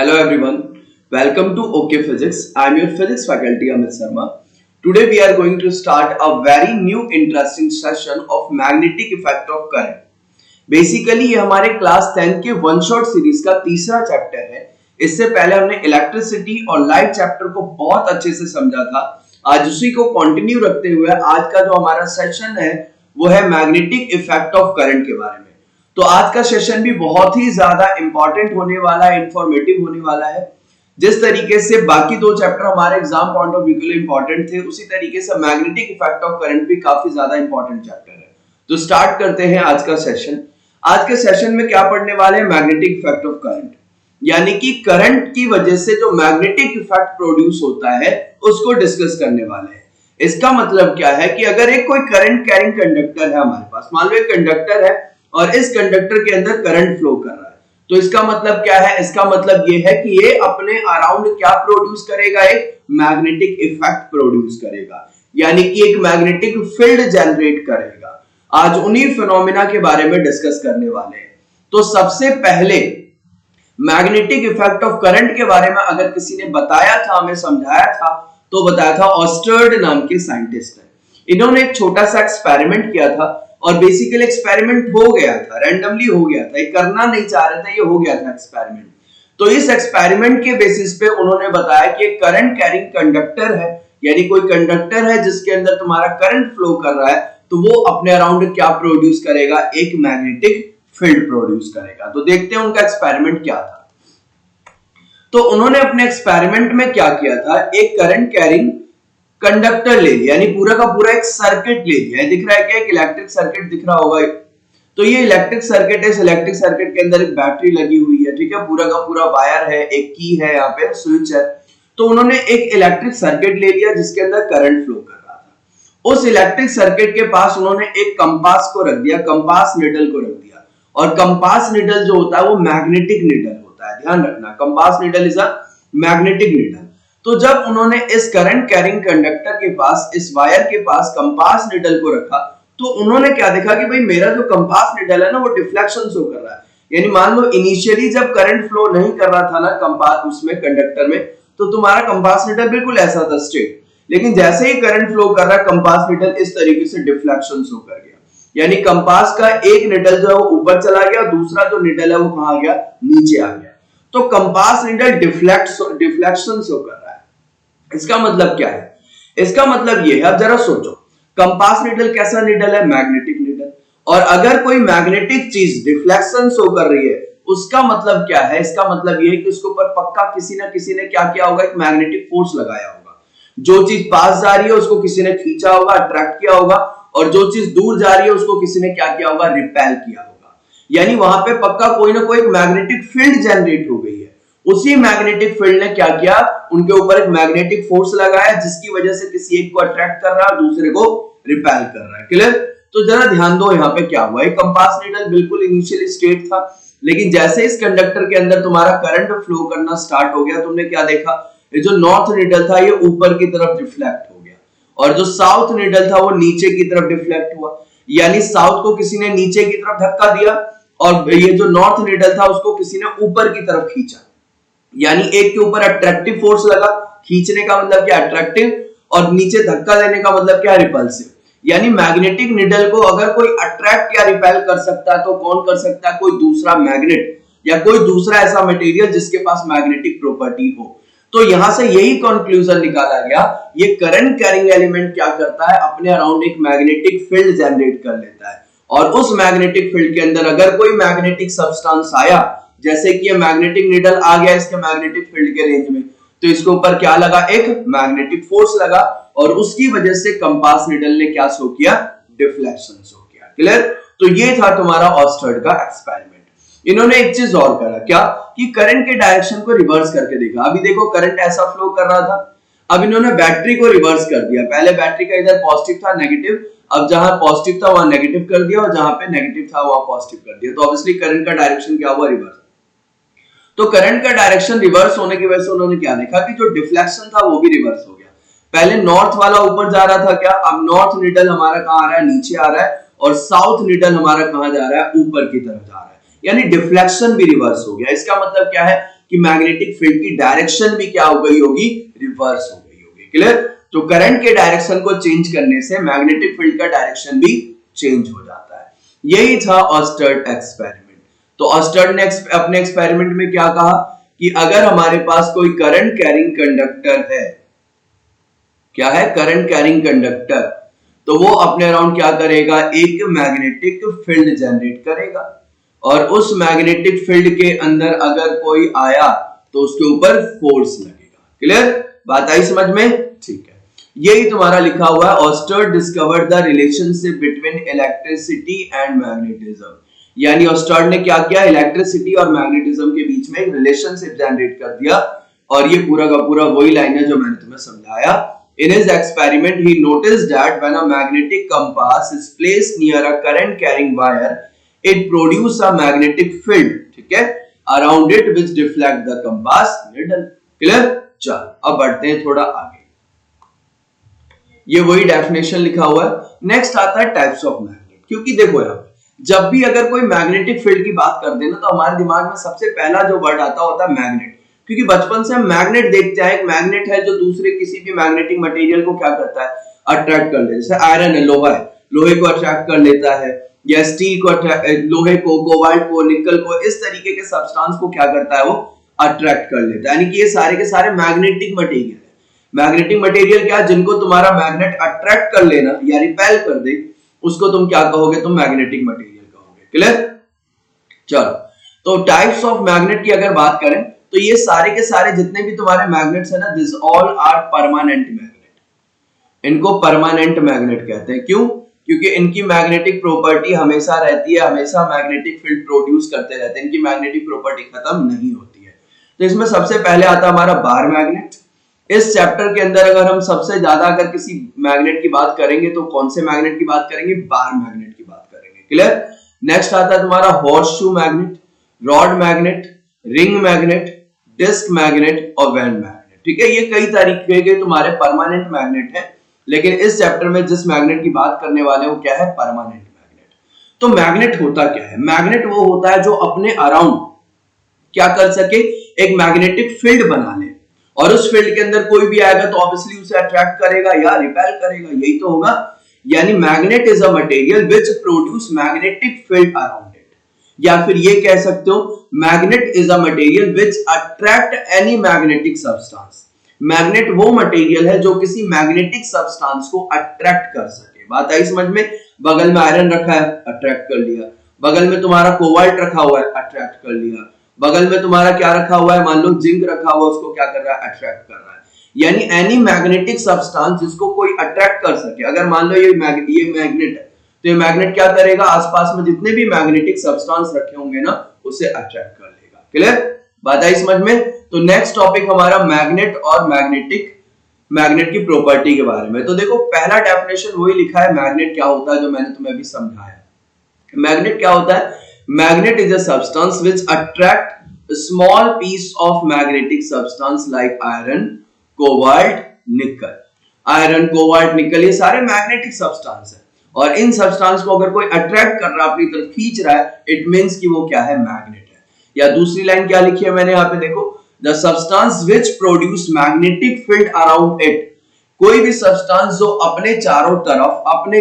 Hello everyone, welcome to OK Physics. I am your physics faculty Amit Sharma. Today we are going to start a very new interesting session of magnetic effect of current. Basically ये हमारे class 10 के one shot series का तीसरा chapter है। इससे पहले हमने electricity और लाइट चैप्टर को बहुत अच्छे से समझा था। आज उसी को कंटिन्यू रखते हुए आज का जो हमारा सेशन है वो है मैग्नेटिक इफेक्ट ऑफ करंट के बारे में। तो आज का सेशन भी बहुत ही ज्यादा इंपॉर्टेंट होने वाला है, इंफॉर्मेटिव होने वाला है। जिस तरीके से बाकी दो चैप्टर हमारे एग्जाम पॉइंट ऑफ व्यू के लिए इंपॉर्टेंट थे, उसी तरीके से मैग्नेटिक इफेक्ट ऑफ करंट भी काफी ज्यादा इंपॉर्टेंट चैप्टर है। तो स्टार्ट करते हैं आज का सेशन। आज के सेशन में क्या पढ़ने वाले हैं? मैग्नेटिक इफेक्ट ऑफ करंट, यानी कि करंट की वजह से जो मैग्नेटिक इफेक्ट प्रोड्यूस होता है उसको डिस्कस करने वाले हैं। इसका मतलब क्या है कि अगर एक कोई करंट कैरिंग कंडक्टर है हमारे पास, मान लो एक कंडक्टर है और इस कंडक्टर के अंदर करंट फ्लो कर रहा है, तो इसका मतलब क्या है? इसका मतलब ये है कि ये अपने अराउंड क्या प्रोड्यूस करेगा? एक मैग्नेटिक इफेक्ट प्रोड्यूस करेगा, यानी कि एक मैग्नेटिक फील्ड जनरेट करेगा। आज उन्हीं फिनोमिना के बारे में डिस्कस करने वाले हैं। तो सबसे पहले मैग्नेटिक इफेक्ट ऑफ करंट के बारे में अगर किसी ने बताया था, हमें समझाया था, तो बताया था ऑस्टर्ड नाम के साइंटिस्ट ने। इन्होंने एक छोटा सा एक्सपेरिमेंट किया था और बेसिकली एक्सपेरिमेंट हो गया था, रैंडमली हो गया था, ये करना नहीं चाह रहे थे, ये हो गया था एक्सपेरिमेंट। तो इस एक्सपेरिमेंट के बेसिस पे उन्होंने बताया कि एक करंट कैरिंग कंडक्टर है, यानी कोई कंडक्टर है जिसके अंदर तुम्हारा करंट फ्लो कर रहा है, तो वो अपने अराउंड क्या प्रोड्यूस करेगा? एक मैग्नेटिक फील्ड प्रोड्यूस करेगा। तो देखते हैं उनका एक्सपेरिमेंट क्या था। तो उन्होंने अपने एक्सपेरिमेंट में क्या किया था? एक करंट कैरिंग कंडक्टर ले लिया, यानी पूरा का पूरा एक सर्किट ले लिया। दिख रहा है क्या? एक इलेक्ट्रिक सर्किट दिख रहा होगा। तो ये इलेक्ट्रिक सर्किट है। इस इलेक्ट्रिक सर्किट के अंदर एक बैटरी लगी हुई है, ठीक है, पूरा का पूरा वायर है, एक की है, यहाँ पे स्विच है। तो उन्होंने एक इलेक्ट्रिक सर्किट ले लिया जिसके अंदर करंट फ्लो कर रहा था। उस इलेक्ट्रिक सर्किट के पास उन्होंने एक कंपास को रख दिया, कंपास नीडल को रख दिया। और कंपास नीडल जो होता है वो मैग्नेटिक नीडल होता है, ध्यान रखना, compass needle is a magnetic needle. तो जब उन्होंने इस करंट कैरिंग कंडक्टर के पास, इस वायर के पास कंपास नीडल को रखा, तो उन्होंने क्या देखा कि भाई मेरा जो कंपास नीडल है ना वो डिफ्लेक्शन शो कर रहा है। यानी मान लो इनिशियली जब करंट फ्लो नहीं कर रहा था ना कंपास उसमें कंडक्टर में, तो तुम्हारा कंपास नीडल बिल्कुल ऐसा था स्ट्रेट, लेकिन जैसे ही करंट फ्लो कर रहा है कंपास नीडल इस तरीके से डिफ्लेक्शन शो कर गया। यानी कंपास का एक नीडल जो है वो ऊपर चला गया, दूसरा जो नीडल है वो कहां गया? नीचे आ गया। तो कंपास नीडल डिफ्लेक्शन शो कर रहा है। इसका मतलब क्या है? इसका मतलब ये है, अब जरा सोचो, कंपास नीडल कैसा नीडल है? Magnetic needle. और अगर कोई मैग्नेटिक चीज डिफ्लेक्शन शो कर रही है, उसका मतलब क्या है? इसका मतलब ये है कि उसके ऊपर पक्का किसी ना किसी ने क्या किया होगा? एक मैग्नेटिक फोर्स लगाया होगा। जो चीज पास जा रही है उसको किसी ने खींचा होगा, अट्रैक्ट किया होगा, और जो चीज दूर जा रही है उसको किसी ने क्या किया होगा? रिपेल किया होगा। यानी वहां पे पक्का कोई ना कोई एक मैग्नेटिक फील्ड जनरेट हो गई है। उसी मैग्नेटिक फील्ड ने क्या किया? उनके ऊपर एक मैग्नेटिक फोर्स लगाया जिसकी वजह से किसी एक को अट्रैक्ट कर रहा है और दूसरे को रिपेल कर रहा है। क्लियर? तो जरा ध्यान दो यहाँ पे क्या हुआ। एक कंपास नीडल बिल्कुल इनिशियली स्ट्रेट था, लेकिन जैसे इस कंडक्टर के अंदर तुम्हारा करंट फ्लो करना स्टार्ट हो गया, तुमने क्या देखा? ये जो नॉर्थ नीडल था ये ऊपर की तरफ डिफ्लेक्ट हो गया और जो साउथ नीडल था वो नीचे की तरफ डिफ्लेक्ट हुआ। यानी साउथ को किसी ने नीचे की तरफ धक्का दिया और ये जो नॉर्थ नीडल था उसको किसी ने ऊपर की तरफ खींचा। यानी एक के ऊपर अट्रैक्टिव फोर्स लगा, खींचने का मतलब क्या? अट्रैक्टिव, और नीचे धक्का देने का मतलब क्या? रिपल्सिव। यानी मैग्नेटिक नीडल को अगर कोई अट्रैक्ट या रिपेल कर सकता है तो कौन कर सकता है? कोई दूसरा मैग्नेट या कोई दूसरा ऐसा मटेरियल जिसके पास मैग्नेटिक प्रॉपर्टी हो। तो यहां से यही कंक्लूजन निकाला गया, ये करंट कैरिंग एलिमेंट क्या करता है? अपने अराउंड एक मैग्नेटिक फील्ड जनरेट कर लेता है, और उस मैग्नेटिक फील्ड के अंदर अगर कोई मैग्नेटिक सब्सटेंस आया, जैसे कि ये मैग्नेटिक नीडल आ गया इसके मैग्नेटिक फील्ड के रेंज में, तो इसके ऊपर क्या लगा? एक मैग्नेटिक फोर्स लगा, और उसकी वजह से कंपास नीडल ने क्या शो किया? डिफ्लेक्शन शो किया। क्लियर? तो ये था तुम्हारा ऑस्टर्ड का एक्सपेरिमेंट। इन्होंने एक चीज और करा, क्या? कि करंट के डायरेक्शन को रिवर्स करके देखा। अभी देखो करंट ऐसा फ्लो कर रहा था, अब इन्होंने बैटरी को रिवर्स कर दिया। पहले बैटरी का इधर पॉजिटिव था, नेगेटिव, अब जहां पॉजिटिव था वहां नेगेटिव कर दिया, और जहां पे नेगेटिव था वहां पॉजिटिव कर दिया। तो ऑब्वियसली करंट का डायरेक्शन क्या हुआ? रिवर्स। तो करंट का डायरेक्शन रिवर्स होने की वजह से उन्होंने क्या देखा? कि जो डिफ्लेक्शन था वो भी रिवर्स हो गया। पहले नॉर्थ वाला ऊपर जा रहा था, क्या? अब नॉर्थ नीडल हमारा कहां आ रहा है? नीचे आ रहा है, और साउथ नीडल हमारा कहां जा रहा है? ऊपर की तरफ जा रहा है। यानी डिफ्लेक्शन भी रिवर्स हो गया। इसका मतलब क्या है? कि मैग्नेटिक फील्ड की डायरेक्शन भी क्या हो गई होगी, रिवर्स हो गई होगी। क्लियर? तो करंट के डायरेक्शन को चेंज करने से मैग्नेटिक फील्ड का डायरेक्शन भी चेंज हो जाता है। यही था ऑस्टर्ड एक्सपेरिमेंट। तो ऑस्टर्ड ने अपने एक्सपेरिमेंट में क्या कहा कि अगर हमारे पास कोई करंट कैरिंग कंडक्टर है, क्या है, करंट कैरिंग कंडक्टर, तो वो अपने अराउंड क्या करेगा, एक मैग्नेटिक फील्ड जनरेट करेगा और उस मैग्नेटिक फील्ड के अंदर अगर कोई आया तो उसके ऊपर फोर्स लगेगा। क्लियर? बात आई समझ में? ठीक है, यही तुम्हारा लिखा हुआ है, ऑस्टर्ड discovered the relationship between electricity and magnetism. यानी ऑस्टर्ड ने क्या किया, इलेक्ट्रिसिटी और मैग्नेटिज्म के बीच में एक रिलेशनशिप जनरेट कर दिया। और ये पूरा का पूरा वही लाइन है जो मैंने तुम्हें समझाया। In his experiment, he noticed that when a magnetic compass is placed near a current carrying wire, it produces a magnetic field, ठीक है, around it which deflect the compass needle. Clear? चल अब बढ़ते हैं थोड़ा आगे। ये वही डेफिनेशन लिखा हुआ है। नेक्स्ट आता है टाइप्स ऑफ मैग्नेट। क्योंकि देखो यार, जब भी अगर कोई मैग्नेटिक फील्ड की बात करते हैं ना, तो हमारे दिमाग में सबसे पहला जो वर्ड आता होता है मैग्नेट। क्योंकि बचपन से हम मैग्नेट देखते हैं, एक मैग्नेट है जो दूसरे किसी भी मैग्नेटिक मटेरियल को क्या करता है, अट्रैक्ट कर लेता है। जैसे आयरन है, लोहा है, लोहे को अट्रैक्ट कर लेता है, या स्टील को, लोहे को, कोबाल्ट को, निकल को, इस तरीके के सब्सटेंस को क्या करता है, वो अट्रैक्ट कर लेता है। यानी कि ये सारे के सारे मैग्नेटिक मटेरियल है। मैग्नेटिक मटेरियल क्या, जिनको तुम्हारा मैग्नेट अट्रैक्ट कर लेना या रिपेल कर दे, उसको तुम क्या कहोगे, तुम मैग्नेटिक मटेरियल कहोगे। क्लियर? चलो, तो टाइप्स ऑफ मैग्नेट की अगर बात करें तो ये सारे के सारे जितने भी तुम्हारे मैग्नेट्स है ना, this all are permanent magnet. इनको परमानेंट मैग्नेट कहते हैं। क्यों? क्योंकि इनकी मैग्नेटिक प्रॉपर्टी हमेशा रहती है, हमेशा मैग्नेटिक फील्ड प्रोड्यूस करते रहते हैं, इनकी मैग्नेटिक प्रॉपर्टी खत्म नहीं होती है। तो इसमें सबसे पहले आता है हमारा बार मैग्नेट। इस चैप्टर के अंदर अगर हम सबसे ज्यादा अगर किसी मैग्नेट की बात करेंगे तो कौन से मैग्नेट की बात करेंगे, बार मैग्नेट की बात करेंगे। क्लियर? नेक्स्ट आता है तुम्हारा horseshoe magnet, rod magnet, ring magnet, disc magnet और वैन मैग्नेट। ठीक है, ये कई तरीके के तुम्हारे परमानेंट मैग्नेट हैं, लेकिन इस चैप्टर में जिस मैग्नेट की बात करने वाले हैं वो क्या है, परमानेंट मैग्नेट। तो मैग्नेट होता क्या है? मैग्नेट वो होता है जो अपने अराउंड क्या कर सके, एक मैग्नेटिक फील्ड बना ले, और उस फील्ड के अंदर कोई भी आएगा तो ऑब्वियसली उसे अट्रैक्ट करेगा या रिपेल करेगा, यही तो होगा। यानी magnet is a material which produce magnetic field around it, या फिर ये कह सकते हो magnet is a material which attract any magnetic substance. Magnet वो मटेरियल है जो किसी मैग्नेटिक सब्सटेंस को अट्रैक्ट कर सके। बात आई समझ में? बगल में आयरन रखा है, अट्रैक्ट कर लिया। बगल में तुम्हारा कोबाल्ट रखा हुआ है, अट्रैक्ट कर लिया। बगल में तुम्हारा क्या रखा हुआ है, मान लो जिंक रखा हुआ है, उसको क्या कर रहा है, अट्रैक्ट कर रहा है। यानी एनी मैग्नेटिक सब्सटेंस जिसको कोई अट्रैक्ट कर सके। अगर मान लो ये मैग्नेट है, तो ये मैग्नेट क्या करेगा, आसपास में जितने भी मैग्नेटिक सब्सटेंस रखे होंगे ना, उसे अट्रैक्ट कर लेगा। क्लियर? बात आई समझ में? तो नेक्स्ट टॉपिक हमारा मैग्नेट और मैग्नेट की प्रॉपर्टी के बारे में। तो देखो, पहला डेफिनेशन वही लिखा है, मैग्नेट क्या होता है, जो मैंने तुम्हें अभी समझाया। मैग्नेट क्या होता है? Magnet is a substance which attract small piece of magnetic substance like iron, cobalt, nickel. Iron, cobalt, nickel, ये सारे मैग्नेटिक सब्सटेंस है, और इन सब्सटेंस को अगर कोई अट्रैक्ट कर रहा है, अपनी तरफ खींच रहा है, इट मींस कि वो क्या है, मैग्नेट है। या दूसरी लाइन क्या लिखी है मैंने यहाँ पे, देखो, the substance which produce magnetic field around it. कोई भी सब्सटेंस जो अपने चारों तरफ, अपने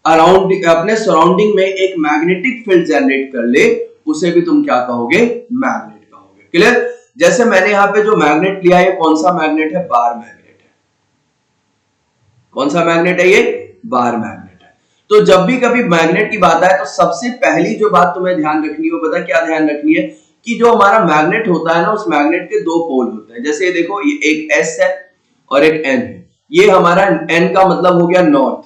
अराउंड, अपने सराउंडिंग में एक मैग्नेटिक फील्ड जनरेट कर ले, उसे भी तुम क्या कहोगे, मैग्नेट कहोगे। क्लियर? जैसे मैंने यहाँ पे जो मैग्नेट लिया है, कौन सा मैग्नेट है, बार मैग्नेट है। कौन सा मैग्नेट है ये, बार मैग्नेट है। तो जब भी कभी मैग्नेट की बात आए तो सबसे पहली जो बात तुम्हें ध्यान रखनी है, पता क्या ध्यान रखनी है, कि जो हमारा मैग्नेट होता है ना, उस मैग्नेट के दो पोल होते हैं। जैसे ये देखो, ये एक एस है और एक एन है। ये हमारा एन का मतलब हो गया नॉर्थ,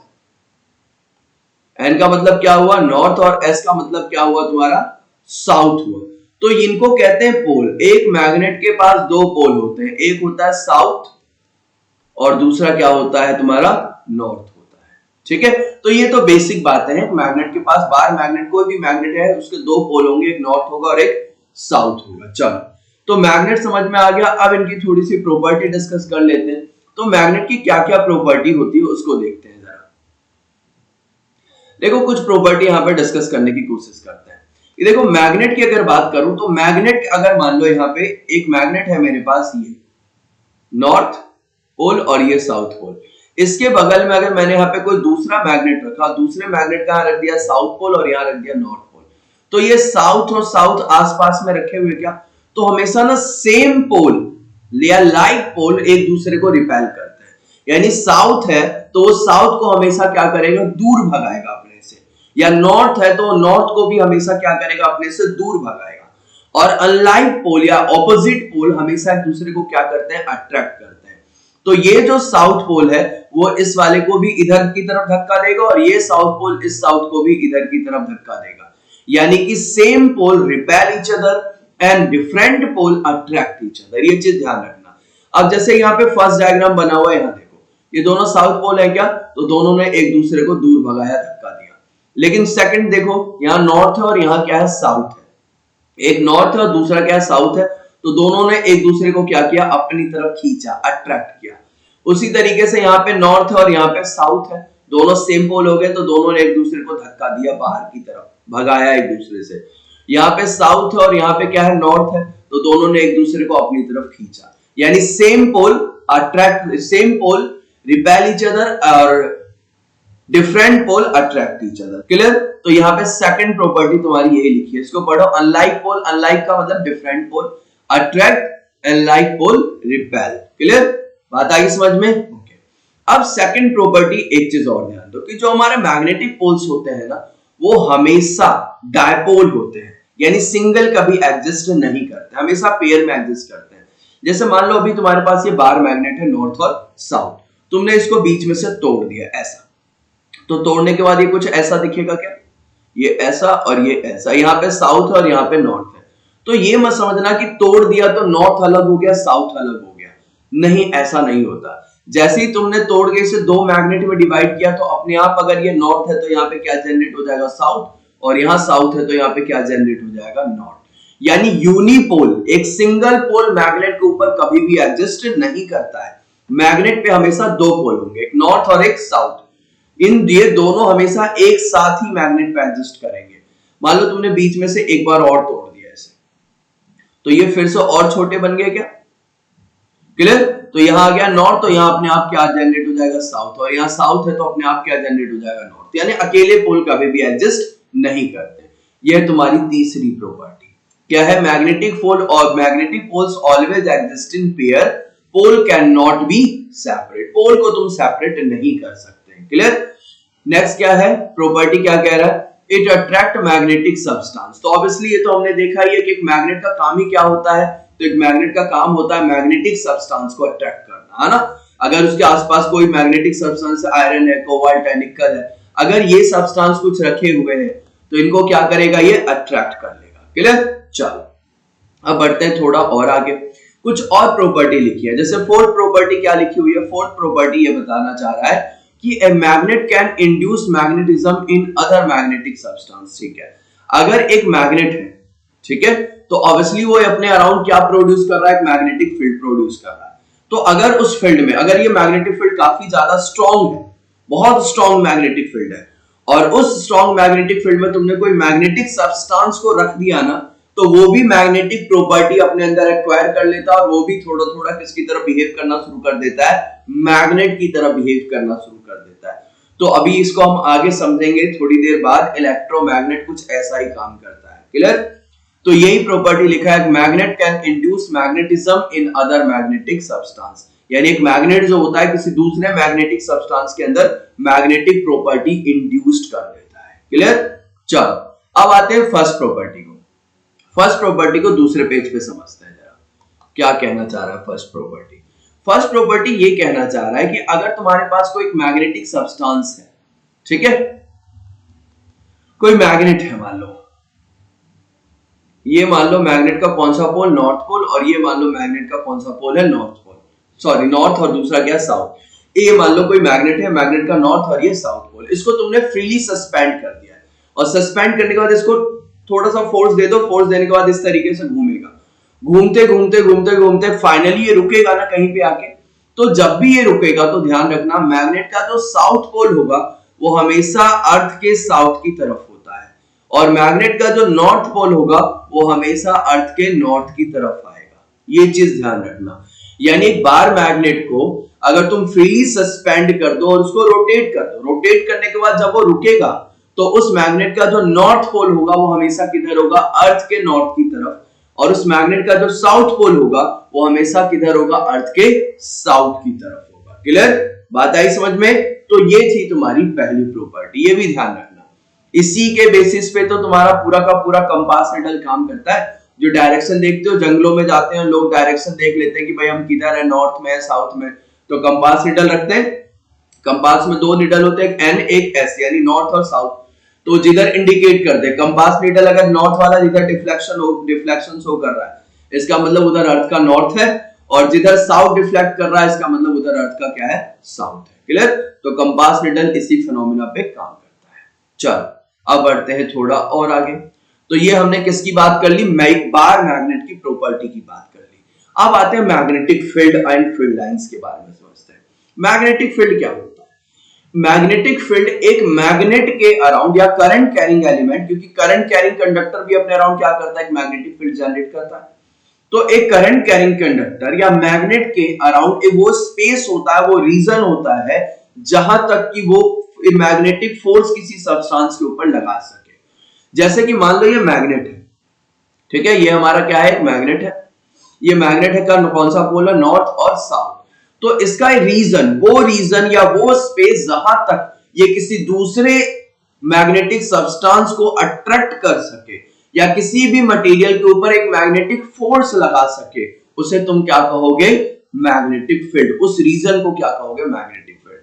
एन का मतलब क्या हुआ, नॉर्थ, और एस का मतलब क्या हुआ, तुम्हारा साउथ हुआ। तो इनको कहते हैं पोल। एक मैग्नेट के पास दो पोल होते हैं, एक होता है साउथ और दूसरा क्या होता है, तुम्हारा नॉर्थ होता है। ठीक है, तो ये तो बेसिक बातें हैं। मैग्नेट के पास, बार मैग्नेट, कोई भी मैग्नेट है, उसके दो पोल होंगे, एक नॉर्थ होगा और एक साउथ होगा। चलो, तो मैग्नेट समझ में आ गया। अब इनकी थोड़ी सी प्रॉपर्टी डिस्कस कर लेते हैं। तो मैग्नेट की क्या क्या प्रॉपर्टी होती है उसको देखते हैं जरा। देखो, कुछ प्रॉपर्टी यहाँ पे डिस्कस करने की कोशिश करते हैं। ये देखो मैग्नेट की अगर बात करूं तो मैग्नेट अगर मान लो यहाँ पे एक मैग्नेट है मेरे पास, ये नॉर्थ पोल और ये साउथ पोल, इसके बगल में अगर मैंने यहाँ पे कोई दूसरा मैग्नेट रखा, दूसरे मैग्नेट का रख दिया साउथ पोल और यहाँ रख दिया नॉर्थ पोल, तो ये साउथ और साउथ आसपास में रखे हुए क्या, तो हमेशा ना सेम पोल या लाइक पोल एक दूसरे को रिपेल करते हैं। यानी साउथ है तो साउथ को हमेशा क्या करेगा, दूर भगाएगा अपने से, या नॉर्थ है तो नॉर्थ को भी हमेशा क्या करेगा, अपने से दूर भगाएगा। और अनलाइक पोल या ऑपोजिट पोल हमेशा एक दूसरे को क्या करते हैं, अट्रैक्ट करते हैं। तो ये जो साउथ पोल है वो इस वाले को भी इधर की तरफ धक्का देगा और ये साउथ पोल इस साउथ को भी इधर की तरफ धक्का देगा। यानी कि same pole repel each other and different pole attract each other, ये चीज ध्यान रखना। अब जैसे यहाँ पे फर्स्ट डायग्राम बना हुआ है, यहाँ देखो ये दोनों साउथ पोल है क्या, तो दोनों ने एक दूसरे को दूर भगाया, धक्का दिया। लेकिन सेकंड देखो, यहाँ नॉर्थ है और यहाँ क्या है, साउथ है। एक नॉर्थ है और दूसरा क्या है, साउथ है, तो दोनों ने एक दूसरे को क्या किया, अपनी तरफ खींचा, अट्रैक्ट किया। उसी तरीके से यहाँ पे नॉर्थ है और यहाँ पे साउथ है, दोनों सेम पोल हो गए, तो दोनों ने एक दूसरे को धक्का दिया, बाहर की तरफ भगाया एक दूसरे से। यहाँ पे साउथ है और यहाँ पे क्या है, नॉर्थ है, तो दोनों ने एक दूसरे को अपनी तरफ खींचा। यानी same pole attract, same pole repel each other और different pole attract each other. Clear? तो यहाँ पे सेकंड प्रॉपर्टी तुम्हारी यही लिखी है, इसको पढ़ो। अनलाइक पोल, अनलाइक का मतलब different pole, attract and like pole repel. Clear? बात आई समझ में? ओके। अब सेकंड प्रॉपर्टी, एक चीज और ध्यान दो कि जो हमारे मैग्नेटिक पोल्स होते हैं ना, वो हमेशा डायपोल होते हैं, यानी सिंगल कभी एग्जिस्ट नहीं करते, हमेशा पेयर में एग्जिस्ट करते हैं। जैसे मान लो अभी तुम्हारे पास ये बार मैग्नेट है नॉर्थ और साउथ, तुमने इसको बीच में से तोड़ दिया ऐसा, तो तोड़ने के बाद ये कुछ ऐसा दिखेगा क्या, ये ऐसा और ये ऐसा, यहाँ पे साउथ और यहाँ पे नॉर्थ है। तो ये मत समझना कि तोड़ दिया तो नॉर्थ अलग हो गया, साउथ अलग हो गया, नहीं, ऐसा नहीं होता। जैसे ही तुमने तोड़ के इसे दो मैग्नेट में डिवाइड किया, तो अपने आप अगर ये नॉर्थ है तो यहाँ पे क्या जनरेट हो जाएगा, साउथ, और यहाँ साउथ है तो यहाँ पे क्या जनरेट हो जाएगा, नॉर्थ। यानी यूनिपोल, एक सिंगल पोल मैग्नेट के ऊपर कभी भी एग्जिस्ट नहीं करता है। मैग्नेट पे हमेशा दो पोल होंगे, एक नॉर्थ और एक साउथ, इन ये दोनों हमेशा एक साथ ही मैग्नेट पे एग्जिस्ट करेंगे। मान लो तुमने बीच में से एक बार और तोड़ दिया ऐसे, तो ये फिर से और छोटे बन गए क्या, क्लियर? तो यहाँ आ गया नॉर्थ, तो यहाँ अपने आप क्या जनरेट हो जाएगा, साउथ, और यहाँ साउथ है तो अपने आप क्या जनरेट हो जाएगा, नॉर्थ। यानी अकेले पोल कभी भी एग्जिस्ट नहीं करते। यह तुम्हारी तीसरी प्रॉपर्टी क्या है, मैग्नेटिक पोल और magnetic poles always exist in pair, pole can not be separate, pole को तुम सेपरेट नहीं कर सकते। क्लियर? नेक्स्ट क्या है प्रॉपर्टी, क्या कह रहा है, इट अट्रैक्ट मैग्नेटिक सब्सटेंस। तो ऑब्वियसली ये तो हमने देखा ही है कि एक मैग्नेट का काम ही क्या होता है, तो एक मैग्नेट का काम होता है मैग्नेटिक सब्सटेंस को अट्रैक्ट करना, है ना। अगर उसके आसपास कोई मैग्नेटिक सब्सटेंस आयरन है, कोबाल्ट है, निकल है, अगर ये सब्सटेंस कुछ रखे हुए हैं तो इनको क्या करेगा, ये अट्रैक्ट कर लेगा। क्लियर? चलो अब बढ़ते हैं थोड़ा और आगे, कुछ और प्रॉपर्टी लिखी है। जैसे फोर्थ प्रॉपर्टी क्या लिखी हुई है, फोर्थ प्रॉपर्टी ये बताना चाह रहा है कि a magnet can induce magnetism in other magnetic substance. ठीक है, अगर एक मैग्नेट है, ठीक है, तो ऑब्वियसली वो अपने अराउंड क्या प्रोड्यूस कर रहा है, एक मैग्नेटिक फील्ड प्रोड्यूस कर रहा है। तो अगर उस फील्ड में, अगर ये मैग्नेटिक फील्ड काफी ज्यादा स्ट्रॉन्ग है, बहुत स्ट्रॉन्ग मैग्नेटिक फील्ड है, और उस स्ट्रॉन्ग मैग्नेटिक फील्ड में तुमने कोई मैग्नेटिक सब्सटेंस को रख दिया ना, तो वो भी मैग्नेटिक प्रॉपर्टी अपने अंदर एक्वायर कर लेता है, और वो भी थोड़ा थोड़ा किसकी तरह बिहेव करना शुरू कर देता है, मैग्नेट की तरह बिहेव करना शुरू कर देता है। तो अभी इसको हम आगे समझेंगे थोड़ी देर बाद। इलेक्ट्रोमैग्नेट कुछ ऐसा ही काम करता है। क्लियर? तो यही प्रॉपर्टी लिखा है, magnet can induce magnetism in other magnetic substance, यानी एक मैग्नेट जो होता है किसी दूसरे मैग्नेटिक सब्सटेंस के अंदर मैग्नेटिक प्रॉपर्टी इंड्यूस्ड कर देता है। क्लियर? चलो अब आते हैं फर्स्ट प्रॉपर्टी को। फर्स्ट प्रॉपर्टी को दूसरे पेज पे समझते हैं जरा, क्या कहना चाह रहा है फर्स्ट प्रॉपर्टी। फर्स्ट प्रॉपर्टी ये कहना चाह रहा है कि अगर तुम्हारे पास कोई मैग्नेटिक सब्सटेंस है, ठीक है, कोई मैग्नेट है, मान लो ये, मान लो मैग्नेट का कौन सा पोल, नॉर्थ पोल, और ये मान लो मैग्नेट का कौन सा पोल है, नॉर्थ पोल, सॉरी नॉर्थ, और दूसरा क्या, साउथ। ये मान लो कोई मैग्नेट है, मैग्नेट का नॉर्थ और ये साउथ पोल, इसको तुमने फ्रीली सस्पेंड कर दिया है, और सस्पेंड करने के बाद इसको थोड़ा सा फोर्स दे दो, फोर्स देने के बाद इस तरीके से घूमेगा, घूमते घूमते घूमते घूमते फाइनली ये रुकेगा ना कहीं पे आके। तो जब भी ये रुकेगा तो ध्यान रखना, मैग्नेट का जो साउथ पोल होगा वो हमेशा अर्थ के साउथ की तरफ होता है, और मैग्नेट का जो नॉर्थ पोल होगा वो हमेशा अर्थ के नॉर्थ की तरफ आएगा। ये चीज ध्यान रखना। यानी एक बार मैग्नेट को अगर तुम फ्रीली सस्पेंड कर दो और उसको रोटेट कर दो, रोटेट करने के बाद जब वो रुकेगा तो उस मैग्नेट का जो नॉर्थ पोल होगा वो हमेशा किधर होगा, अर्थ के नॉर्थ की तरफ, और उस मैग्नेट का जो साउथ पोल होगा वो हमेशा किधर होगा, अर्थ के साउथ की तरफ होगा। क्लियर, बात आई समझ में? तो ये थी तुम्हारी पहली प्रॉपर्टी, ये भी ध्यान रखना। इसी के बेसिस पे तो तुम्हारा पूरा का पूरा कंपास निडल काम करता है। जो डायरेक्शन देखते हो, जंगलों में जाते हैं लोग, डायरेक्शन देख लेते हैं कि भाई हम किधर है, नॉर्थ में है, साउथ में, तो कंपास निडल रखते हैं। कंपास में दो निडल होते हैं, एक एन एक एस, यानी नॉर्थ और साउथ। तो जिधर इंडिकेट कर दे कंपास निडल, अगर नॉर्थ वाला जिधर डिफ्लेक्शन शो कर रहा है, इसका मतलब उधर अर्थ का नॉर्थ है, और जिधर साउथ डिफ्लेक्ट कर रहा है इसका मतलब उधर अर्थ का क्या है, साउथ है। क्लियर? तो कंपास निडल इसी फिनोमेना पे काम करता है। चल अब बढ़ते हैं थोड़ा और आगे। तो ये हमने किसकी बात कर ली, बार मैग्नेट की प्रॉपर्टी की बात कर ली। अब आते हैं magnetic field and field lines के बारे में समझते हैं। मैग्नेटिक फील्ड क्या होता है? मैग्नेटिक फील्ड एक मैग्नेट के अराउंड या करंट कैरिंग एलिमेंट, क्योंकि करंट कैरिंग कंडक्टर भी अपने अराउंड क्या करता है, एक मैग्नेटिक फील्ड जनरेट करता है। तो एक करंट कैरिंग कंडक्टर या मैग्नेट के अराउंड एक वो स्पेस होता है, वो रीजन होता है जहां तक कि वो मैग्नेटिक फोर्स किसी सब्सटेंस के ऊपर लगा सके। जैसे कि मान लो ये मैग्नेट है, ठीक है, ये हमारा क्या है, एक मैग्नेट है। ये मैग्नेट है का कौन सा पोल है, नॉर्थ और साउथ। तो इसका रीजन, वो रीजन या वो स्पेस जहां तक ये किसी दूसरे मैग्नेटिक सब्सटेंस को अट्रैक्ट कर सके या किसी भी मटेरियल के ऊपर एक मैग्नेटिक फोर्स लगा सके, उसे तुम क्या कहोगे, मैग्नेटिक फील्ड। उस रीजन को क्या कहोगे, मैग्नेटिक फील्ड।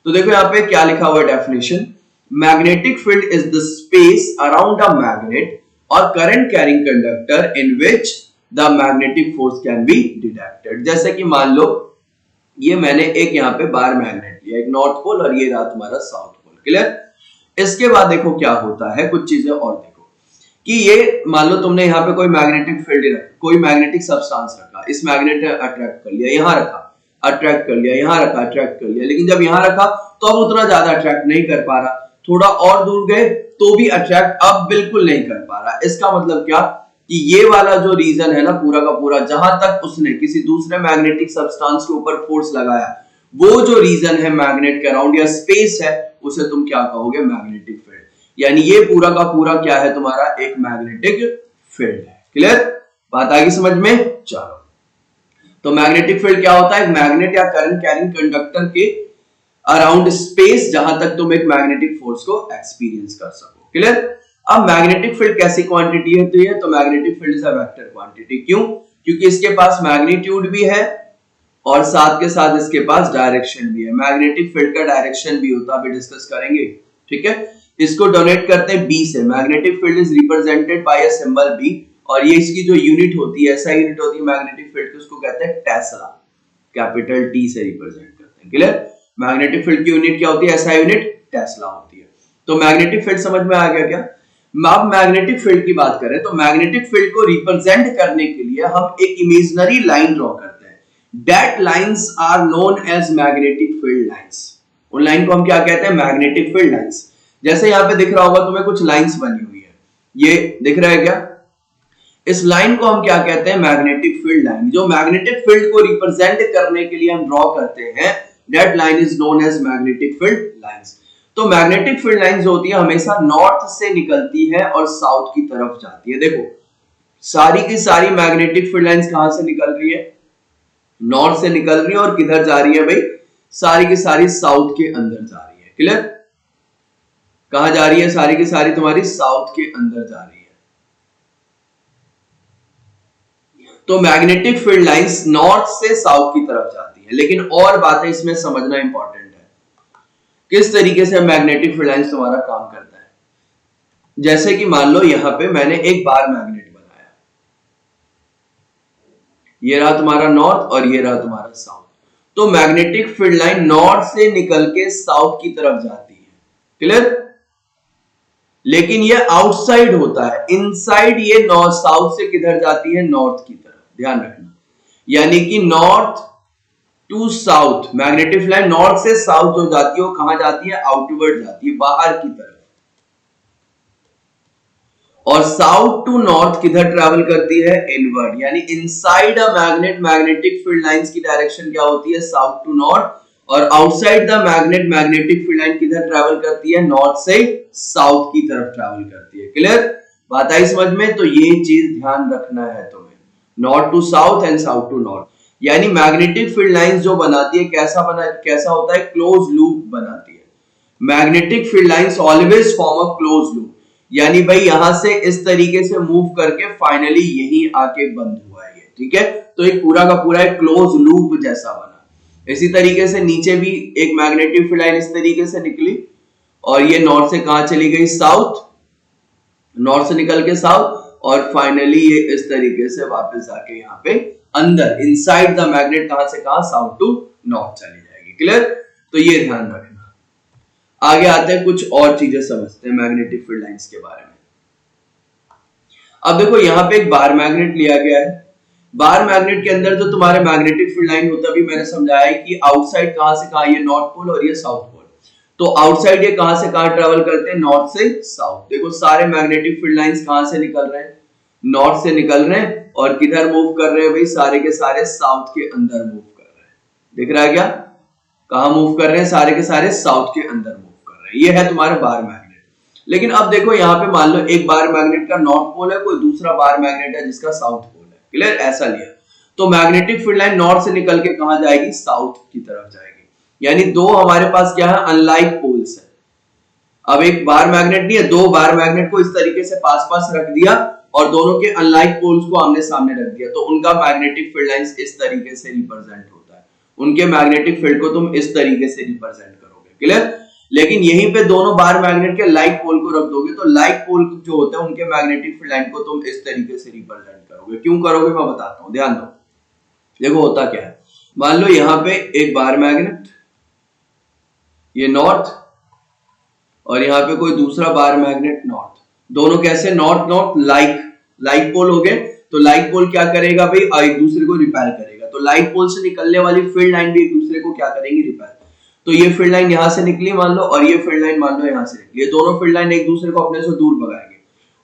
तो देखो यहाँ पे क्या लिखा हुआ है definition, magnetic field is the space around a magnet और current carrying conductor in which the magnetic force can be detected. जैसे कि मान लो ये मैंने एक यहाँ पे बार मैग्नेट लिया, एक नॉर्थ पोल और ये रहा तुम्हारा साउथ पोल। क्लियर? इसके बाद देखो क्या होता है, कुछ चीजें और देखो कि ये मान लो तुमने यहाँ पे कोई मैग्नेटिक फील्ड रखा, कोई मैग्नेटिक सब्सटेंस रखा, इस मैग्नेट ने अट्रैक्ट कर लिया, यहाँ रखा अट्रैक्ट कर लिया, यहाँ रखा अट्रैक्ट कर लिया, लेकिन जब यहाँ रखा तो अब उतना ज्यादा अट्रैक्ट नहीं कर पा रहा, थोड़ा और दूर गए तो भी अट्रैक्ट अब बिल्कुल नहीं कर पा रहा। इसका मतलब क्या कि ये वाला जो रीजन है ना पूरा का पूरा, जहां तक उसने किसी दूसरे मैग्नेटिक सब्सटेंस के ऊपर फोर्स लगाया, वो जो रीजन है मैग्नेट के अराउंड या स्पेस है, उसे तुम क्या कहोगे, मैग्नेटिक फील्ड। यानी ये पूरा का पूरा क्या है, तुम्हारा एक मैग्नेटिक फील्ड है। क्लियर? बात आ गई समझ में? चलो, तो मैग्नेटिक फील्ड क्या होता है, एक मैग्नेट या करंट कैरिंग कंडक्टर के अराउंड स्पेस जहां तक तुम एक मैग्नेटिक फोर्स को एक्सपीरियंस कर सको। क्लियर? अब मैग्नेटिक फील्ड कैसी क्वांटिटी होती है, तो magnetic field is a vector quantity. क्यों? क्योंकि इसके पास मैग्नीट्यूड भी है और साथ के साथ इसके पास डायरेक्शन भी है। मैग्नेटिक फील्ड का डायरेक्शन भी होता है, अभी डिस्कस करेंगे। ठीक है, इसको डोनेट करते हैं बी से। Magnetic field is represented by a symbol B, और ये इसकी जो यूनिट होती है, ऐसा यूनिट होती है मैग्नेटिक फील्ड की, उसको कहते हैं टेस्ला, कैपिटल टी से रिप्रेजेंट करते हैं। क्लियर? मैग्नेटिक फील्ड की यूनिट क्या होती है, ऐसा यूनिट टेस्ला होती है। तो मैग्नेटिक फील्ड समझ में आ गया क्या? अब मैग्नेटिक फील्ड की बात करें तो मैग्नेटिक फील्ड को रिप्रेजेंट करने के लिए हम एक इमेजिनरी लाइन ड्रॉ करते हैं। That lines are known as magnetic field lines. उन लाइन को हम क्या कहते हैं, मैग्नेटिक फील्ड लाइंस। जैसे यहाँ पे दिख रहा होगा तुम्हें कुछ लाइंस बनी हुई है, ये दिख रहा है क्या? इस लाइन को हम क्या कहते हैं, मैग्नेटिक फील्ड लाइन। जो मैग्नेटिक फील्ड को रिप्रेजेंट करने के लिए हम ड्रॉ करते हैं, that line is known as magnetic field lines. तो मैग्नेटिक फील्ड लाइंस जो होती है हमेशा नॉर्थ से निकलती है और साउथ की तरफ जाती है। देखो सारी की सारी मैग्नेटिक फील्ड लाइंस कहां से निकल रही है, नॉर्थ से निकल रही है, और किधर जा रही है भाई, सारी की सारी साउथ के अंदर जा रही है। क्लियर? कहां जा रही है, सारी की सारी तुम्हारी साउथ के अंदर जा रही है। तो मैग्नेटिक फील्ड लाइंस नॉर्थ से साउथ की तरफ जाती है। लेकिन और बातें इसमें समझना इंपॉर्टेंट है, किस तरीके से मैग्नेटिक फील्ड लाइंस तुम्हारा काम करता है। जैसे कि मान लो यहां पे मैंने एक बार मैग्नेट बनाया, ये रहा तुम्हारा नॉर्थ और ये रहा तुम्हारा साउथ। तो मैग्नेटिक फील्ड लाइन नॉर्थ से निकल के साउथ की तरफ जाती है। क्लियर? लेकिन ये आउटसाइड होता है, इनसाइड ये नॉर्थ साउथ से किधर जाती है, नॉर्थ की तरफ। ध्यान रखना, यानी कि north to south magnetic line north से साउथ जो जाती है वो कहां जाती है, आउटवर्ड जाती है, बाहर की तरफ। और साउथ टू नॉर्थ किधर ट्रैवल करती है, इनवर्ड, यानी inside a magnet magnetic field lines की डायरेक्शन क्या होती है, साउथ टू नॉर्थ, और outside the magnet magnetic field line किधर ट्रैवल करती है, नॉर्थ से साउथ की तरफ ट्रैवल करती है। क्लियर, बात आई समझ में? तो ये चीज ध्यान रखना है तुम्हें, north to south and south to north, यानी मैग्नेटिक फील्ड लाइंस जो बनाती है कैसा होता है, क्लोज लूप बनाती है। Magnetic field lines always form a close loop, यानी भाई यहां से इस तरीके से मूव करके फाइनली यही आके बंद हुआ है ये, ठीक है। तो एक पूरा का पूरा एक क्लोज लूप जैसा बना। इसी तरीके से नीचे भी एक मैग्नेटिक फील्ड लाइन इस तरीके से निकली और ये नॉर्थ से कहां चली गई, साउथ, नॉर्थ से निकल के साउथ, और फाइनली ये इस तरीके से वापस जाके यहाँ पे अंदर इनसाइड द मैग्नेट कहां से कहां, साउथ टू नॉर्थ चली जाएगी। क्लियर, तो ये ध्यान रखना। आगे आते हैं, कुछ और चीजें समझते हैं मैग्नेटिक फील्ड लाइंस के बारे में। अब देखो यहाँ पे एक बार मैग्नेट लिया गया है। बार मैग्नेट के अंदर जो तुम्हारे मैग्नेटिक फील्ड लाइन होता है, अभी मैंने समझाया है कि आउटसाइड कहां से कहां, ये नॉर्थ पोल और ये साउथ पोल। तो आउटसाइड ये कहां से कहां ट्रेवल करते हैं, नॉर्थ से साउथ। देखो सारे मैग्नेटिक फील्ड लाइंस कहां से निकल रहे हैं, नॉर्थ से निकल रहे हैं, और किधर मूव कर रहे हैं भाई, सारे के सारे साउथ के अंदर मूव कर रहे हैं। दिख रहा है क्या, कहां मूव कर रहे हैं, सारे के सारे साउथ के अंदर मूव कर रहे हैं। ये है तुम्हारे बार मैग्नेट। लेकिन अब देखो यहाँ पे मान लो एक बार मैग्नेट का नॉर्थ पोल है, कोई दूसरा बार मैग्नेट है जिसका साउथ पोल है। क्लियर, ऐसा लिया तो मैग्नेटिक फील्ड लाइन नॉर्थ से निकल के कहां जाएगी, साउथ की तरफ जाएगी। यानी दो हमारे पास क्या है, अनलाइक पोल्स है। अब एक बार मैग्नेट नहीं है, दो बार मैग्नेट को इस तरीके से पास पास रख दिया और दोनों के अनलाइक पोल्स को आमने सामने रख दिया, तो उनका मैग्नेटिक फील्ड लाइंस इस तरीके से रिप्रेजेंट होता है। उनके मैग्नेटिक फील्ड को तुम इस तरीके से रिप्रेजेंट करोगे। क्लियर, लेकिन यहीं पे दोनों बार मैग्नेट के लाइक पोल को रख दोगे तो लाइक पोल जो होते हैं उनके मैग्नेटिक फील्ड लाइन को तुम इस तरीके से रिप्रेजेंट करोगे। क्यों करोगे मैं बताता हूं, ध्यान दो। देखो होता क्या है, मान लो यहां पे एक बार मैग्नेट, ये नॉर्थ, और यहां पे कोई दूसरा बार मैग्नेट नॉर्थ। दोनों कैसे, नॉर्थ नॉर्थ लाइक पोल हो गए। तो लाइक पोल क्या करेगा भाई, एक दूसरे को रिपेल करेगा। तो लाइक पोल से निकलने वाली फील्ड लाइन भी एक दूसरे को क्या करेंगी, रिपेल। तो ये फील्ड लाइन यहां से निकली मान लो, और ये फील्ड लाइन मान लो यहां से निकली। ये दोनों फील्ड लाइन एक दूसरे को अपने से दूर भगाएंगे,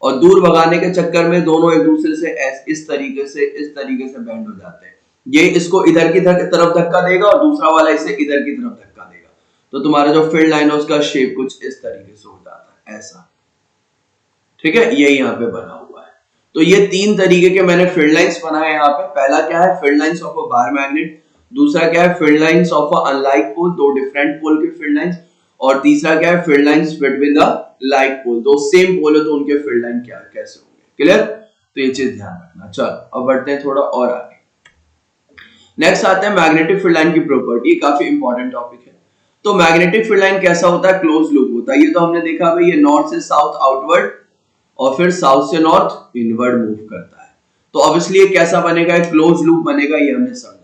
और दूर भगाने के चक्कर में दोनों एक दूसरे से इस तरीके से बैंड हो जाते हैं। ये इसको इधर की तरफ धक्का देगा और दूसरा वाला इसे इधर की तरफ धक्का देगा। तो तुम्हारा जो फील्ड लाइन है उसका शेप कुछ इस तरीके से हो जाता है, ऐसा। ठीक है, ये यहाँ पे बना हुआ है। तो ये तीन तरीके के मैंने फील्ड लाइंस बनाए यहाँ पे। पहला क्या है, field lines of a bar magnet. दूसरा क्या है, field lines of a unlike pole, दो डिफरेंट पोल के फील्ड लाइंस। और तीसरा क्या है, field lines between the like pole, दो सेम पोल है तो उनके फील्ड लाइन क्या कैसे होंगे। क्लियर, तो ये चीज ध्यान रखना। चलो अब बढ़ते हैं थोड़ा और आगे। नेक्स्ट आते हैं मैग्नेटिक फील्ड लाइन की प्रॉपर्टी, काफी इंपॉर्टेंट टॉपिक है। तो मैग्नेटिक फील्ड लाइन कैसा होता है, क्लोज लूप होता है। ये तो हमने देखा भाई, ये नॉर्थ से साउथ आउटवर्ड और फिर साउथ से नॉर्थ इनवर्ड मूव करता है। तो ऑब्वियसली ये कैसा बनेगा, एक क्लोज लूप बनेगा, ये हमने समझा।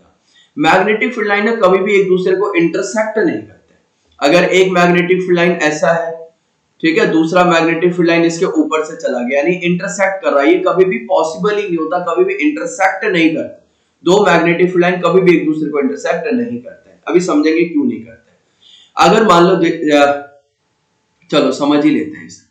मैग्नेटिक फील्ड लाइन कभी भी एक दूसरे को इंटरसेक्ट नहीं करते। अगर एक मैग्नेटिक फील्ड लाइन ऐसा है, ठीक है, दूसरा मैग्नेटिक फील्ड लाइन इसके ऊपर से चला गया, यानी इंटरसेक्ट कर रहा है, ये कभी भी पॉसिबल ही नहीं होता, कभी भी इंटरसेक्ट नहीं करते। दो मैग्नेटिक फील्ड लाइन कभी भी एक दूसरे को इंटरसेक्ट नहीं करते। अभी समझेंगे क्यों नहीं करते। अगर मान लो, चलो समझ ही लेते हैं इसे।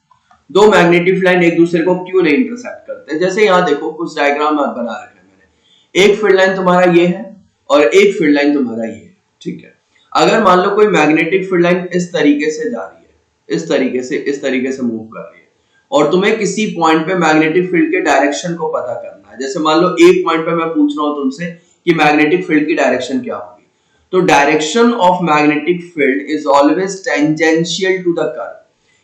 दो मैग्नेटिक फील्ड लाइन एक दूसरे को क्यों नहीं इंटरसेक्ट करते, जैसे यहाँ देखो कुछ डायग्राम बना रखे मैंने। एक फील्ड लाइन तुम्हारा ये है और एक फील्ड लाइन तुम्हारा ये है, ठीक है। अगर मान लो कोई मैग्नेटिक फील्ड लाइन इस तरीके से जा रही है, इस तरीके से मूव कर रही है, और तुम्हें किसी पॉइंट पे मैग्नेटिक फील्ड के डायरेक्शन को पता करना है। जैसे मान लो एक पॉइंट पे मैं पूछ रहा हूं तुमसे कि मैग्नेटिक फील्ड की डायरेक्शन क्या होगी, तो direction of magnetic field is always tangential to the curve,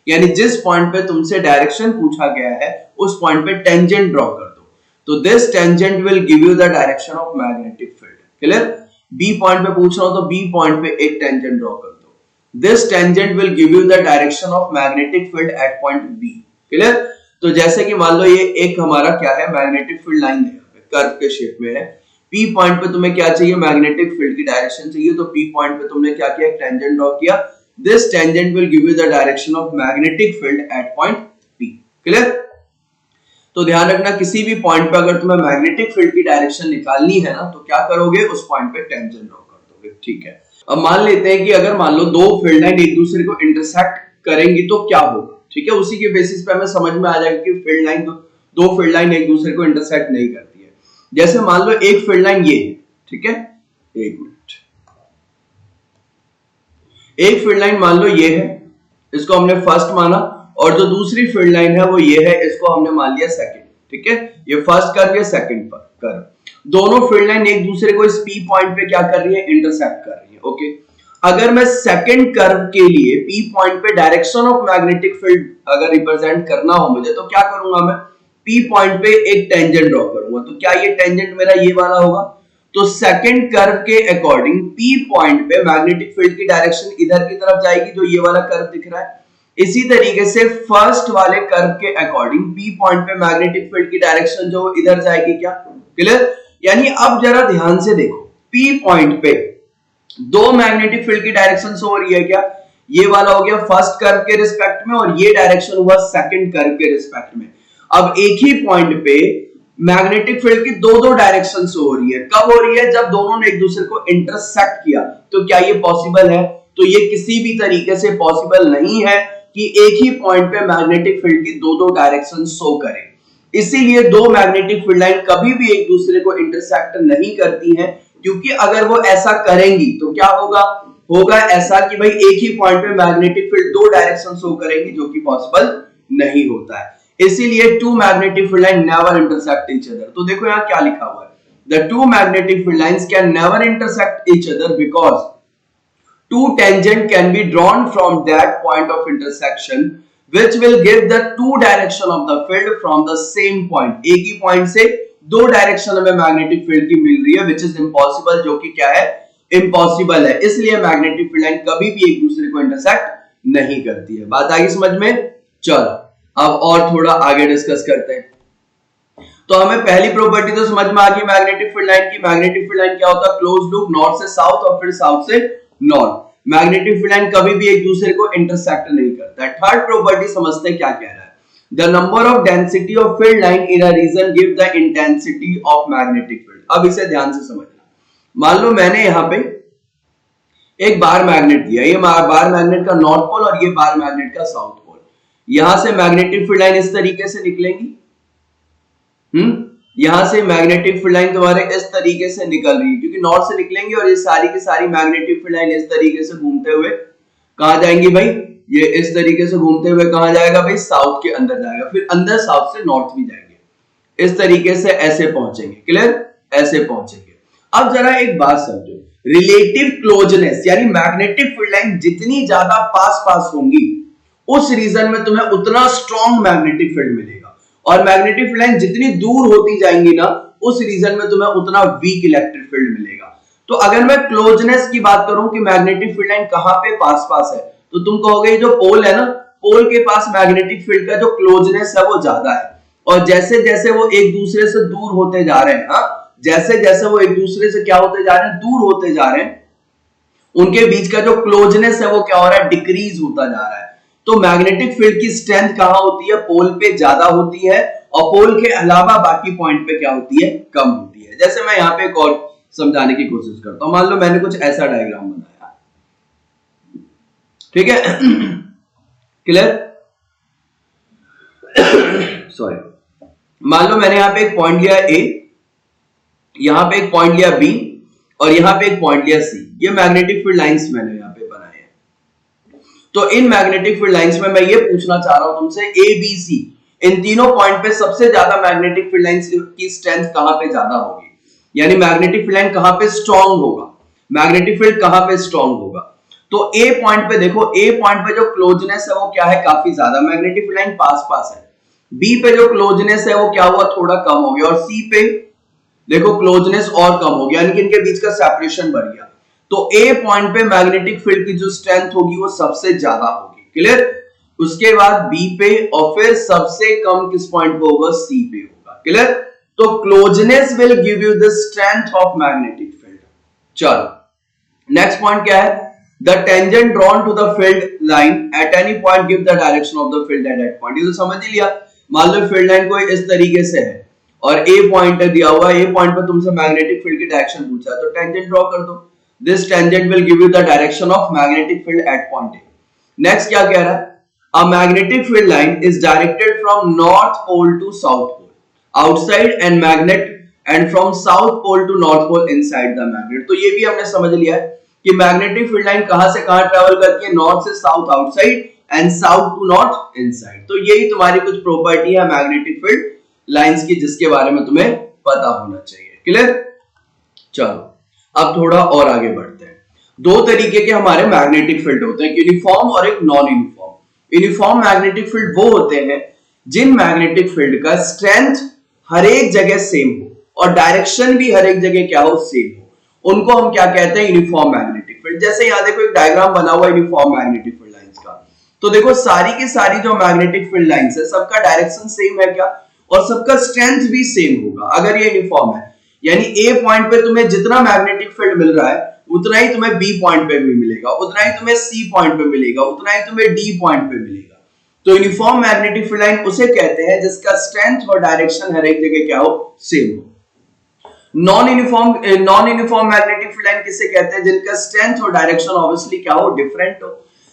यानी जिस पॉइंट पे तुमसे डायरेक्शन पूछा गया है उस पॉइंट पे टेंजेंट ड्रॉ कर दो। तो this tangent will give you the direction of magnetic field. Clear, B point पे पूछ रहा हूं तो बी पॉइंट पे एक टेंजेंट ड्रॉ कर दो। This tangent will give you the direction of magnetic field at point B. Clear, तो जैसे कि मान लो ये एक हमारा क्या है, मैग्नेटिक फील्ड लाइन है, कर्व के शेप में है। पी पॉइंट पे तुम्हें क्या चाहिए, मैग्नेटिक फील्ड की डायरेक्शन चाहिए, तो पी पॉइंट पे तुमने क्या किया, एक टेंजेंट ड्रॉ किया। This tangent will give you the direction of magnetic field at point P. Clear, तो ध्यान रखना किसी भी पॉइंट पे अगर तुम्हें मैग्नेटिक फील्ड की डायरेक्शन निकालनी है ना, तो क्या करोगे, उस पॉइंट पे टेंजेंट ड्रॉ कर दोगे। ठीक है, अब मान लेते हैं कि अगर मान लो दो फील्ड लाइन एक दूसरे को इंटरसेक्ट करेंगी तो क्या होगा। ठीक है, उसी के बेसिस पे हमें समझ में आ जाएगा कि फील्ड लाइन दो फील्ड लाइन एक दूसरे को इंटरसेक्ट नहीं करती है। जैसे मान लो एक फील्ड लाइन ये है, ठीक है, एक मिनट, एक फील्ड लाइन मान लो ये है, इसको हमने फर्स्ट माना, और जो दूसरी फील्ड लाइन है वो ये है, इसको हमने मान लिया सेकंड, ठीक है, ये फर्स्ट कर्व, ये सेकंड कर्व। दोनों फील्ड लाइन एक दूसरे को इस P पॉइंट पे क्या कर रही है, इंटरसेक्ट कर रही है, ओके। अगर मैं सेकंड कर्व के लिए P पॉइंट पे डायरेक्शन ऑफ मैग्नेटिक फील्ड अगर रिप्रेजेंट करना हो मुझे, तो क्या करूंगा मैं, P पॉइंट पे एक टेंजेंट ड्रॉ करूंगा। तो क्या ये टेंजेंट मेरा ये वाला होगा, तो सेकंड कर्व के अकॉर्डिंग P पॉइंट पे मैग्नेटिक फील्ड की डायरेक्शन इधर की तरफ जाएगी, जो ये वाला कर्व दिख रहा है। इसी तरीके से फर्स्ट वाले कर्व के अकॉर्डिंग P पॉइंट पे मैग्नेटिक फील्ड की डायरेक्शन जो इधर जाएगी, क्या क्लियर। यानी अब जरा ध्यान से देखो, P पॉइंट पे दो मैग्नेटिक फील्ड की डायरेक्शन हो रही है, क्या ये वाला हो गया फर्स्ट कर्व के रिस्पेक्ट में, और ये डायरेक्शन हुआ सेकंड कर्व के रिस्पेक्ट में। अब एक ही पॉइंट पे मैग्नेटिक फील्ड की दो डायरेक्शन हो रही है, कब हो रही है, जब दोनों ने एक दूसरे को इंटरसेक्ट किया। तो क्या ये पॉसिबल है, तो ये किसी भी तरीके से पॉसिबल नहीं है कि एक ही पॉइंट पे मैग्नेटिक फील्ड की दो डायरेक्शन शो करें। इसीलिए दो मैग्नेटिक फील्ड लाइन कभी भी एक दूसरे को इंटरसेक्ट नहीं करती हैं, क्योंकि अगर वो ऐसा करेंगी तो क्या होगा, होगा ऐसा कि भाई एक ही पॉइंट पे मैग्नेटिक फील्ड दो डायरेक्शन शो करेंगी, जो कि पॉसिबल नहीं होता है। इसीलिए two magnetic field line never intersect each other. तो देखो यहाँ क्या लिखा हुआ है, the two magnetic field lines can never intersect each other because two tangent can be drawn from that point of intersection which will give the two direction of the field from the same point। एक ही point से दो direction हमें magnetic field की मिल रही है, which is impossible, जो कि क्या है, इम्पॉसिबल है। इसलिए मैग्नेटिक फील्ड लाइन कभी भी एक दूसरे को इंटरसेक्ट नहीं करती है। बात आई समझ में। चलो अब और थोड़ा आगे डिस्कस करते हैं। तो हमें पहली प्रॉपर्टी तो समझ में आ गई मैग्नेटिक फील्ड लाइन की। मैग्नेटिक फील्ड लाइन क्या होता है, क्लोज लूप, नॉर्थ से साउथ और फिर साउथ से नॉर्थ। मैग्नेटिक फील्ड लाइन कभी भी एक दूसरे को इंटरसेक्ट नहीं करता है। थर्ड प्रॉपर्टी समझते हैं क्या कह रहा है, the number of density of field line in a region give the intensity of magnetic field. अब इसे ध्यान से समझना। मान लो मैंने यहाँ पे एक बार मैग्नेट दिया, ये बार मैग्नेट का नॉर्थ पोल और ये बार मैग्नेट का साउथ पोल। यहां से मैग्नेटिक फील्ड लाइन इस तरीके से निकलेंगी, यहां से मैग्नेटिक फील्ड लाइन तुम्हारे इस तरीके से निकल रही है, क्योंकि नॉर्थ से निकलेंगे, और ये सारी की सारी मैग्नेटिक फील्ड लाइन इस तरीके से घूमते हुए कहां जाएंगी भाई, ये इस तरीके से घूमते हुए कहां जाएगा भाई, साउथ के अंदर जाएगा, फिर अंदर साउथ से नॉर्थ भी जाएंगे, इस तरीके से ऐसे पहुंचेंगे, क्लियर, ऐसे पहुंचेंगे। अब जरा एक बात समझो, रिलेटिव क्लोजनेस यानी मैग्नेटिक फील्ड लाइन जितनी ज्यादा पास पास होंगी उस रीजन में तुम्हें उतना स्ट्रॉन्ग मैग्नेटिक फील्ड मिलेगा, और मैग्नेटिक फील्ड लाइन जितनी दूर होती जाएंगी ना उस रीजन में तुम्हें उतना वीक इलेक्ट्रिक फील्ड मिलेगा। तो अगर मैं क्लोजनेस की बात करूं कि मैग्नेटिक फील्ड लाइन कहां पे पास पास है, तो तुम कहोगे जो पोल है ना, पोल के पास मैग्नेटिक फील्ड का जो क्लोजनेस है वो ज्यादा है, और जैसे जैसे वो एक दूसरे से दूर होते जा रहे हैं, जैसे जैसे वो एक दूसरे से क्या होते जा रहे हैं, दूर होते जा रहे हैं, उनके बीच का जो क्लोजनेस है वो क्या हो रहा है, डिक्रीज होता जा रहा है। तो मैग्नेटिक फील्ड की स्ट्रेंथ कहां होती है, पोल पे ज्यादा होती है, और पोल के अलावा बाकी पॉइंट पे क्या होती है, कम होती है। जैसे मैं यहाँ पे एक और समझाने की कोशिश करता हूं। मान लो मैंने कुछ ऐसा डायग्राम बनाया, ठीक है, क्लियर, सॉरी। मान लो मैंने यहाँ पे एक पॉइंट लिया ए, यहाँ पे एक पॉइंट लिया बी, और यहाँ पे एक पॉइंट लिया सी। ये मैग्नेटिक फील्ड लाइंस मैंने यहाँ पे बनाए हैं। तो इन मैग्नेटिक फील्ड लाइंस में मैं ये पूछना चाह रहा हूं तुमसे, ए बी सी इन तीनों पॉइंट पे सबसे ज्यादा मैग्नेटिक फील्ड लाइंस की स्ट्रेंथ कहां पे ज्यादा होगी, यानी मैग्नेटिक फील्ड लाइन कहां पे स्ट्रांग होगा, मैग्नेटिक फील्ड कहां पे स्ट्रांग होगा। तो ए पॉइंट पे देखो, ए पॉइंट पे जो क्लोजनेस है वो क्या है, काफी ज्यादा, मैग्नेटिक फील्ड लाइन पास पास है। बी पे जो क्लोजनेस है वो क्या हुआ, थोड़ा कम हो गया, और सी पे देखो क्लोजनेस और कम हो गया, यानी कि इनके बीच का सेपरेशन बढ़ गया। तो ए पॉइंट पे मैग्नेटिक फील्ड की जो स्ट्रेंथ होगी वो सबसे ज्यादा होगी, क्लियर। उसके बाद बी पे, और फिर सबसे कम किस पॉइंट पे होगा, सी पे होगा, क्लियर। तो closeness will give you the strength of magnetic field. चलो नेक्स्ट पॉइंट क्या है, the tangent drawn to the field line at any point give the direction of the field at that point. ये तो समझ ही लिया। मान लो field line कोई इस तरीके से है और ए पॉइंट दिया हुआ, ए पॉइंट पे तुमसे मैग्नेटिक फील्ड की डायरेक्शन पूछा है, तो टेंजेंट ड्रॉ कर दो। This tangent will give you the direction of magnetic field at point A. Next क्या कह रहा है, A magnetic field line is directed from north pole to south pole outside and magnet and from south pole to north pole inside the magnet. तो ये भी हमने समझ लिया है कि मैग्नेटिक फील्ड लाइन कहां से कहां ट्रेवल करती है, नॉर्थ से south outside and south to north inside. तो यही तुम्हारी कुछ प्रॉपर्टी है मैग्नेटिक फील्ड लाइंस की जिसके बारे में तुम्हें पता होना चाहिए. क्लियर? चलो अब थोड़ा और आगे बढ़ते हैं. दो तरीके के हमारे मैग्नेटिक फील्ड होते हैं, यूनिफॉर्म और एक non uniform. Uniform magnetic field वो होते हैं जिन मैग्नेटिक फील्ड का स्ट्रेंथ हर एक जगह सेम हो और डायरेक्शन भी हर एक जगह क्या हो, सेम हो. उनको हम क्या कहते हैं, यूनिफॉर्म मैग्नेटिक फील्ड. जैसे यहाँ देखो एक डायग्राम बना हुआ है यूनिफॉर्म मैग्नेटिक फील्ड लाइंस का. तो देखो सारी की सारी जो मैग्नेटिक फील्ड लाइंस है सबका डायरेक्शन सेम है क्या, और सबका स्ट्रेंथ भी सेम होगा अगर ये यूनिफॉर्म है. यानी ए पॉइंट पे तुम्हें जितना मैग्नेटिक फील्ड मिल रहा है उतना ही तुम्हें बी पॉइंट पे भी मिलेगा, उतना ही तुम्हें सी पॉइंट पे मिलेगा, उतना ही तुम्हें डी पॉइंट पे मिलेगा. तो यूनिफॉर्म मैग्नेटिक फील्ड लाइन उसे कहते हैं जिसका स्ट्रेंथ और डायरेक्शन हर एक जगह क्या हो, सेम हो. Non uniform magnetic field line किसे कहते हैं, जिनका स्ट्रेंथ और डायरेक्शन ऑब्वियसली क्या हो, डिफरेंट हो.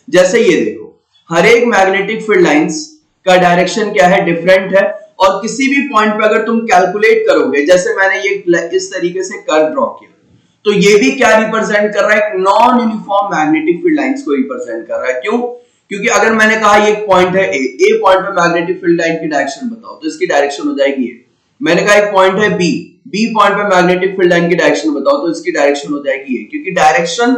जैसे ये देखो हर एक मैग्नेटिक फील्ड लाइंस का डायरेक्शन क्या है, डिफरेंट है. और किसी भी पॉइंट पे अगर तुम कैलकुलेट करोगे, जैसे मैंने ये इस तरीके से कर्व ड्रॉ किया, तो ये भी क्या रिप्रेजेंट कर रहा है, एक non uniform magnetic field lines को रिप्रेजेंट कर रहा है. क्यों? क्योंकि अगर मैंने कहा ये एक पॉइंट है ए पॉइंट पे मैग्नेटिक फील्ड लाइन की डायरेक्शन बताओ, तो इसकी डायरेक्शन हो जाएगी ये. मैंने कहा एक पॉइंट है बी पॉइंट पे मैग्नेटिक फील्ड लाइन की डायरेक्शन बताओ, तो इसकी डायरेक्शन हो जाएगी ये. क्योंकि डायरेक्शन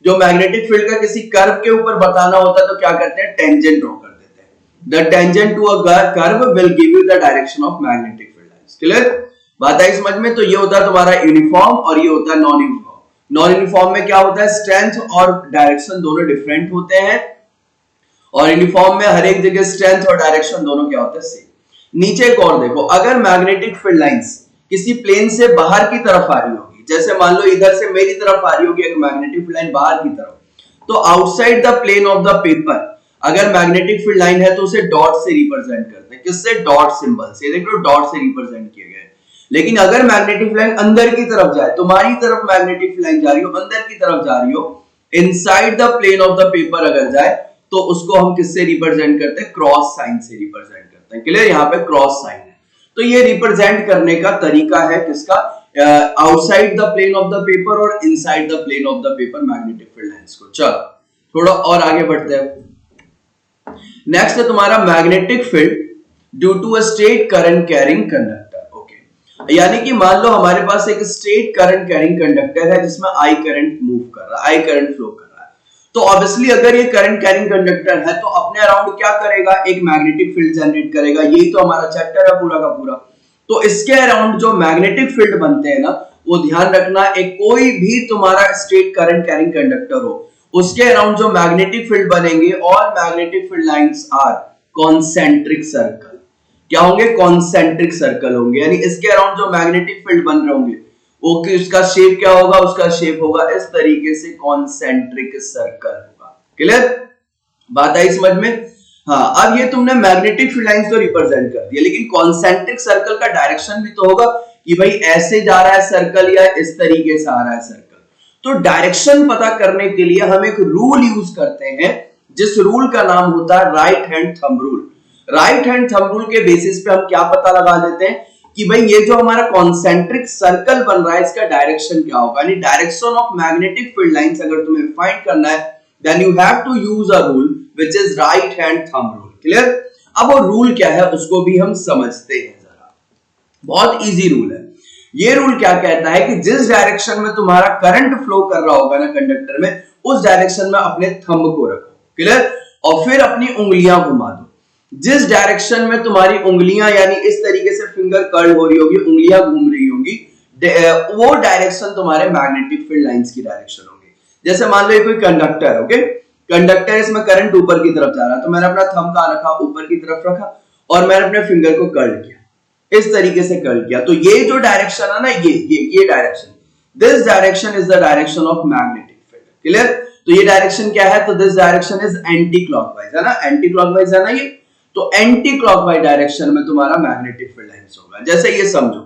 जो मैग्नेटिक फील्ड का किसी कर्व के ऊपर बताना होता है तो क्या करते हैं, टेंजेंट ड्रॉ कर देते हैं. The tangent to a curve will give you the direction of magnetic field lines. Clear? बात आई समझ में? तो ये होता है तुम्हारा यूनिफॉर्म और ये होता है नॉन यूनिफॉर्म. नॉन यूनिफॉर्म में क्या होता है, स्ट्रेंथ और डायरेक्शन दोनों डिफरेंट होते हैं, और यूनिफॉर्म में हर एक जगह स्ट्रेंथ और डायरेक्शन दोनों क्या होता है, सेम. नीचे एक और देखो, अगर मैग्नेटिक फील्ड लाइंस किसी प्लेन से बाहर की तरफ आ रही होगी, जैसे मान लो इधर से मेरी तरफ आ रही होगी एक मैग्नेटिक फील्ड लाइन बाहर की तरफ, तो outside the plane of the paper अगर मैग्नेटिक फील्ड लाइन है तो उसे डॉट से रिप्रेजेंट करते हैं. किससे? डॉट सिंबल से. देख लो डॉट से रिप्रेजेंट किए गए. लेकिन अगर मैग्नेटिक फील्ड लाइन अंदर की तरफ जाए, तुम्हारी तरफ मैग्नेटिक फील्ड लाइन जा रही हो, अंदर की तरफ जा रही हो, inside the plane of the paper अगर जाए, तो उसको हम किससे रिप्रेजेंट करते हैं, क्रॉस साइन से रिप्रेजेंट करते हैं. क्लियर? यहाँ पे क्रॉस साइन है. तो ये रिप्रेजेंट करने का तरीका है किसका, outside the plane of the paper और inside the plane of the paper magnetic field lines को. चलो थोड़ा और आगे बढ़ते हैं. नेक्स्ट है तुम्हारा magnetic field due to a straight current carrying conductor. Okay, यानी कि मान लो हमारे पास एक स्ट्रेट करंट कैरिंग कंडक्टर है जिसमें आई करंट मूव कर रहा है, आई करंट फ्लो कर रहा है. तो ऑब्वियसली अगर ये करंट कैरिंग कंडक्टर है तो अपने अराउंड क्या करेगा, एक मैग्नेटिक फील्ड जनरेट करेगा. यही तो हमारा चैप्टर है पूरा का पूरा. तो इसके अराउंड जो मैग्नेटिक फील्ड बनते हैं ना, वो ध्यान रखना, एक कोई भी तुम्हारा स्ट्रेट करंट कैरिंग कंडक्टर हो उसके अराउंड जो मैग्नेटिक फील्ड बनेंगे, all magnetic field lines are concentric circle. क्या होंगे, कॉन्सेंट्रिक सर्कल होंगे. यानी इसके अराउंड जो मैग्नेटिक फील्ड बन रहे होंगे वो उसका शेप क्या होगा, उसका शेप होगा इस तरीके से, कॉन्सेंट्रिक सर्कल होगा. क्लियर? बात आई समझ में? हाँ, अब ये तुमने मैग्नेटिक फील्ड लाइंस तो रिप्रेजेंट कर दिया, लेकिन कॉन्सेंट्रिक सर्कल का डायरेक्शन भी तो होगा कि भाई ऐसे जा रहा है सर्कल या इस तरीके से आ रहा है सर्कल. तो डायरेक्शन पता करने के लिए हम एक रूल यूज करते हैं जिस रूल का नाम होता है right hand thumb rule. Right hand thumb rule के बेसिस पे हम क्या पता लगा देते हैं कि भाई ये जो हमारा कॉन्सेंट्रिक सर्कल बन रहा है इसका डायरेक्शन क्या होगा. यानी direction of magnetic field lines अगर तुम्हें फाइंड करना है then you have to use a rule which is right hand thumb rule. Clear? अब वो रूल क्या है उसको भी हम समझते हैं जरा. बहुत इजी रूल है. ये रूल क्या कहता है कि जिस डायरेक्शन में तुम्हारा करंट फ्लो कर रहा होगा ना कंडक्टर में, उस डायरेक्शन में अपने थंब को रखो. क्लियर? और फिर अपनी उंगलियां घुमा दो. जिस डायरेक्शन में तुम्हारी उंगलियां यानी इस तरीके से फिंगर कर्ल हो रही होगी, उंगलियां घूम रही होंगी, वो डायरेक्शन तुम्हारे मैग्नेटिक फील्ड लाइंस की डायरेक्शन होगी. जैसे मान लो ये कोई कंडक्टर है. ओके, कंडक्टर, इसमें करंट ऊपर की तरफ जा रहा है, तो मैंने अपना थंब कहां रखा, ऊपर की तरफ रखा, और मैंने अपने फिंगर को कर्ल किया, इस तरीके से कर्ल किया. तो ये जो डायरेक्शन है ना, ये direction, this direction is the direction of magnetic field. Clear? तो ये डायरेक्शन क्या है, तो this direction is anti clockwise, है ना, एंटी क्लॉकवाइज है ना ये. तो एंटी क्लॉकवाइज डायरेक्शन में तुम्हारा मैग्नेटिक फील्ड लाइंस होगा. जैसे ये समझो,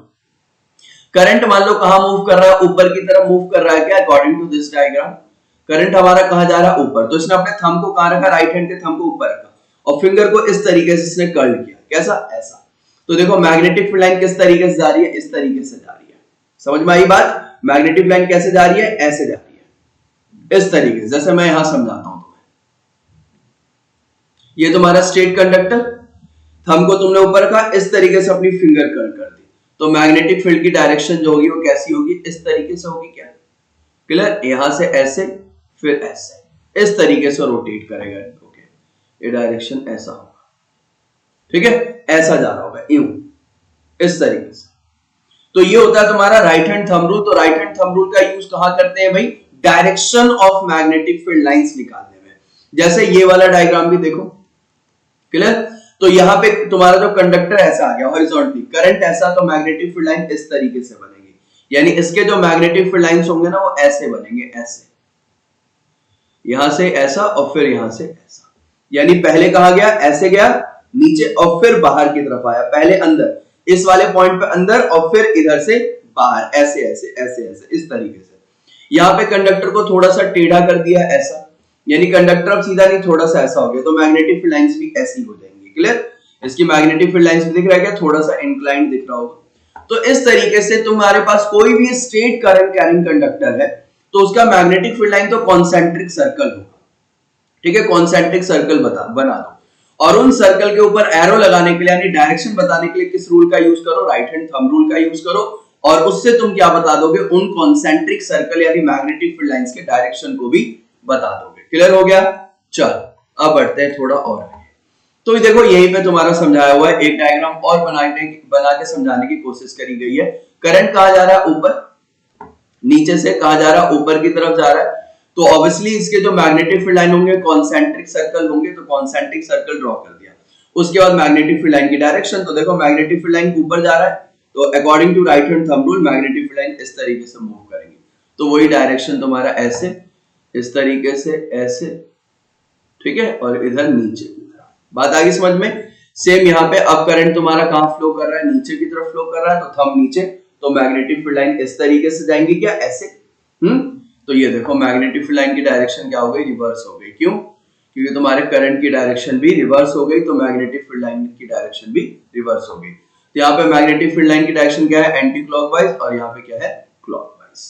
करंट मान लो कहां मूव कर रहा है, ऊपर की तरफ मूव कर रहा है. क्या, according to this diagram current हमारा कहां जा रहा है, ऊपर. तो इसने अपने थंब को कहां रखा, राइट हैंड के थंब को ऊपर रखा, और फिंगर को इस तरीके से इसने कर्ल किया, कैसा, ऐसा। तो देखो मैग्नेटिक फील्ड लाइन किस तरीके से जा रही है, इस तरीके से जा रही है। समझ में आई बात? मैग्नेटिक लाइन कैसे जा रही है, ऐसे जा रही है, इस तरीके से, जैसे मैं यहां समझाता हूं तुम्हें। ये तुम्हारा स्ट्रेट कंडक्टर, थंब को तुमने ऊपर रखा, इस तरीके से अपनी फिंगर कर्ल कर दी, तो मैग्नेटिक फील्ड की डायरेक्शन जो होगी वो कैसी होगी, इस तरीके से होगी। क्या क्लियर? यहां से ऐसे, फिर ऐसे, इस तरीके से रोटेट करेगा। ओके, ये डायरेक्शन ऐसा होगा, ठीक है, ऐसा जा रहा होगा यूं, इस तरीके से। तो ये होता है तुम्हारा राइट हैंड थंब रूल। तो राइट हैंड थंब रूल का यूज कहां करते हैं भाई, direction of magnetic field lines निकालने में। जैसे ये वाला डायग्राम भी देखो, क्लियर? तो यहां पे तुम्हारा जो कंडक्टर ऐसा आ गया हॉरिजॉन्टली, करंट ऐसा, तो मैग्नेटिक फील्ड लाइन इस तरीके से बनेगी, यानी इसके जो मैग्नेटिक फील्ड लाइंस होंगे ना वो ऐसे बनेंगे, ऐसे, यहां से ऐसा और फिर यहां से ऐसा। यानी पहले कहा गया ऐसे गया नीचे और फिर बाहर की तरफ आया, पहले अंदर इस वाले पॉइंट पे अंदर और फिर इधर से बाहर, ऐसे ऐसे ऐसे ऐसे, इस तरीके से। यहाँ पे कंडक्टर को थोड़ा सा टेढ़ा कर दिया ऐसा, यानी कंडक्टर अब सीधा नहीं, थोड़ा सा ऐसा हो गया, तो मैग्नेटिक फील्ड लाइंस भी ऐसी हो जाएंगी। क्लियर? इसकी मैग्नेटिक फील्ड लाइंस दिख रहा है क्या, थोड़ा सा इंक्लाइंड दिख रहा होगा। तो इस तरीके से तुम्हारे पास कोई भी स्ट्रेट करंट कैरिंग कंडक्टर है तो उसका मैग्नेटिक फील्ड लाइन तो कॉन्सेंट्रिक सर्कल होगा, ठीक है, कॉन्सेंट्रिक सर्कल बना दो, और उन सर्कल के ऊपर एरो लगाने के लिए यानी डायरेक्शन बताने के लिए किस रूल का यूज करो, राइट हैंड थंब रूल का यूज करो, और उससे तुम क्या बता दोगे, उन कॉन्सेंट्रिक सर्कल यानी मैग्नेटिक फील्ड लाइंस के डायरेक्शन को भी बता दोगे। क्लियर हो गया? चलो अब बढ़ते हैं थोड़ा और आगे। तो देखो यहीं पे तुम्हारा समझाया हुआ है, एक डायग्राम और बना के समझाने की कोशिश करी गई है। करंट कहां जा रहा है, ऊपर, नीचे से कहां जा रहा है, ऊपर की तरफ जा रहा है। तो ऑब्वियसली इसके जो मैग्नेटिक फील्ड लाइन होंगे कॉन्सेंट्रिक सर्कल होंगे, तो कॉन्सेंट्रिक सर्कल ड्रॉ कर दिया। उसके बाद मैग्नेटिक फील्ड लाइन की डायरेक्शन, तो देखो मैग्नेटिक फील्ड लाइन ऊपर जा रहा है, तो according to right hand thumb rule magnetic field line इस तरीके से मूव करेंगे, तो वही डायरेक्शन तुम्हारा ऐसे, इस तरीके से ऐसे, ठीक है, और इधर नीचे की तरफ। बात आ गई समझ में? सेम यहाँ पे अब करंट तुम्हारा कहां फ्लो कर रहा है, नीचे की तरफ फ्लो कर रहा है, तो थंब नीचे, तो मैग्नेटिक फील्ड लाइन इस तरीके से जाएंगी, क्या ऐसे, तो ये देखो मैग्नेटिक फील्ड लाइन की डायरेक्शन क्या हो गई, रिवर्स हो गई। क्यों? क्योंकि तुम्हारे करंट की डायरेक्शन भी रिवर्स हो गई, तो मैग्नेटिक फील्ड लाइन की डायरेक्शन भी रिवर्स हो गई। तो यहाँ पे मैग्नेटिक फील्ड लाइन की डायरेक्शन क्या है, एंटी क्लॉकवाइज, और यहाँ पे क्या है, क्लॉकवाइज।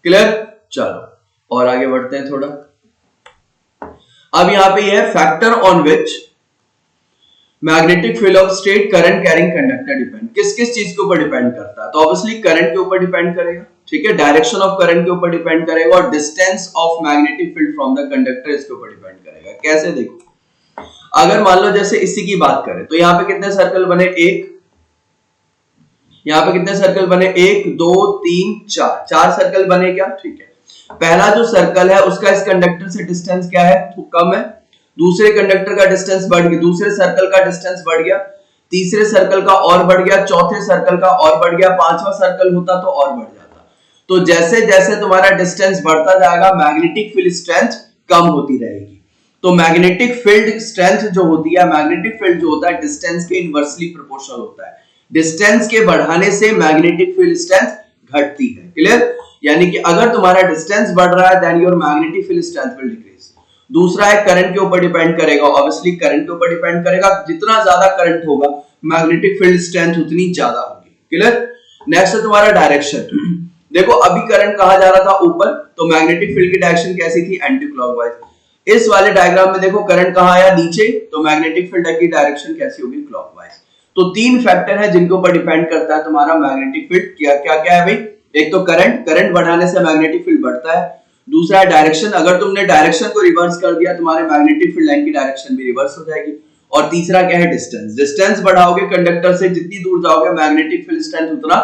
क्लियर? चलो और आगे बढ़ते हैं थोड़ा। अब यहाँ पे यह है factor on which magnetic field of straight current carrying conductor depend. किस किस चीज के ऊपर डिपेंड करता है, तो ऑब्वियसली करंट के ऊपर डिपेंड करेगा, ठीक है, डायरेक्शन ऑफ करंट के ऊपर डिपेंड करेगा, और distance of magnetic field from the conductor इसके ऊपर डिपेंड करेगा। कैसे? देखो, अगर मान लो जैसे इसी की बात करें तो यहाँ पे कितने सर्कल बने, एक, यहाँ पे कितने सर्कल बने, 1 2 3 4, 4 सर्कल बने क्या, ठीक है। पहला जो सर्कल है उसका इस कंडक्टर से डिस्टेंस क्या है, कम है, दूसरे कंडक्टर का डिस्टेंस बढ़ गया, दूसरे सर्कल का डिस्टेंस बढ़ गया, तीसरे सर्कल का और बढ़ गया, चौथे सर्कल का और बढ़ गया, पांचवा सर्कल होता तो और बढ़ जाता। तो जैसे जैसे तुम्हारा डिस्टेंस बढ़ता जाएगा मैग्नेटिक फील्ड स्ट्रेंथ कम होती रहेगी। तो मैग्नेटिक फील्ड स्ट्रेंथ जो होती है, मैग्नेटिक फील्ड जो होता है डिस्टेंस के इनवर्सली प्रोपोर्शनल होता है। डिस्टेंस के बढ़ाने से मैग्नेटिक फील्ड स्ट्रेंथ घटती है। क्लियर? यानी कि अगर तुम्हारा डिस्टेंस बढ़ रहा है then your magnetic field strength will decrease. दूसरा है करंट के ऊपर डिपेंड करेगा, ऑब्वियसली करंट के ऊपर डिपेंड करेगा, जितना ज्यादा करंट होगा मैग्नेटिक फील्ड स्ट्रेंथ उतनी ज्यादा होगी। क्लियर? नेक्स्ट है तुम्हारा डायरेक्शन। देखो अभी करंट कहां जा रहा था, ऊपर, तो मैग्नेटिक फील्ड की डायरेक्शन कैसी थी, एंटी क्लॉकवाइज। इस वाले डायग्राम में देखो करंट कहां आया, नीचे, तो मैग्नेटिक फील्ड की डायरेक्शन कैसी होगी, क्लॉकवाइज। तो तीन फैक्टर है जिनके ऊपर डिपेंड करता है तुम्हारा मैग्नेटिक फील्ड। क्या क्या क्या है भाई, एक तो करंट बढ़ाने से मैग्नेटिक फील्ड बढ़ता है, दूसरा है डायरेक्शन, अगर तुमने डायरेक्शन को रिवर्स कर दिया तुम्हारे मैग्नेटिक फील्ड लाइन की डायरेक्शन भी रिवर्स हो जाएगी, और तीसरा क्या है, डिस्टेंस बढ़ाओगे कंडक्टर से, जितनी दूर जाओगे मैग्नेटिक फील्ड स्ट्रेंथ उतना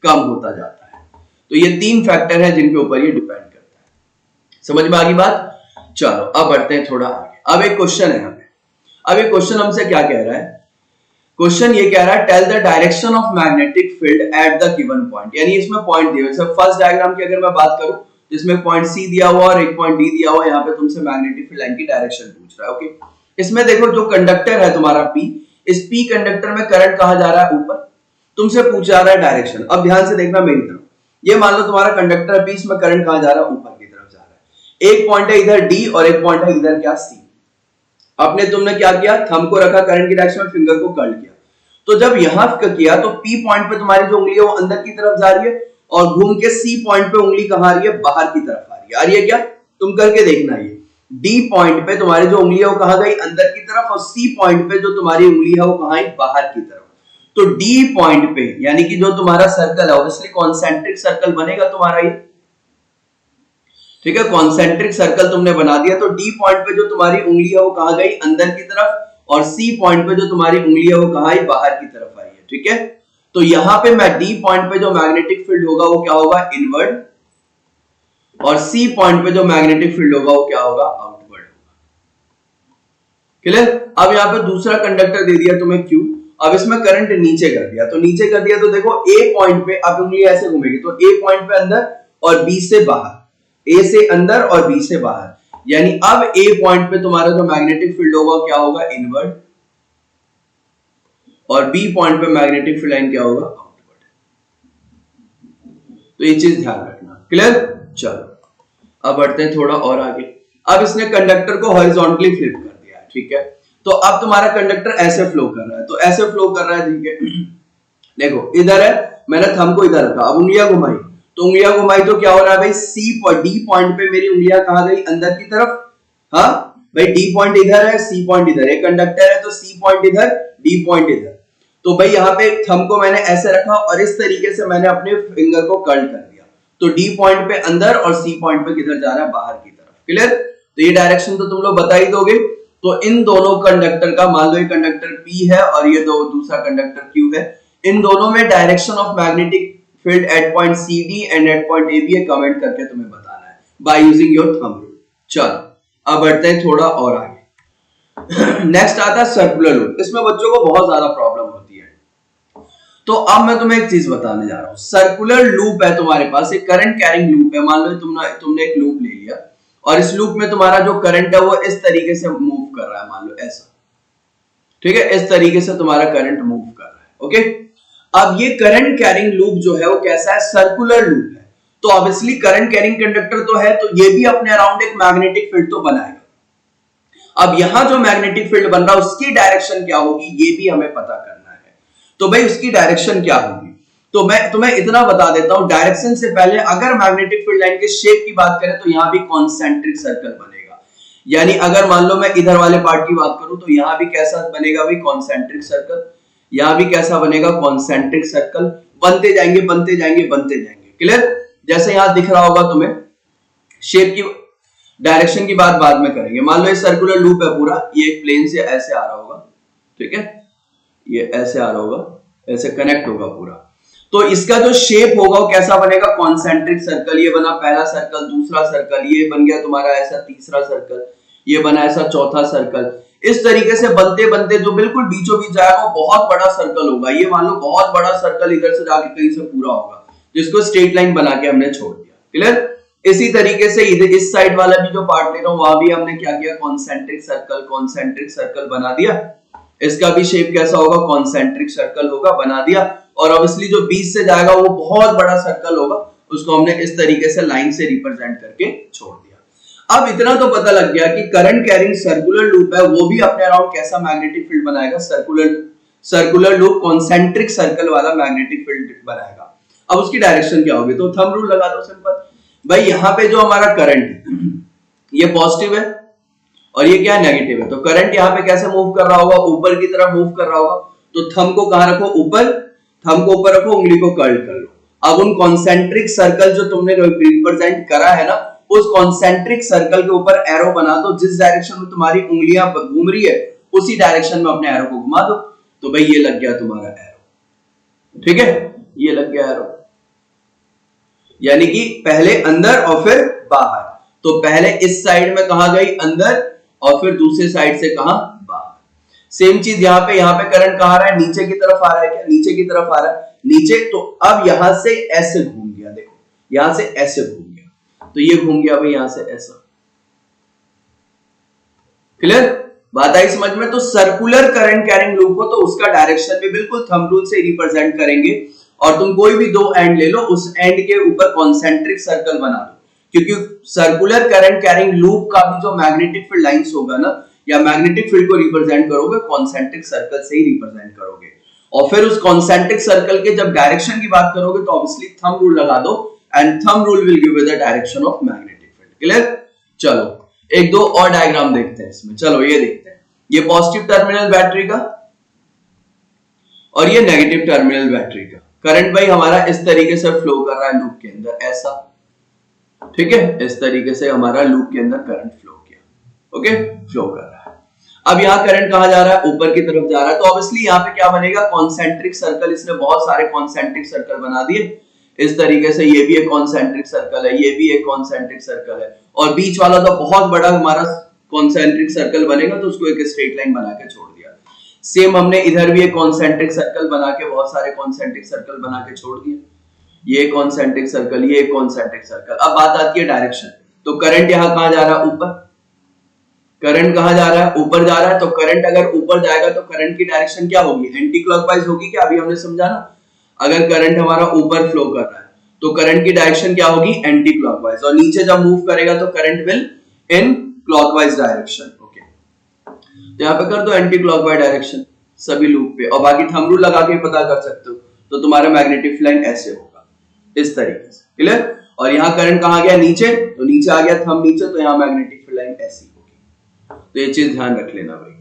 कम होता जाता है। तो ये तीन फैक्टर है जिनके ऊपर ये डिपेंड करता है। समझ में आ गई बात? चलो अब बढ़ते हैं थोड़ा आगे। अब एक क्वेश्चन है हमें, अब एक क्वेश्चन हमसे क्या कह रहा है, क्वेश्चन ये कह रहा है tell the direction of magnetic field at the given point. यानी इसमें पॉइंट दिए हुए, फर्स्ट डायग्राम की अगर मैं बात करूं तो इसमें पॉइंट सी दिया हुआ और एक पॉइंट डी दिया हुआ, यहाँ पे तुमसे मैग्नेटिक फील्ड लाइन की डायरेक्शन पूछ रहा है। ओके, इसमें देखो जो कंडक्टर है तुम्हारा पी, इस पी कंडक्टर में करंट कहां जा रहा है, ऊपर, तुमसे पूछा रहा है डायरेक्शन। अब ध्यान से देखना मेरी तरफ, ये मान लो तुम्हारा कंडक्टर पी, इसमें करंट कहां जा रहा है, ऊपर की तरफ जा रहा है। एक पॉइंट है इधर डी और एक पॉइंट है इधर क्या, सी। आपने तुमने क्या किया, थंब को रखा करंट की डायरेक्शन में, फिंगर को कर्ल किया। तो जब यहां किया तो पी पॉइंट पे तुम्हारी जो उंगली है वो अंदर की तरफ जा रही है और घूम के सी पॉइंट पे उंगली कहां आ रही है, बाहर की तरफ आ रही है क्या, तुम करके देखना। ये डी पॉइंट पे तुम्हारी जो उंगली है वो कहां गई, अंदर की तरफ, और सी पॉइंट पे जो तुम्हारी उंगली है वो कहां आई, बाहर की तरफ। तो डी पॉइंट पे यानी कि जो तुम्हारा सर्कल है ऑब्वियसली कॉन्सेंट्रिक सर्कल बनेगा तुम्हारा ये, ठीक है, कॉन्सेंट्रिक सर्कल तुमने बना दिया। तो डी पॉइंट पे जो तुम्हारी उंगली है वो कहां गई, अंदर की तरफ, और सी पॉइंट पे जो तुम्हारी उंगली है वो कहां आई, बाहर की तरफ आई है, ठीक है। तो यहां पे मैं डी पॉइंट पे जो मैग्नेटिक फील्ड होगा वो क्या होगा, इनवर्ड, और सी पॉइंट पे जो मैग्नेटिक फील्ड होगा वो क्या होगा, आउटवर्ड होगा। क्लियर। अब यहां पे दूसरा कंडक्टर दे दिया तुम्हें क्यू, अब इसमें करंट नीचे कर दिया, तो नीचे कर दिया तो देखो ए पॉइंट पे अब उंगली ऐसे घूमेगी, तो ए पॉइंट पे अंदर और बी से बाहर, ए से अंदर और बी से बाहर, यानी अब ए पॉइंट पे तुम्हारा जो मैग्नेटिक फील्ड होगा क्या होगा, इनवर्ड, और बी पॉइंट पे मैग्नेटिक फील्ड लाइन क्या होगा, आउटवर्ड। तो ये चीज ध्यान रखना। क्लियर। चलो अब बढ़ते हैं थोड़ा और आगे। अब इसने कंडक्टर को हॉरिजॉन्टली फ्लिप कर दिया है, ठीक है। तो अब तुम्हारा कंडक्टर ऐसे फ्लो कर रहा है, तो ऐसे फ्लो कर रहा है, ठीक है। देखो इधर है, मैंने थंब को इधर रखा, अब उंगलियां घुमाई, तो उंगलियां घुमाई तो क्या हो रहा है भाई, सी डी पॉइंट पे मेरी उंगलियां कहां गई, अंदर की तरफ। हाँ भाई, डी पॉइंट इधर है, सी पॉइंट इधर है, कंडक्टर है तो सी पॉइंट इधर, डी पॉइंट इधर। तो भाई यहाँ पे थंब को मैंने ऐसे रखा और इस तरीके से मैंने अपने फिंगर को कर्ल कर दिया, तो डी पॉइंट पे अंदर और सी पॉइंट पे किधर जा रहा है, बाहर की तरफ। क्लियर। तो ये डायरेक्शन तो तुम लोग बता ही दोगे। तो इन दोनों कंडक्टर का, मान लो ये कंडक्टर P है और ये दूसरा कंडक्टर Q है, इन दोनों में direction of magnetic field at point CD and at point AB है, कमेंट करके तुम्हें बताना है by using your thumb rule. चलो अब बढ़ते हैं थोड़ा और आगे। नेक्स्ट आता है सर्कुलर लूप। इसमें बच्चों को बहुत ज्यादा प्रॉब्लम होती है, तो अब मैं तुम्हें एक चीज बताने जा रहा हूं। सर्कुलर लूप है तुम्हारे पास, एक करंट कैरिंग लूप है। मान लो तुमने एक लूप ले लिया और इस लूप में तुम्हारा जो करंट है वो इस तरीके से मूव कर रहा है, मान लो ऐसा, ठीक है, इस तरीके से तुम्हारा करंट मूव कर रहा है। ओके। अब ये करंट कैरिंग लूप जो है वो कैसा है, सर्कुलर लूप है। तो ऑब्वियसली करंट कैरिंग कंडक्टर तो है, तो ये भी अपने अराउंड एक मैग्नेटिक फील्ड तो बनाएगा। अब यहां जो मैग्नेटिक फील्ड बन रहा है उसकी डायरेक्शन क्या होगी ये भी हमें पता करना है। तो भाई उसकी डायरेक्शन क्या होगी, तो मैं तुम्हें इतना बता देता हूं, डायरेक्शन से पहले अगर मैग्नेटिक फील्ड लाइन के शेप की बात करें तो यहां भी कॉन्सेंट्रिक सर्कल बनेगा। यानी अगर मान लो मैं इधर वाले पार्ट की बात करूं तो यहां भी कैसा बनेगा भाई, कॉन्सेंट्रिक सर्कल। यहां भी कैसा बनेगा, कॉन्सेंट्रिक सर्कल। बनते जाएंगे बनते जाएंगे बनते जाएंगे। क्लियर। जैसे यहां दिख रहा होगा तुम्हें, शेप की डायरेक्शन की बात बाद में करेंगे। मान लो ये सर्कुलर लूप है पूरा, ये एक प्लेन से ऐसे आ रहा होगा, ठीक है, ये ऐसे आ रहा होगा, ऐसे कनेक्ट होगा पूरा। तो इसका जो शेप होगा वो कैसा बनेगा, कॉन्सेंट्रिक सर्कल। ये बना पहला सर्कल, दूसरा सर्कल, ये बन गया तुम्हारा ऐसा तीसरा सर्कल, ये बना ऐसा चौथा सर्कल। इस तरीके से बनते बनते जो बिल्कुल बीचों बीच जाएगा वो बहुत बड़ा सर्कल होगा। ये मान लो बहुत बड़ा सर्कल इधर से जाके कहीं से पूरा होगा, जिसको स्ट्रेट लाइन बना के हमने छोड़ दिया। क्लियर। इसी तरीके से इधर इस साइड वाला भी जो पार्ट ले रहा हूं वहां भी हमने क्या किया, कॉन्सेंट्रिक सर्कल बना दिया। इसका भी शेप कैसा होगा, कॉन्सेंट्रिक सर्कल होगा, बना दिया। और ऑब्वियसली जो बीच से जाएगा वो बहुत बड़ा सर्कल होगा, उसको हमने इस तरीके से लाइन से रिप्रेजेंट करके छोड़ दिया। अब इतना तो पता लग गया कि करंट कैरिंग सर्कुलर लूप है, वो भी अपने अराउंड कैसा मैग्नेटिक फील्ड बनाएगा, सर्कुलर लूप कॉन्सेंट्रिक सर्कल वाला मैग्नेटिक फील्ड बनाएगा। अब उसकी डायरेक्शन क्या होगी, तो थंब रूल लगा दो सिंपल। भाई यहाँ पे जो हमारा करंट है ये पॉजिटिव है और ये क्या है, नेगेटिव है। तो करंट यहाँ पे कैसे मूव कर रहा होगा, ऊपर की तरफ मूव कर रहा होगा। तो थंब को कहां रखो, ऊपर, थंब को ऊपर रखो, उंगली को कर्ल कर लो। अब उन कॉन्सेंट्रिक सर्कल जो तुमने रिप्रेजेंट करा है ना, उस कॉन्सेंट्रिक सर्कल के ऊपर एरो बना दो। जिस डायरेक्शन में तुम्हारी उंगलियां घूम रही है उसी डायरेक्शन में अपने एरो को घुमा दो। तो भाई ये लग गया तुम्हारा एरो, ठीक है, ये लग गया एरो। यानी कि पहले अंदर और फिर बाहर। तो पहले इस साइड में कहां गई, अंदर, और फिर दूसरे साइड से कहां, बाहर। सेम चीज यहाँ पे करंट कहां आ रहा है, नीचे की तरफ आ रहा है। क्या नीचे की तरफ आ रहा है, नीचे। तो अब यहां से ऐसे घूम गया, देखो यहां से ऐसे घूम गया, तो ये घूम गया भाई यहां से ऐसा। क्लियर, बात आई समझ में। तो सर्कुलर करंट कैरिंग लूप को तो उसका डायरेक्शन भी बिल्कुल थंब रूल से रिप्रेजेंट करेंगे। और तुम कोई भी दो एंड ले लो, उस एंड के ऊपर कॉन्सेंट्रिक सर्कल बना दो, क्योंकि सर्कुलर करंट कैरिंग लूप का भी जो मैग्नेटिक फील्ड लाइंस होगा ना, या मैग्नेटिक फील्ड को रिप्रेजेंट करोगे कॉन्सेंट्रिक सर्कल से ही रिप्रेजेंट करोगे। और फिर उस कॉन्सेंट्रिक सर्कल के जब डायरेक्शन की बात करोगे तो ऑब्वियसली थंब रूल लगा दो and thumb rule will give you the direction of magnetic field. Clear? चलो एक दो और डायग्राम देखते हैं इसमें। चलो ये देखते हैं, ये पॉजिटिव टर्मिनल बैटरी का और ये नेगेटिव टर्मिनल बैटरी का करंट भाई हमारा इस तरीके से फ्लो कर रहा है लूप के अंदर, ऐसा, ठीक है, इस तरीके से हमारा लूप के अंदर करंट फ्लो किया, ओके, फ्लो कर रहा है। अब यहाँ करंट कहाँ जा रहा है? ऊपर की तरफ जा रहा है, तो ऑब्वियसली यहाँ पे क्या बनेगा? Concentric circle. इसने बहुत सारे कॉन्सेंट्रिक सर्कल बना दिए इस तरीके से, ये भी एक कॉन्सेंट्रिक सर्कल है, ये भी एक कॉन्सेंट्रिक सर्कल है, और बीच वाला तो बहुत बड़ा हमारा कॉन्सेंट्रिक सर्कल बनेगा, तो उसको एक स्ट्रेट लाइन बना के छोड़ दिया। सेम हमने इधर भी एक कॉन्सेंट्रिक सर्कल बना के, बहुत सारे कॉन्सेंट्रिक सर्कल बना के छोड़ दिए, ये कॉन्सेंट्रिक सर्कल, ये कॉन्सेंट्रिक सर्कल। अब बात आती है डायरेक्शन, तो करंट यहाँ कहां जा रहा है? ऊपर। करंट कहां जा रहा है? ऊपर जा रहा है। तो करंट अगर ऊपर जाएगा तो करंट की डायरेक्शन क्या होगी? एंटी क्लॉकवाइज होगी क्या? अभी हमने समझा ना, अगर करंट हमारा ऊपर फ्लो कर रहा है तो करंट की डायरेक्शन क्या होगी? Anti clockwise. और नीचे जब मूव करेगा तो current will in clockwise direction. Okay, तो यहाँ पे कर दो एंटी क्लॉकवाइज डायरेक्शन सभी लूप पे, और बाकी थंब रूल लगा के पता कर सकते हो। तो तुम्हारा मैग्नेटिक फ्लैंग ऐसे होगा, इस तरीके से। क्लियर? और यहाँ करंट कहां गया? नीचे, तो नीचे आ गया थंब नीचे, तो यहाँ मैग्नेटिक फ्लैंग ऐसी होगी। तो ये चीज ध्यान रख लेना भाई।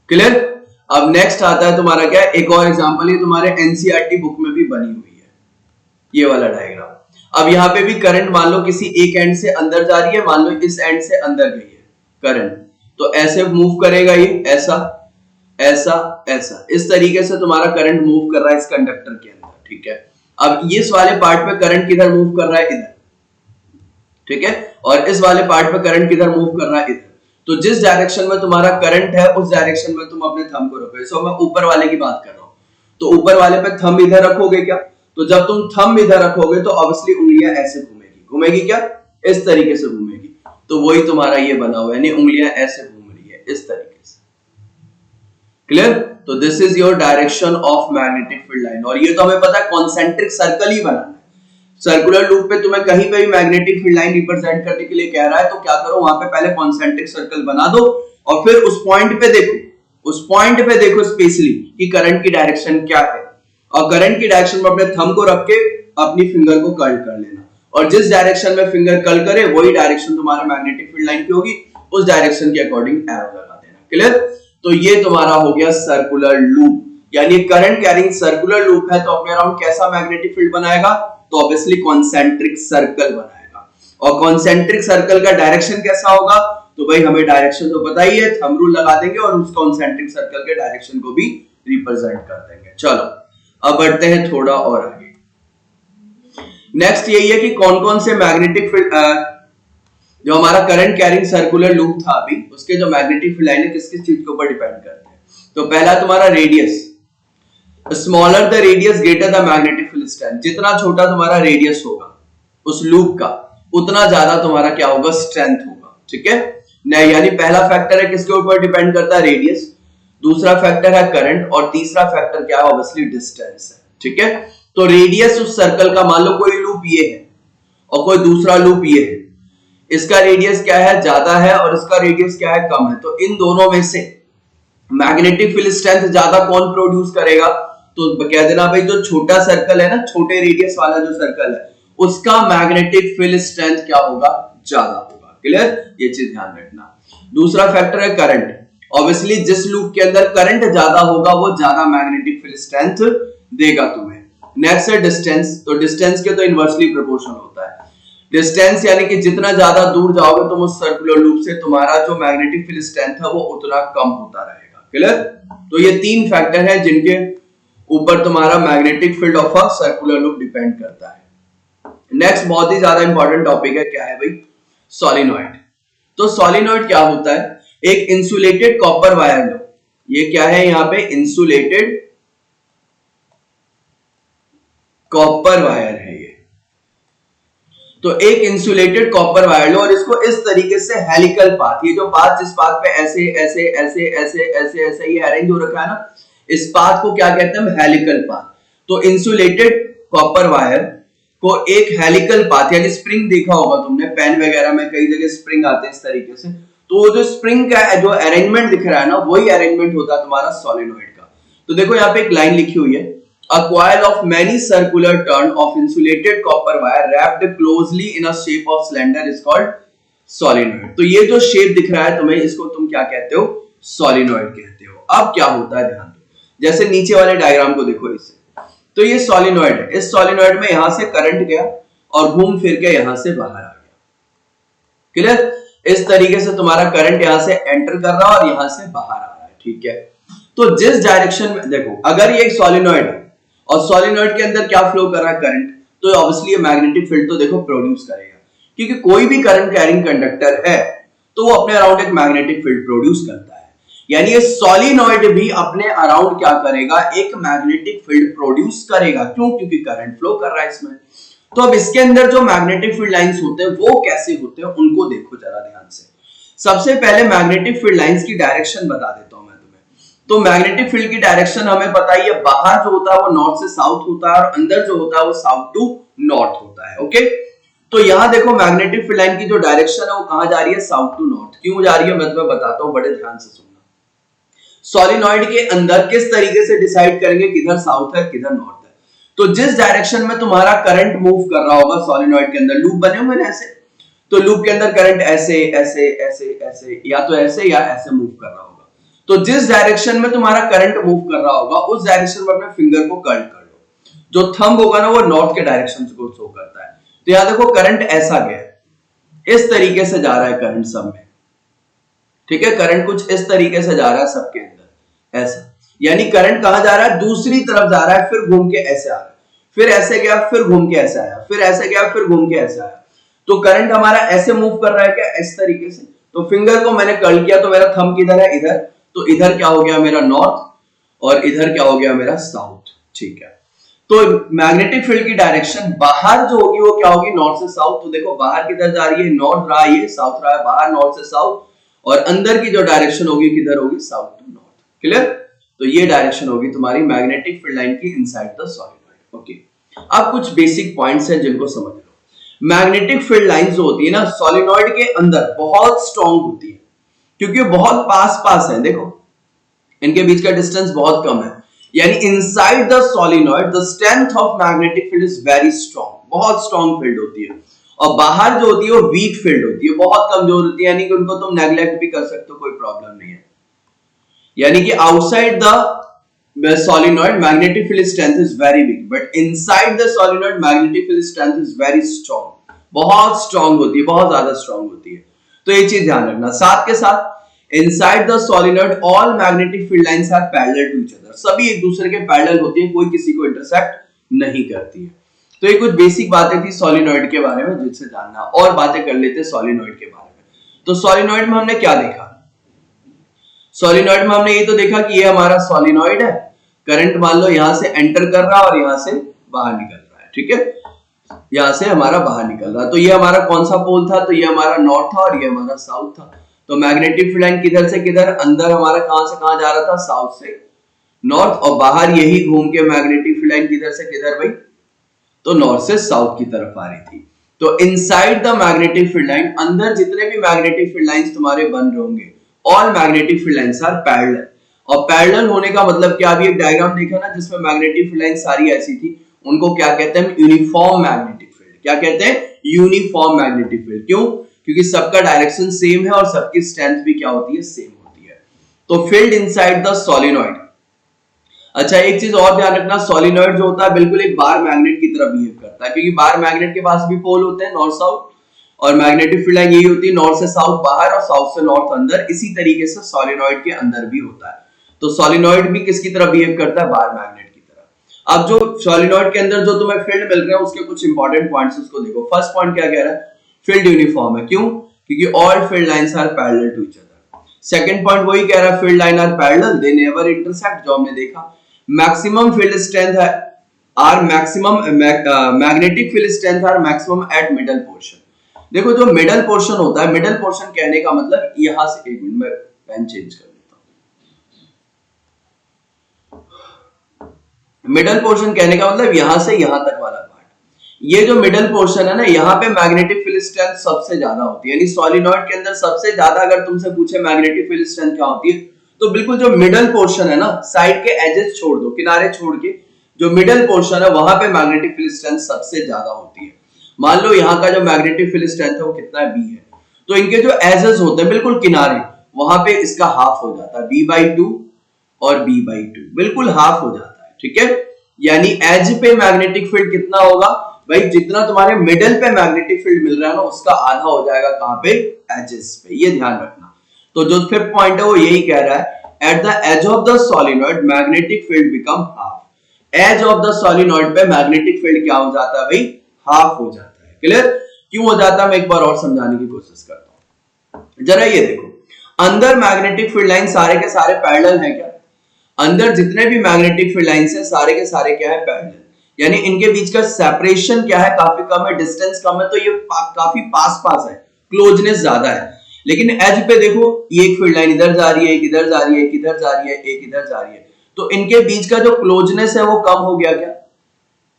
क्लियर? अब नेक्स्ट आता है तुम्हारा क्या? एक और एग्जांपल, ये तुम्हारे एनसीईआरटी बुक में भी बनी हुई है, ये वाला डायग्राम। अब यहाँ पे भी करंट मान लो किसी एक एंड से अंदर जा रही है, मान लो इस एंड से अंदर गई है करंट, तो ऐसे मूव करेगा ये, ऐसा ऐसा ऐसा, इस तरीके से तुम्हारा करंट मूव कर रहा है इस कंडक्टर के अंदर, ठीक है। अब इस वाले पार्ट पे करंट किधर मूव कर रहा है? इधर, ठीक है, और इस वाले पार्ट पे करंट किधर मूव कर रहा है? इधर। तो जिस डायरेक्शन में तुम्हारा करंट है उस डायरेक्शन में तुम अपने थंब को रखोगे। सो मैं ऊपर वाले की बात कर रहा हूं, तो ऊपर वाले पे थंब इधर रखोगे क्या? तो जब तुम थंब इधर रखोगे तो ऑब्वियसली उंगलियां ऐसे घूमेगी, घूमेगी क्या? इस तरीके से घूमेगी। तो वही तुम्हारा ये बना हुआ है, यानी उंगलियां ऐसे घूम रही है इस तरीके से। क्लियर? तो this is your direction of magnetic field line. और ये तो हमें पता है कॉन्सेंट्रिक सर्कल ही बनाना है। सर्कुलर लूप पे तुम्हें कहीं पे भी मैग्नेटिक फील्ड लाइन रिप्रेजेंट करने के लिए कह रहा है, तो क्या करो, वहां पे पहले कॉन्सेंट्रिक सर्कल बना दो और फिर उस पॉइंट पे देखो, उस पॉइंट पे देखो स्पेशली कि करंट की डायरेक्शन क्या है, और करंट की डायरेक्शन में अपने थंब को रख के अपनी फिंगर को कर्ल कर लेना, और जिस डायरेक्शन में फिंगर कर्ल करे वही डायरेक्शन तुम्हारा मैग्नेटिक फील्ड लाइन की होगी, उस डायरेक्शन के अकॉर्डिंग एरो लगा देना। क्लियर? तो ये तुम्हारा हो गया सर्कुलर लूप, यानी करंट कैरिंग सर्कुलर लूप है तो अपने अराउंड कैसा मैग्नेटिक फील्ड बनाएगा? तो ऑब्वियसली कॉन्सेंट्रिक सर्कल बनाएगा। और कॉन्सेंट्रिक सर्कल का डायरेक्शन कैसा होगा? तो भाई हमें डायरेक्शन तो पता ही है, थंब रूल लगा देंगे और उस कॉन्सेंट्रिक सर्कल के डायरेक्शन को भी रिप्रेजेंट कर देंगे। चलो अब बढ़ते हैं थोड़ा और आगे। नेक्स्ट यही है कि कौन कौन से मैग्नेटिक फील्ड, जो हमारा करंट कैरिंग सर्कुलर लूप था अभी, उसके जो मैग्नेटिक फील्ड लाइन है किस किस चीज के ऊपर डिपेंड करते हैं? तो पहला तुम्हारा radius, smaller the radius greater the magnetic field strength. जितना छोटा तुम्हारा रेडियस होगा उस लूप का, उतना ज्यादा तुम्हारा क्या होगा? स्ट्रेंथ होगा, ठीक है। नहीं, यानी पहला फैक्टर है किसके ऊपर डिपेंड करता है? रेडियस। दूसरा फैक्टर है करंट, और तीसरा फैक्टर क्या है? ऑब्वियसली डिस्टेंस है, ठीक है। तो रेडियस उस सर्कल का, मान लो कोई लूप ये है और कोई दूसरा लूप ये है, इसका रेडियस क्या है? ज्यादा है, और इसका रेडियस क्या है? कम है। तो इन दोनों में से मैग्नेटिक फील्ड स्ट्रेंथ ज्यादा कौन प्रोड्यूस करेगा? तो कह देना भाई जो छोटा सर्कल है ना, छोटे रेडियस वाला जो सर्कल है, उसका मैग्नेटिक फील्ड स्ट्रेंथ क्या होगा? ज्यादा होगा। क्लियर? ये चीज ध्यान रखना। दूसरा फैक्टर है करंट। ऑब्वियसली जिस लूप के अंदर करंट ज्यादा होगा वो ज्यादा मैग्नेटिक फील्ड स्ट्रेंथ देगा तुम्हें। नेक्स्ट है डिस्टेंस। तो डिस्टेंस के तो इनवर्सली प्रोपोर्शनल होता है। डिस्टेंस यानी कि जितना ज्यादा दूर जाओगे तुम उस सर्कुलर लूप से, तुम्हारा जो मैग्नेटिक फील्ड स्ट्रेंथ है वो उतना कम होता रहेगा। क्लियर? तो ये तीन फैक्टर हैं जिनके ऊपर तुम्हारा magnetic field of a circular loop depend करता है। नेक्स्ट बहुत ही ज्यादा इंपॉर्टेंट टॉपिक है, क्या है भाई? सोलिनॉइड। तो सोलिनॉइड क्या होता है? एक इंसुलेटेड कॉपर वायर लो, ये क्या है यहाँ पे? इंसुलेटेड कॉपर वायर है ये। तो एक इंसुलेटेड कॉपर वायर लो और इसको इस तरीके से हेलिकल पाथ, ये जो पाथ जिस पाथ पे ऐसे ऐसे ऐसे ऐसे ऐसे ऐसे ये अरेंज हो रखा है ना, इस पाथ को क्या कहते हैं? Helical path. तो इंसुलेटेड कॉपर वायर को एक हेलिकल पाथ, यानी स्प्रिंग देखा होगा तुमने, पेन वगैरह में कई जगह स्प्रिंग आते हैं इस तरीके से, तो जो स्प्रिंग का जो अरेंजमेंट दिख रहा है ना, वही अरेंजमेंट होता है तुम्हारा सोलिनॉइड का। तो देखो यहाँ पे एक लाइन लिखी हुई है, a coil of many circular turn of insulated copper wire wrapped closely in a shape of cylinder is called solenoid। तो ये जो शेप दिख रहा है तुम्हें, इसको तुम क्या कहते हो? सोलिनॉइड कहते हो। अब क्या होता है ध्यान दो, जैसे नीचे वाले डायग्राम को देखो इसे, तो ये सोलिनॉइड है। इस सोलिनॉइड में यहां से करंट गया और घूम फिर के यहां से बाहर आ गया। क्लियर? इस तरीके से तुम्हारा करंट यहां से एंटर कर रहा है और यहां से बाहर आ रहा है। ठीक है, तो जिस डायरेक्शन में देखो, अगर ये एक सोलिनॉइड है और सोलिनॉइड के अंदर क्या फ्लो कर रहा है? करंट। तो ऑब्वियसली ये मैग्नेटिक फील्ड तो देखो प्रोड्यूस करेगा, क्योंकि कोई भी करंट कैरिंग कंडक्टर है तो वो अपने अराउंड एक मैग्नेटिक फील्ड प्रोड्यूस करता है। यानी ये सोलिनॉइड भी अपने अराउंड क्या करेगा? एक मैग्नेटिक फील्ड प्रोड्यूस करेगा। क्यों? क्योंकि करंट फ्लो कर रहा है इसमें। तो अब इसके अंदर जो मैग्नेटिक फील्ड लाइंस होते हैं वो कैसे होते हैं, उनको देखो जरा ध्यान से। सबसे पहले मैग्नेटिक फील्ड लाइंस की डायरेक्शन बता देता हूं मैं तुम्हें। तो मैग्नेटिक फील्ड की डायरेक्शन हमें पता ही है, बाहर जो होता है वो नॉर्थ से साउथ होता है और अंदर जो होता है वो साउथ टू नॉर्थ होता है। ओके, तो यहां देखो मैग्नेटिक फील्ड लाइन की जो डायरेक्शन है वो कहां जा रही है? South to north. क्यों जा रही है मैं तुम्हें बताता हूं, बड़े ध्यान से सुनना। सोलिनॉइड के अंदर किस तरीके से डिसाइड करेंगे किधर साउथ है किधर नॉर्थ है? तो जिस डायरेक्शन में तुम्हारा करंट मूव कर रहा होगा सोलिनॉइड के अंदर, लूप बने हुए ऐसे, तो लूप के अंदर करंट ऐसे ऐसे ऐसे ऐसे या तो ऐसे या ऐसे मूव कर रहा होगा। तो जिस डायरेक्शन में तुम्हारा करंट मूव कर रहा होगा उस डायरेक्शन में अपने फिंगर को कर्ल कर लो। जो थंब होगा ना वो नॉर्थ के डायरेक्शन को शो करता है। तो यहां देखो करंट ऐसा गया, इस तरीके से जा रहा है करंट सब में। ठीक है, करंट कुछ इस तरीके से जा रहा है सबके अंदर ऐसा, यानी करंट कहां जा रहा है? दूसरी तरफ जा रहा है, फिर घूम के ऐसे आ रहा है, फिर ऐसे गया, फिर घूम के ऐसे आया, फिर ऐसे गया, फिर घूम के ऐसे आया। तो करंट हमारा ऐसे मूव कर रहा है क्या? इस तरीके से। तो फिंगर को मैंने कर्ल किया तो मेरा थंब किधर है? इधर। तो इधर क्या हो गया? मेरा नॉर्थ, और इधर क्या हो गया? मेरा साउथ। ठीक है, तो मैग्नेटिक फील्ड की डायरेक्शन बाहर जो होगी वो क्या होगी? नॉर्थ से साउथ। तो देखो बाहर किधर जा रही है? नॉर्थ रहा, ये साउथ रहा है, बाहर नॉर्थ से साउथ, और अंदर की जो डायरेक्शन होगी किधर होगी? South to north. क्लियर? तो ये डायरेक्शन होगी तुम्हारी मैग्नेटिक फील्ड लाइन की इनसाइड द सॉलिनॉइड। ओके, अब कुछ बेसिक पॉइंट्स हैं जिनको समझ लो। मैग्नेटिक फील्ड लाइंस जो होती है ना सॉलिनॉइड के अंदर, बहुत स्ट्रांग होती है, क्योंकि बहुत पास पास है। देखो इनके बीच का डिस्टेंस बहुत कम है, यानी inside the solenoid the strength of magnetic field is very strong, बहुत स्ट्रांग फील्ड होती है। और बाहर जो होती है वो वीक फील्ड होती है, बहुत कमजोर होती है, यानी कि उनको तुम नेग्लेक्ट भी कर सकते हो, कोई प्रॉब्लम नहीं है। यानी कि outside the solenoid magnetic field strength is very weak, but inside the solenoid magnetic field strength is very strong, बहुत स्ट्रांग होती है, बहुत ज्यादा स्ट्रांग होती है। तो ये चीज ध्यान रखना। साथ के साथ inside the solenoid all magnetic field lines are parallel to each other, सभी एक दूसरे के पैरेलल होती है, कोई किसी को इंटरसेक्ट नहीं करती है। तो ये कुछ बेसिक बातें थी सोलिनॉइड के बारे में जिससे जानना, और बातें कर लेते सोलिनॉइड के बारे में। तो सोलिनॉइड में हमने क्या देखा? सोलिनॉइड में हमने ये तो देखा कि ये हमारा सोलिनॉइड है, करंट मान लो यहां से एंटर कर रहा है और यहां से बाहर निकल रहा है। ठीक है, यहां से हमारा बाहर निकल रहा है। तो ये हमारा कौन सा पोल था? तो ये हमारा नॉर्थ था और ये हमारा साउथ था। तो मैग्नेटिक फील्ड लाइन किधर से किधर? अंदर हमारा कहां से कहां जा रहा था? साउथ से नॉर्थ, और बाहर यही घूम के मैग्नेटिक फील्ड लाइन किधर से किधर भाई? तो नॉर्थ से साउथ की तरफ आ रही थी। तो inside the magnetic field line, अंदर जितने भी मैग्नेटिक फील्ड लाइंस तुम्हारे बन रहे होंगे, all magnetic field lines are parallel. और पैरेलल होने का मतलब क्या? अभी एक डायग्राम देखा ना जिसमें मैग्नेटिक फील्ड लाइन सारी ऐसी थी, उनको क्या कहते हैं? Uniform magnetic field. क्या कहते हैं? Uniform magnetic field. क्यों? क्योंकि सबका डायरेक्शन सेम है और सबकी स्ट्रेंथ भी क्या होती है? सेम होती है। तो फील्ड इनसाइड द सोलिनॉइड। अच्छा एक चीज और ध्यान रखना, सोलिनॉइड जो होता है बिल्कुल एक बार मैग्नेट की तरह बिहेव करता है, क्योंकि बार मैग्नेट के पास भी पोल होते हैं नॉर्थ साउथ, और मैग्नेटिक फील्ड लाइन यही होती है नॉर्थ से साउथ बाहर और साउथ से नॉर्थ अंदर। इसी तरीके से सोलिनॉइड के अंदर भी होता है। तो सोलिनॉइड भी किसकी तरह बिहेव करता है? बार मैग्नेट की तरह। अब जो सोलिनॉइड के अंदर जो तुम्हें फील्ड मिल रहे हैं उसके कुछ इंपॉर्टेंट पॉइंट्स उसको देखो। फर्स्ट पॉइंट क्या कह रहा है? फील्ड यूनिफॉर्म है। क्यों? क्योंकि all field lines are parallel to each other. Second point वही कह रहा है, field line are parallel, they never intersect, जो हमने देखा। मैक्सिमम फील्ड स्ट्रेंथ है or maximum magnetic field strength are maximum at middle portion. देखो जो मिडल पोर्शन होता है, मिडल पोर्शन कहने का मतलब यहां से, एक मिनट में पेन चेंज कर लेता हूं। मिडल पोर्शन कहने का मतलब यहां से यहां तक वाला पार्ट, ये जो मिडल पोर्शन है ना, यहाँ पे मैग्नेटिक फील्ड स्ट्रेंथ सबसे ज्यादा होती है। यानी सोलिनॉइड के अंदर सबसे ज्यादा अगर तुमसे पूछे मैग्नेटिक फील्ड स्ट्रेंथ क्या होती है, तो बिल्कुल जो मिडल पोर्शन है ना, साइड के एजेस छोड़ दो, किनारे छोड़ के जो मिडल पोर्शन है वहां पे मैग्नेटिक फील्ड स्ट्रेंथ सबसे ज्यादा होती है। मान लो यहाँ का जो मैग्नेटिक फील्ड स्ट्रेंथ है वो कितना है, बी है, तो इनके जो एजेस होते हैं बिल्कुल किनारे, वहां पे इसका हाफ हो जाता है, b/2 और b/2 बिल्कुल हाफ हो जाता है। ठीक है, यानी एज पे मैग्नेटिक फील्ड कितना होगा भाई, जितना तुम्हारे मिडल पे मैग्नेटिक फील्ड मिल रहा है ना, उसका आधा हो जाएगा कहां पे, एजेस पे। ये ध्यान रखना। तो जो फिफ्थ पॉइंट है वो यही कह रहा है, at the edge of the solenoid magnetic field become half. Edge of the solenoid पे मैग्नेटिक फील्ड क्या हो जाता है भाई, हाफ हो जाता है। क्लियर? क्यों हो जाता है मैं एक बार और समझाने की कोशिश करता हूं। जरा ये देखो, अंदर मैग्नेटिक फील्ड लाइन सारे के सारे पैरेलल है क्या? अंदर जितने भी मैग्नेटिक फील्ड लाइंस है सारे के सारे क्या है, पैरेलल। यानी इनके बीच का सेपरेशन क्या है, काफी कम है, डिस्टेंस कम है, तो ये काफी पास पास है, क्लोजनेस ज्यादा है। लेकिन एज पे देखो, ये एक फील्ड लाइन इधर जा रही है, एक इधर जा रही है, एक इधर जा रही है, एक इधर जा रही है, तो इनके बीच का जो क्लोजनेस है वो कम हो गया क्या?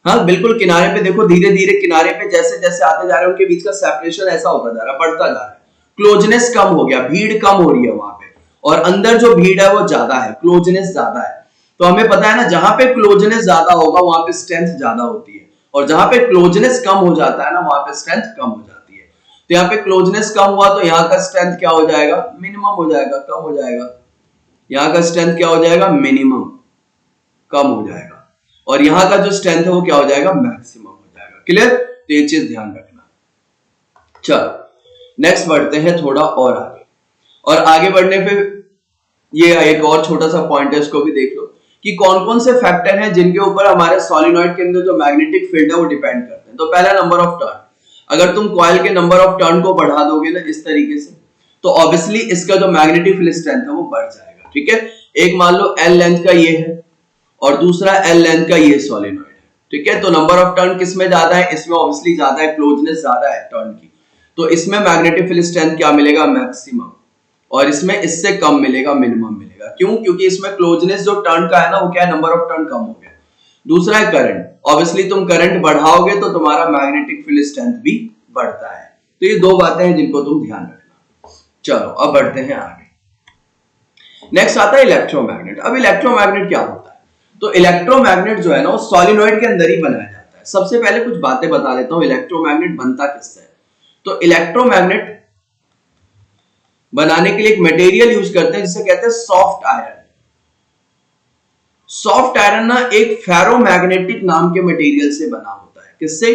हाँ बिल्कुल, किनारे पे देखो, धीरे धीरे किनारे पे जैसे जैसे आते जा रहे हैं उनके बीच का सेपरेशन ऐसा होता जा रहा है, बढ़ता जा रहा है, क्लोजनेस कम हो गया, भीड़ कम हो रही है वहां पे, और अंदर जो भीड़ है वो ज्यादा है, क्लोजनेस ज्यादा है। तो हमें पता है ना, जहां पे क्लोजनेस ज्यादा होगा वहां पे स्ट्रेंथ ज्यादा होती है, और जहां पे क्लोजनेस कम हो जाता है ना, वहां पे स्ट्रेंथ कम हो जाती है। तो यहाँ पे क्लोजनेस कम हुआ तो यहाँ का स्ट्रेंथ क्या हो जाएगा, मिनिमम हो जाएगा, कम हो जाएगा। यहाँ का स्ट्रेंथ क्या हो जाएगा, मिनिमम, कम हो जाएगा, और यहाँ का जो स्ट्रेंथ है वो क्या हो जाएगा, मैक्सिमम हो जाएगा। क्लियर? तो ये चीज ध्यान रखना। चलो नेक्स्ट बढ़ते हैं थोड़ा और आगे, और आगे बढ़ने पे ये एक और छोटा सा पॉइंट है, इसको भी देख लो कि कौन कौन से फैक्टर हैं जिनके ऊपर हमारे सोलिनॉइड के अंदर जो मैग्नेटिक फील्ड है वो डिपेंड करते हैं। तो पहला नंबर ऑफ टर्न, अगर तुम कॉइल के नंबर ऑफ टर्न को बढ़ा दोगे ना इस तरीके से, तो ऑब्वियसली इसका जो मैग्नेटिक फील्ड स्ट्रेंथ है वो बढ़ जाएगा। ठीक है, एक मान लो L लेंथ का ये है और दूसरा L लेंथ का ये सोलिनॉइड है। ठीक है, तो नंबर ऑफ टर्न किसमें ज्यादा है, इसमें ऑब्वियसली ज्यादा है, क्लोजनेस ज्यादा है टर्न की, तो इसमें मैग्नेटिक फील्ड स्ट्रेंथ क्या मिलेगा, मैक्सिमम, और इसमें इससे कम मिलेगा, मिनिमम मिलेगा। क्यों? क्योंकि इसमें क्लोजनेस जो टर्न का है ना, वो क्या है, नंबर ऑफ टर्न कम हो गया। दूसरा है करंट, ऑब्वियसली तुम करंट बढ़ाओगे तो तुम्हारा मैग्नेटिक फील्ड स्ट्रेंथ भी बढ़ता है। तो ये दो बातें हैं जिनको तुम ध्यान रखना। चलो अब बढ़ते हैं आगे। नेक्स्ट आता है इलेक्ट्रोमैग्नेट। अब इलेक्ट्रोमैग्नेट क्या होता है? तो इलेक्ट्रोमैग्नेट जो है ना, वो सोलिनॉइड के अंदर ही बनाया जाता है। सबसे पहले कुछ बातें बता देता हूं, इलेक्ट्रोमैग्नेट बनता किससे है। तो इलेक्ट्रोमैग्नेट बनाने के लिए एक मटेरियल यूज करते हैं जिसे कहते हैं सॉफ्ट आयरन। सॉफ्ट आयरन ना एक फेरोमैग्नेटिक नाम के मटेरियल से बना होता है। किससे?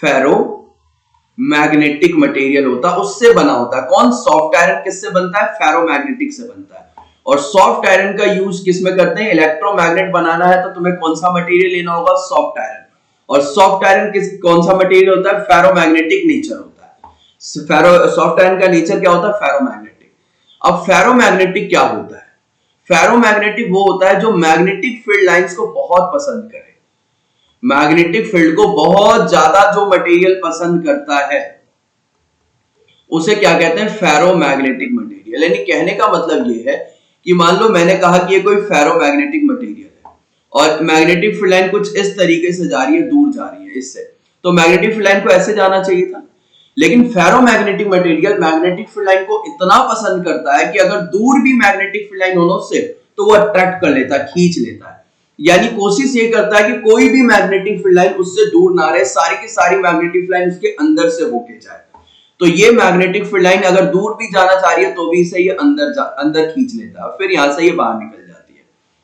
फेरोमैग्नेटिक मटेरियल होता है, उससे बना होता है। कौन? Soft iron. किससे बनता है? फेरोमैग्नेटिक से बनता है। और सॉफ्ट आयरन का यूज किसमें करते हैं? इलेक्ट्रोमैग्नेट बनाना है तो तुम्हें कौन सा मटेरियल लेना होगा? Soft iron. और सॉफ्ट आयरन कौन सा मटेरियल होता है? फेरोमैग्नेटिक नेचर होता है। सॉफ्ट आयरन का नेचर क्या होता है? फेरोमैग्नेटिक। अब फेरोमैग्नेटिक क्या होता है? फेरोमैग्नेटिक वो होता है जो मैग्नेटिक फील्ड लाइंस को बहुत पसंद करे, मैग्नेटिक फील्ड को बहुत ज्यादा जो मटेरियल पसंद करता है उसे क्या कहते हैं? Ferromagnetic material. यानी कहने का मतलब ये है कि मान लो मैंने कहा कि ये कोई फेरोमैग्नेटिक मटेरियल है और मैग्नेटिक फील्ड लाइन कुछ इस तरीके से जा रही है, दूर जा रही है इससे, तो मैग्नेटिक फील्ड लाइन को ऐसे जाना चाहिए था। लेकिन ferromagnetic material magnetic field line को इतना पसंद करता है कि अगर दूर भी मैग्नेटिक फील्ड लाइन हो उससे, तो वो अट्रैक्ट कर लेता है, खींच लेता है। यानी कोशिश ये करता है कि कोई भी मैग्नेटिक फील्ड लाइन उससे दूर ना रहे, सारी की सारी मैग्नेटिक फील्ड लाइन उसके अंदर से होके जाए। तो ये मैग्नेटिक फील्ड लाइन अगर दूर भी जाना चाह रही है तो भी इसे ये अंदर खींच लेता है, फिर यहां से ये बाहर निकल जाती है।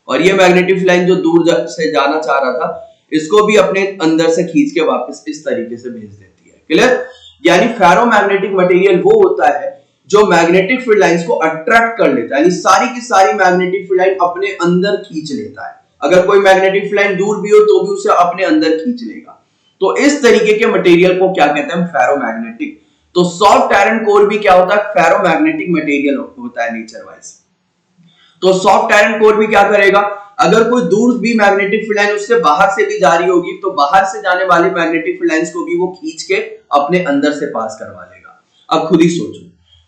और ये मैग्नेटिक फील्ड लाइन जो दूर से जाना चाह रहा था, इसको भी अपने अंदर से खींच के वापस इस तरीके से भेज देती है। क्लियर? यानी फेरोमैग्नेटिक मटेरियल वो होता है जो मैग्नेटिक फील्ड लाइंस को अट्रैक्ट कर लेता है, यानी सारी की सारी मैग्नेटिक फील्ड लाइन अपने अंदर खींच लेता है। अगर कोई मैग्नेटिक फील्ड लाइन दूर भी हो तो भी उसे अपने अंदर खींच लेगा। तो इस तरीके के मटेरियल को क्या कहते हैं? फेरोमैग्नेटिक। तो सॉफ्ट आयरन कोर भी क्या होता है? फेरोमैग्नेटिक मटेरियल होता है नेचर वाइज। तो सॉफ्ट आयरन कोर भी क्या करेगा? अगर कोई दूर भी मैग्नेटिक फील्ड लाइन उससे बाहर से भी जा रही होगी तो बाहर से जाने वाली मैग्नेटिक फील्ड लाइंस को भी वो खींच के अपने अंदर से पास करवा लेगा। अब खुद ही सोचो,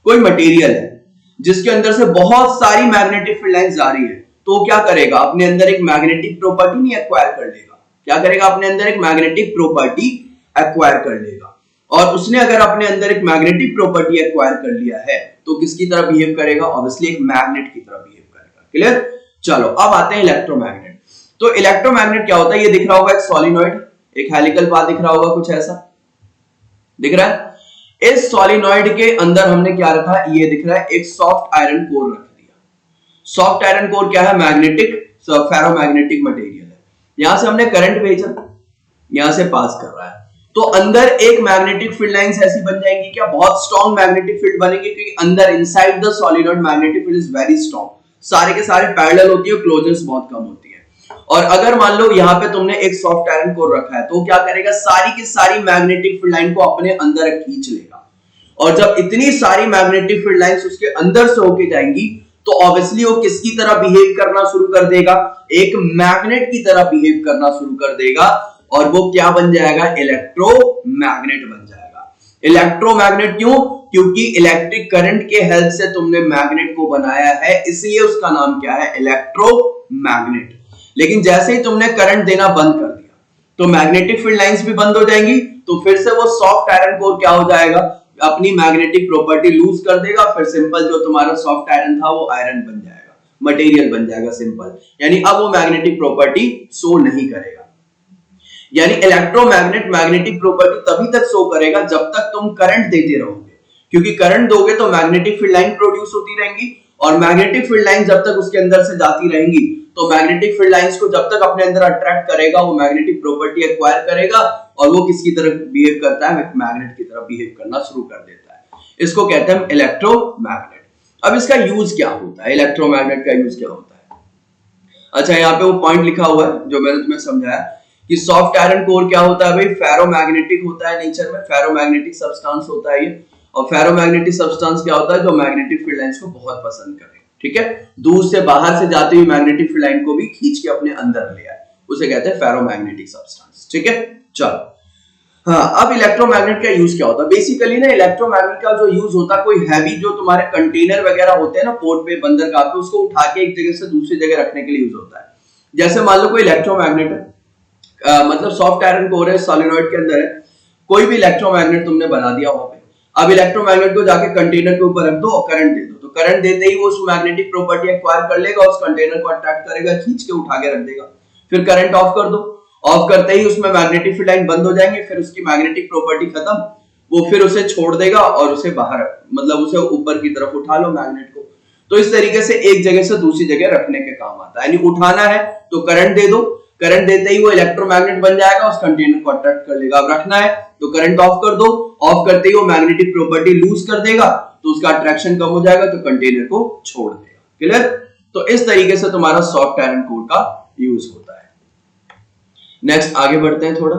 कोई मटेरियल है जिसके अंदर से बहुत सारी मैग्नेटिक फील्ड लाइंस जा रही है, तो वो क्या करेगा? अपने अंदर एक मैग्नेटिक प्रॉपर्टी नहीं एक्वायर कर लेगा। क्या करेगा, अपने अंदर एक मैग्नेटिक प्रॉपर्टी एक्वायर कर लेगा। और उसने अगर अपने अंदर एक मैग्नेटिक प्रॉपर्टी एक्वायर कर लिया है तो किसकी तरह बिहेव करेगा, ऑब्वियसली एक मैग्नेट की तरह बिहेव करेगा। क्लियर। चलो अब आते हैं इलेक्ट्रोमैग्नेट। तो इलेक्ट्रोमैग्नेट क्या होता है, ये दिख रहा होगा एक सॉलिनॉइड, एक हेलिकल पाथ दिख रहा होगा, कुछ ऐसा दिख रहा है। इस सॉलिनॉइड के अंदर हमने क्या रखा, ये दिख रहा है एक सॉफ्ट आयरन कोर रख दिया। सॉफ्ट आयरन कोर क्या है, मैग्नेटिक फेरोमैग्नेटिक मटेरियल है। यहां से हमने करंट भेजा, यहां से पास कर रहा है, तो अंदर एक मैग्नेटिक फील्ड लाइंस ऐसी बन जाएंगी, क्या बहुत स्ट्रॉन्ग मैग्नेटिक फील्ड बनेगी, क्योंकि अंदर inside the solenoid magnetic field is very strong, सारे के सारे पैरेलल होती है, क्लोजर्स बहुत कम होती है। और अगर मान लो यहाँ पे तुमने एक सॉफ्ट आयरन कोर रखा है तो क्या करेगा, सारी की सारी मैग्नेटिक फील्ड लाइन को अपने अंदर खींच लेगा। और जब इतनी सारी मैग्नेटिक फील्ड लाइंस उसके अंदर से होके जाएंगी तो ऑब्वियसली वो किसकी तरह बिहेव करना शुरू कर देगा, एक मैग्नेट की तरह बिहेव करना शुरू कर देगा। और वो क्या बन जाएगा, इलेक्ट्रोमैग्नेट बन जाएगा। इलेक्ट्रोमैग्नेट क्यों, क्योंकि इलेक्ट्रिक करंट के हेल्प से तुमने मैग्नेट को बनाया है, इसलिए उसका नाम क्या है, इलेक्ट्रोमैग्नेट। लेकिन जैसे ही तुमने करंट देना बंद कर दिया तो मैग्नेटिक फील्ड लाइंस भी बंद हो जाएंगी, तो फिर से वो सॉफ्ट आयरन कोर क्या हो जाएगा, अपनी मैग्नेटिक प्रॉपर्टी लूज कर देगा। फिर सिंपल जो तुम्हारा सॉफ्ट आयरन था वो आयरन बन जाएगा, मटेरियल बन जाएगा सिंपल, यानी अब वो मैग्नेटिक प्रॉपर्टी शो नहीं करेगा। यानी इलेक्ट्रोमैग्नेट मैग्नेटिक प्रॉपर्टी तभी तक शो करेगा जब तक तुम करंट देते रहोगे, क्योंकि करंट दोगे तो मैग्नेटिक फील्ड लाइन प्रोड्यूस होती रहेंगी, और मैग्नेटिक फील्ड लाइन जब तक उसके अंदर से जाती रहेंगी तो मैग्नेटिक फील्ड लाइंस को जब तक अपने अंदर अट्रैक्ट करेगा वो मैग्नेटिक प्रॉपर्टी एक्वायर करेगा, और वो किसकी तरह बिहेव करता है, मैग्नेट की तरह बिहेव करना शुरू कर देता है। इसको कहते हैं इलेक्ट्रोमैग्नेट। अब इसका यूज क्या होता है, इलेक्ट्रोमैग्नेट का यूज क्या होता है। अच्छा, यहाँ पे वो पॉइंट लिखा हुआ है जो मैंने तुम्हें समझाया कि सॉफ्ट आयरन कोर क्या होता है भाई, फेरोमैग्नेटिक होता है नेचर में, फेरोमैग्नेटिक सब्सटेंस होता है ये। और फेरोमैग्नेटिक सब्सटेंस क्या होता है, जो मैग्नेटिक फील्ड लाइंस को बहुत पसंद करे, ठीक है, दूर से बाहर से जाती हुई मैग्नेटिक फील्ड लाइन को भी खींच के अपने अंदर ले आए, उसे कहते हैं फेरोमैग्नेटिक सब्सटेंस। ठीक है, चलो हाँ, अब इलेक्ट्रोमैग्नेट का यूज क्या होता है। बेसिकली ना इलेक्ट्रोमैग्नेट का जो यूज होता है, कोई हैवी जो तुम्हारे कंटेनर वगैरह होते हैं ना पोर्ट पे बंदरगाह पे, उसको उठा के एक जगह से दूसरी जगह रखने के लिए यूज होता है। जैसे मान लो कोई इलेक्ट्रोमैग्नेट है, मतलब सॉफ्ट आयरन कोर है, सॉलिनॉइड के अंदर है, कोई भी इलेक्ट्रोमैग्नेट तुमने बना दिया वहां पे। अब इलेक्ट्रोमैग्नेट को जाके कंटेनर के ऊपर रख दो और करंट दे दो, तो करंट देते ही वो उस मैग्नेटिक प्रॉपर्टी एक्वायर कर लेगा, उस कंटेनर को अट्रैक्ट करेगा, खींच के उठा के रख देगा। फिर करंट ऑफ कर दो, ऑफ करते ही उसमें मैग्नेटिक फील्ड लाइन बंद हो जाएंगे, फिर उसकी मैग्नेटिक प्रॉपर्टी खत्म, वो फिर उसे छोड़ देगा और उसे बाहर, मतलब उसे ऊपर की तरफ उठा लो मैग्नेट को। तो इस तरीके से एक जगह से दूसरी जगह रखने के काम आता है। यानी उठाना है तो करंट दे दो, करंट देते ही वो इलेक्ट्रोमैग्नेट बन जाएगा, उस कंटेनर को अट्रैक्ट कर लेगा। अब रखना है तो करंट ऑफ कर दो, ऑफ करते ही वो मैग्नेटिक प्रॉपर्टी लूज कर देगा, तो उसका अट्रैक्शन कम हो जाएगा, तो कंटेनर को छोड़ देगा। क्लियर। तो इस तरीके से तुम्हारा सॉफ्ट आयरन कोर का यूज होता है। नेक्स्ट आगे बढ़ते हैं थोड़ा।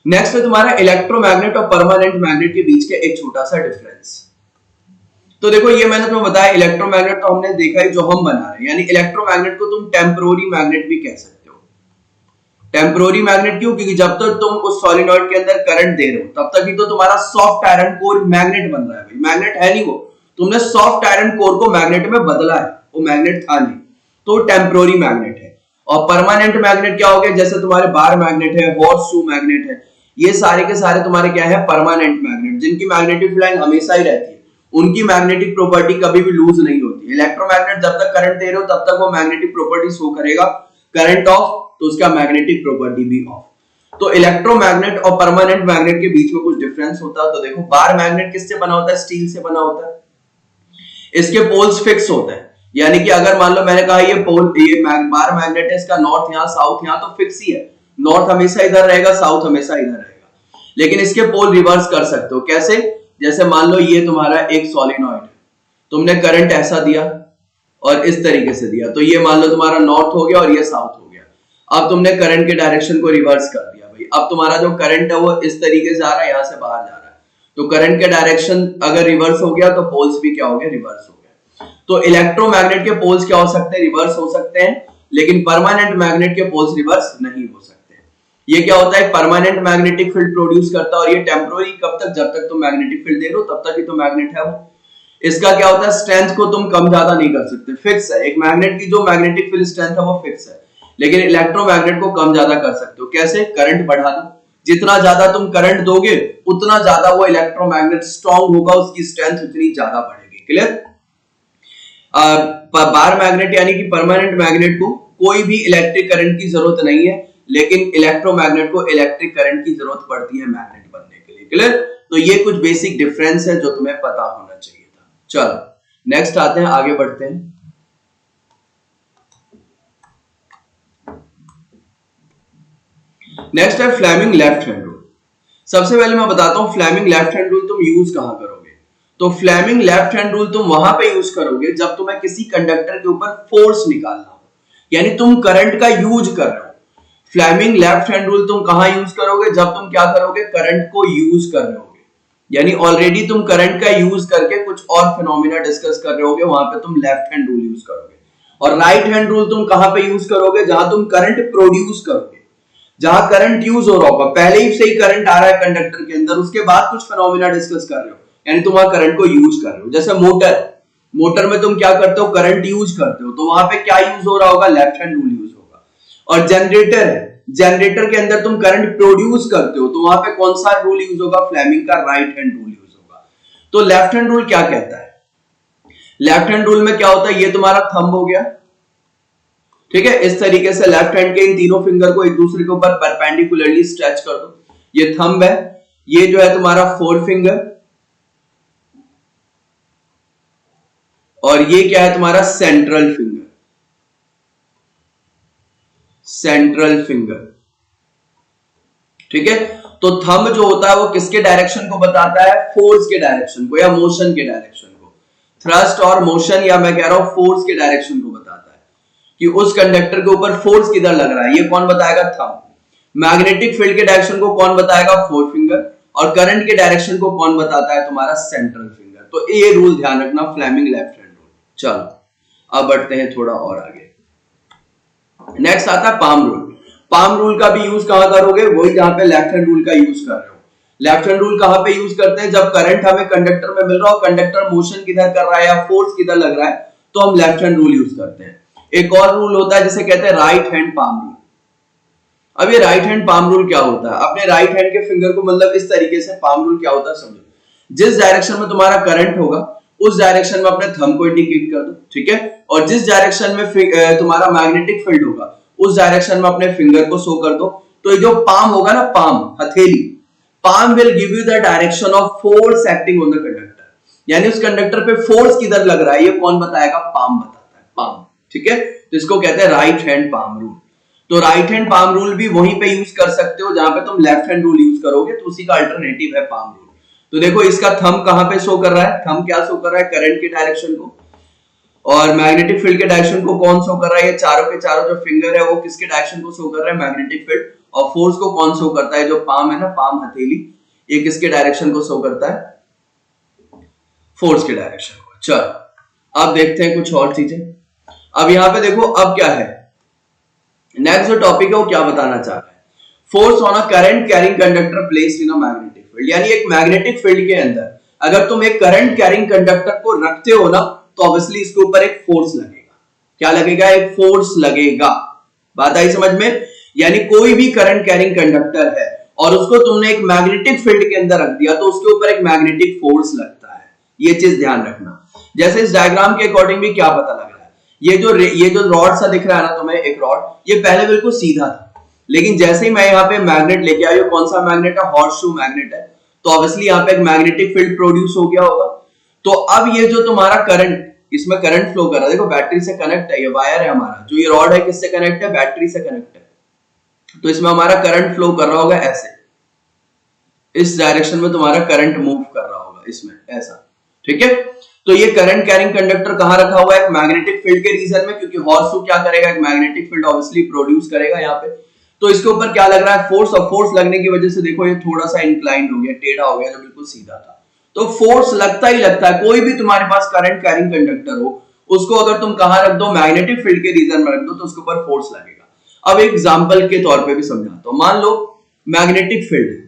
नेक्स्ट है तुम्हारा इलेक्ट्रोमैग्नेट और परमानेंट मैग्नेट के बीच के एक छोटा सा डिफरेंस। तो देखो ये मैंने तुम्हें बताया, इलेक्ट्रोमैग्नेट तो हमने देखा है जो हम बना रहे हैं, यानी इलेक्ट्रोमैग्नेट को तुम टेम्पररी मैग्नेट भी कह सकते हो। टेम्पररी मैग्नेट क्यों, क्योंकि जब तक तुम उस सॉलिनॉइड के अंदर करंट दे रहे हो तब तक ही तो तुम्हारा सॉफ्ट आयरन कोर मैग्नेट बन रहा है भाई, मैग्नेट है नहीं वो, तुमने सॉफ्ट आयरन कोर को मैग्नेट में बदला है, वो मैग्नेट था नहीं, तो टेम्पररी मैग्नेट है। और परमानेंट मैग्नेट क्या हो गया, जैसे तुम्हारे बार मैग्नेट है, हॉर्स शू मैग्नेट है, ये सारे के सारे तुम्हारे क्या है, परमानेंट मैग्नेट, जिनकी मैग्नेटिक लाइन हमेशा ही रहती है, उनकी मैग्नेटिक प्रॉपर्टी कभी भी लूज नहीं होती। इलेक्ट्रोमैग्नेट जब तक करंट दे रहे हो तब तक वो मैग्नेटिक प्रॉपर्टी शो करेगा, करंट ऑफ तो उसका मैग्नेटिक प्रॉपर्टी भी ऑफ। तो इलेक्ट्रोमैग्नेट और परमानेंट मैग्नेट के बीच में कुछ डिफरेंस होता है। तो देखो बार मैग्नेट किससे बना होता है, स्टील से बना होता है, इसके पोल्स फिक्स होते हैं, यानी कि अगर मान लो मैंने कहा ये पोल, ये बार मैग्नेट है, इसका नॉर्थ यहाँ साउथ यहाँ, तो फिक्स ही है, नॉर्थ हमेशा इधर रहेगा, साउथ हमेशा इधर रहेगा। लेकिन इसके पोल रिवर्स कर सकते हो, कैसे, जैसे मान लो ये तुम्हारा एक सॉलिनॉइड है, तुमने करंट ऐसा दिया और इस तरीके से दिया, तो ये मान लो तुम्हारा नॉर्थ हो गया और ये साउथ हो गया। अब तुमने करंट के डायरेक्शन को रिवर्स कर दिया भाई, अब तुम्हारा जो करंट है वो इस तरीके से आ रहा है, यहाँ से बाहर जा रहा है, तो करंट के डायरेक्शन अगर रिवर्स हो गया तो पोल्स भी क्या हो गया, रिवर्स हो गया। तो इलेक्ट्रोमैग्नेट के पोल्स क्या हो सकते हैं, रिवर्स हो सकते हैं, लेकिन परमानेंट मैग्नेट के पोल्स रिवर्स नहीं हो सकते। ये क्या होता है, परमानेंट मैग्नेटिक फील्ड प्रोड्यूस करता है, और ये टेम्पररी कब तक, जब तक तुम मैग्नेटिक फील्ड दे रहे हो तब तक ही तो मैग्नेट है वो। इसका क्या होता है, स्ट्रेंथ को तुम कम ज्यादा नहीं कर सकते, फिक्स है। एक मैग्नेट की जो मैग्नेटिक फील्ड स्ट्रेंथ है वो फिक्स है, लेकिन इलेक्ट्रोमैग्नेट को कम ज्यादा कर सकते हो। कैसे? करंट बढ़ा दो, जितना ज्यादा तुम करंट दोगे उतना ज्यादा वो इलेक्ट्रोमैग्नेट स्ट्रांग होगा, उसकी स्ट्रेंथ उतनी ज्यादा बढ़ेगी। क्लियर? बार मैग्नेट यानी कि परमानेंट मैग्नेट को कोई भी इलेक्ट्रिक करंट की जरूरत नहीं है, लेकिन इलेक्ट्रोमैग्नेट को इलेक्ट्रिक करंट की जरूरत पड़ती है मैग्नेट बनने के लिए। क्लियर? तो ये कुछ बेसिक डिफरेंस है जो तुम्हें पता होना चाहिए था। चलो नेक्स्ट आते हैं, आगे बढ़ते हैं। नेक्स्ट है फ्लेमिंग लेफ्ट हैंड रूल। सबसे पहले मैं बताता हूं फ्लेमिंग लेफ्ट हैंड रूल तुम यूज कहां करोगे। तो फ्लेमिंग लेफ्ट हैंड रूल तुम वहां पे यूज करोगे जब तुम्हें किसी कंडक्टर के ऊपर फोर्स निकालना हो, यानी तुम करंट का यूज कर रहे हो। फ्लेमिंग लेफ्ट हैंड रूल तुम कहां यूज करोगे? जब तुम क्या करोगे? करंट को यूज कर रहे होगे, यानी ऑलरेडी तुम करंट का यूज करके कुछ और फिनोमिना डिस्कस कर रहे होगे, वहां पे तुम लेफ्ट हैंड रूल यूज करोगे। और राइट हैंड रूल तुम कहां पे यूज करोगे? जहां तुम करंट प्रोड्यूस करोगे, जहां करंट यूज हो रहा होगा, पहले ही से ही करंट आ रहा है कंडक्टर के अंदर, उसके बाद कुछ फिनोमिना डिस्कस कर रहे हो, यानी तुम वहां करंट को यूज कर रहे हो। जैसे मोटर में तुम क्या करते हो? करंट यूज करते हो, तो वहां पे क्या यूज हो रहा होगा? लेफ्ट हैंड रूल यूज होगा। और जनरेटर है, जनरेटर के अंदर तुम करंट प्रोड्यूस करते हो, तो वहां पे कौन सा रूल यूज होगा? फ्लेमिंग का राइट हैंड रूल यूज होगा। तो लेफ्ट हैंड रूल क्या कहता है? लेफ्ट हैंड रूल में क्या होता है? ये तुम्हारा थंब हो गया, ठीक है। इस तरीके से लेफ्ट हैंड के इन तीनों फिंगर को एक दूसरे के ऊपर परपेंडिकुलरली स्ट्रेच कर दो, ये थंब है। ये जो है तुम्हारा फोर फिंगर, और ये क्या है तुम्हारा? सेंट्रल फिंगर, सेंट्रल फिंगर, ठीक है। तो थंब जो होता है वो किसके डायरेक्शन को बताता है? फोर्स के डायरेक्शन को या मोशन के डायरेक्शन को। थ्रस्ट और मोशन, या मैं कह रहा हूं फोर्स के डायरेक्शन को बताता है कि उस कंडक्टर के ऊपर फोर्स किधर लग रहा है, ये कौन बताएगा? थंब। मैग्नेटिक फील्ड के डायरेक्शन को कौन बताएगा? Four finger. और करंट के डायरेक्शन को कौन बताता है? तुम्हारा सेंट्रल फिंगर। तो ये रूल ध्यान रखना, फ्लेमिंग लेफ्ट हैंड रूल। चलो अब बढ़ते हैं थोड़ा और आगे। नेक्स्ट आता है पाम रूल। पाम रूल का भी यूज कहां करोगे? वही जहां पे लेफ्ट हैंड रूल का यूज कर रहे हो। लेफ्ट हैंड रूल कहां पे यूज करते हैं? जब करंट हमें कंडक्टर में मिल रहा हो, कंडक्टर मोशन किधर कर रहा है या फोर्स किधर लग रहा है, तो हम लेफ्ट हैंड रूल यूज करते हैं। एक और रूल होता है जिसे कहते हैं राइट हैंड पाम रूल। अब ये राइट हैंड पाम रूल क्या होता है? अपने राइट हैंड के फिंगर को, मतलब इस तरीके से पाम रूल क्या होता है समझो। जिस डायरेक्शन में तुम्हारा करंट होगा उस डायरेक्शन में अपने थंब को इंडिकेट कर दो, ठीक है। और जिस डायरेक्शन में तुम्हारा मैग्नेटिक फील्ड होगा उस डायरेक्शन में अपने फिंगर को शो कर दो। तो ये जो पाम होगा ना, पाम, हथेली, palm will give you the direction of force acting on the conductor, यानी उस कंडक्टर पे फोर्स किधर लग रहा है ये कौन बताएगा? पाम बताता है, पाम, ठीक है। तो इसको कहते हैं राइट हैंड पाम रूल। तो राइट हैंड पाम रूल भी वहीं पे यूज कर सकते हो जहां पे तुम लेफ्ट हैंड रूल यूज करोगे, तो उसी का अल्टरनेटिव है पाम रूल। तो देखो इसका थंब कहां पे शो कर रहा है? थंब क्या शो कर रहा है? करंट के डायरेक्शन को। और मैग्नेटिक फील्ड के डायरेक्शन को कौन शो कर रहा है? ये चारों के चारों जो फिंगर है वो किसके डायरेक्शन को शो कर रहा है? Magnetic field. और फोर्स को कौन शो करता है? जो पाम है ना, पाम, हथेली, ये किसके डायरेक्शन को शो करता है? फोर्स के डायरेक्शन को। चलो अब देखते हैं कुछ और चीजें। अब यहां पे देखो अब क्या है, नेक्स्ट जो टॉपिक है वो क्या बताना चाहता है? Force on a current carrying conductor placed in a magnetic field, यानी एक मैग्नेटिक फील्ड के अंदर अगर तुम एक करंट कैरिंग कंडक्टर को रखते हो ना, तो ऑब्वियसली इसके ऊपर एक फोर्स लगेगा। क्या लगेगा? एक फोर्स लगेगा। बात आई समझ में? यानी कोई भी करंट कैरिंग कंडक्टर है और उसको तुमने एक मैग्नेटिक फील्ड के अंदर रख दिया तो उसके ऊपर एक मैग्नेटिक फोर्स लगता है। ये चीज ध्यान रखना। जैसे इस डायग्राम के अकॉर्डिंग भी क्या पता लग रहा है, ये जो रॉड सा दिख रहा है ना तुम्हें, एक रॉड, ये पहले बिल्कुल सीधा था, लेकिन जैसे ही मैं यहाँ पे मैग्नेट लेके आया, कौन सा मैग्नेट है? हॉर्सशू मैग्नेट है। तो ऑब्वियसली यहाँ पे एक मैग्नेटिक फील्ड प्रोड्यूस हो गया होगा। तो अब ये जो तुम्हारा करंट, इसमें करंट फ्लो कर रहा है, देखो बैटरी से कनेक्ट है, ये वायर है हमारा, जो ये रॉड है किससे कनेक्ट है? बैटरी से कनेक्ट है। तो इसमें हमारा करंट फ्लो कर रहा होगा ऐसे, इस डायरेक्शन में तुम्हारा करंट मूव कर रहा होगा, इसमें ऐसा, ठीक है। तो ये करंट कैरिंग कंडक्टर कहां रखा हुआ है? एक मैग्नेटिक फील्ड के रीजन में, क्योंकि हॉर्सशू क्या करेगा? एक मैग्नेटिक फील्ड ऑब्वियसली प्रोड्यूस करेगा यहाँ पे। तो इसके ऊपर क्या लग रहा है? फोर्स। और फोर्स लगने की वजह से देखो ये थोड़ा सा इंक्लाइंड हो गया, टेढ़ा हो गया, जो बिल्कुल सीधा था। तो फोर्स लगता ही लगता है। कोई भी तुम्हारे पास करंट कैरिंग कंडक्टर हो, उसको अगर तुम कहां रख दो? मैग्नेटिक फील्ड के रीजन में रख दो, तो उसके ऊपर फोर्स लगेगा। अब एक एग्जांपल के तौर पे भी समझाता हूं। मान लो मैग्नेटिक फील्ड,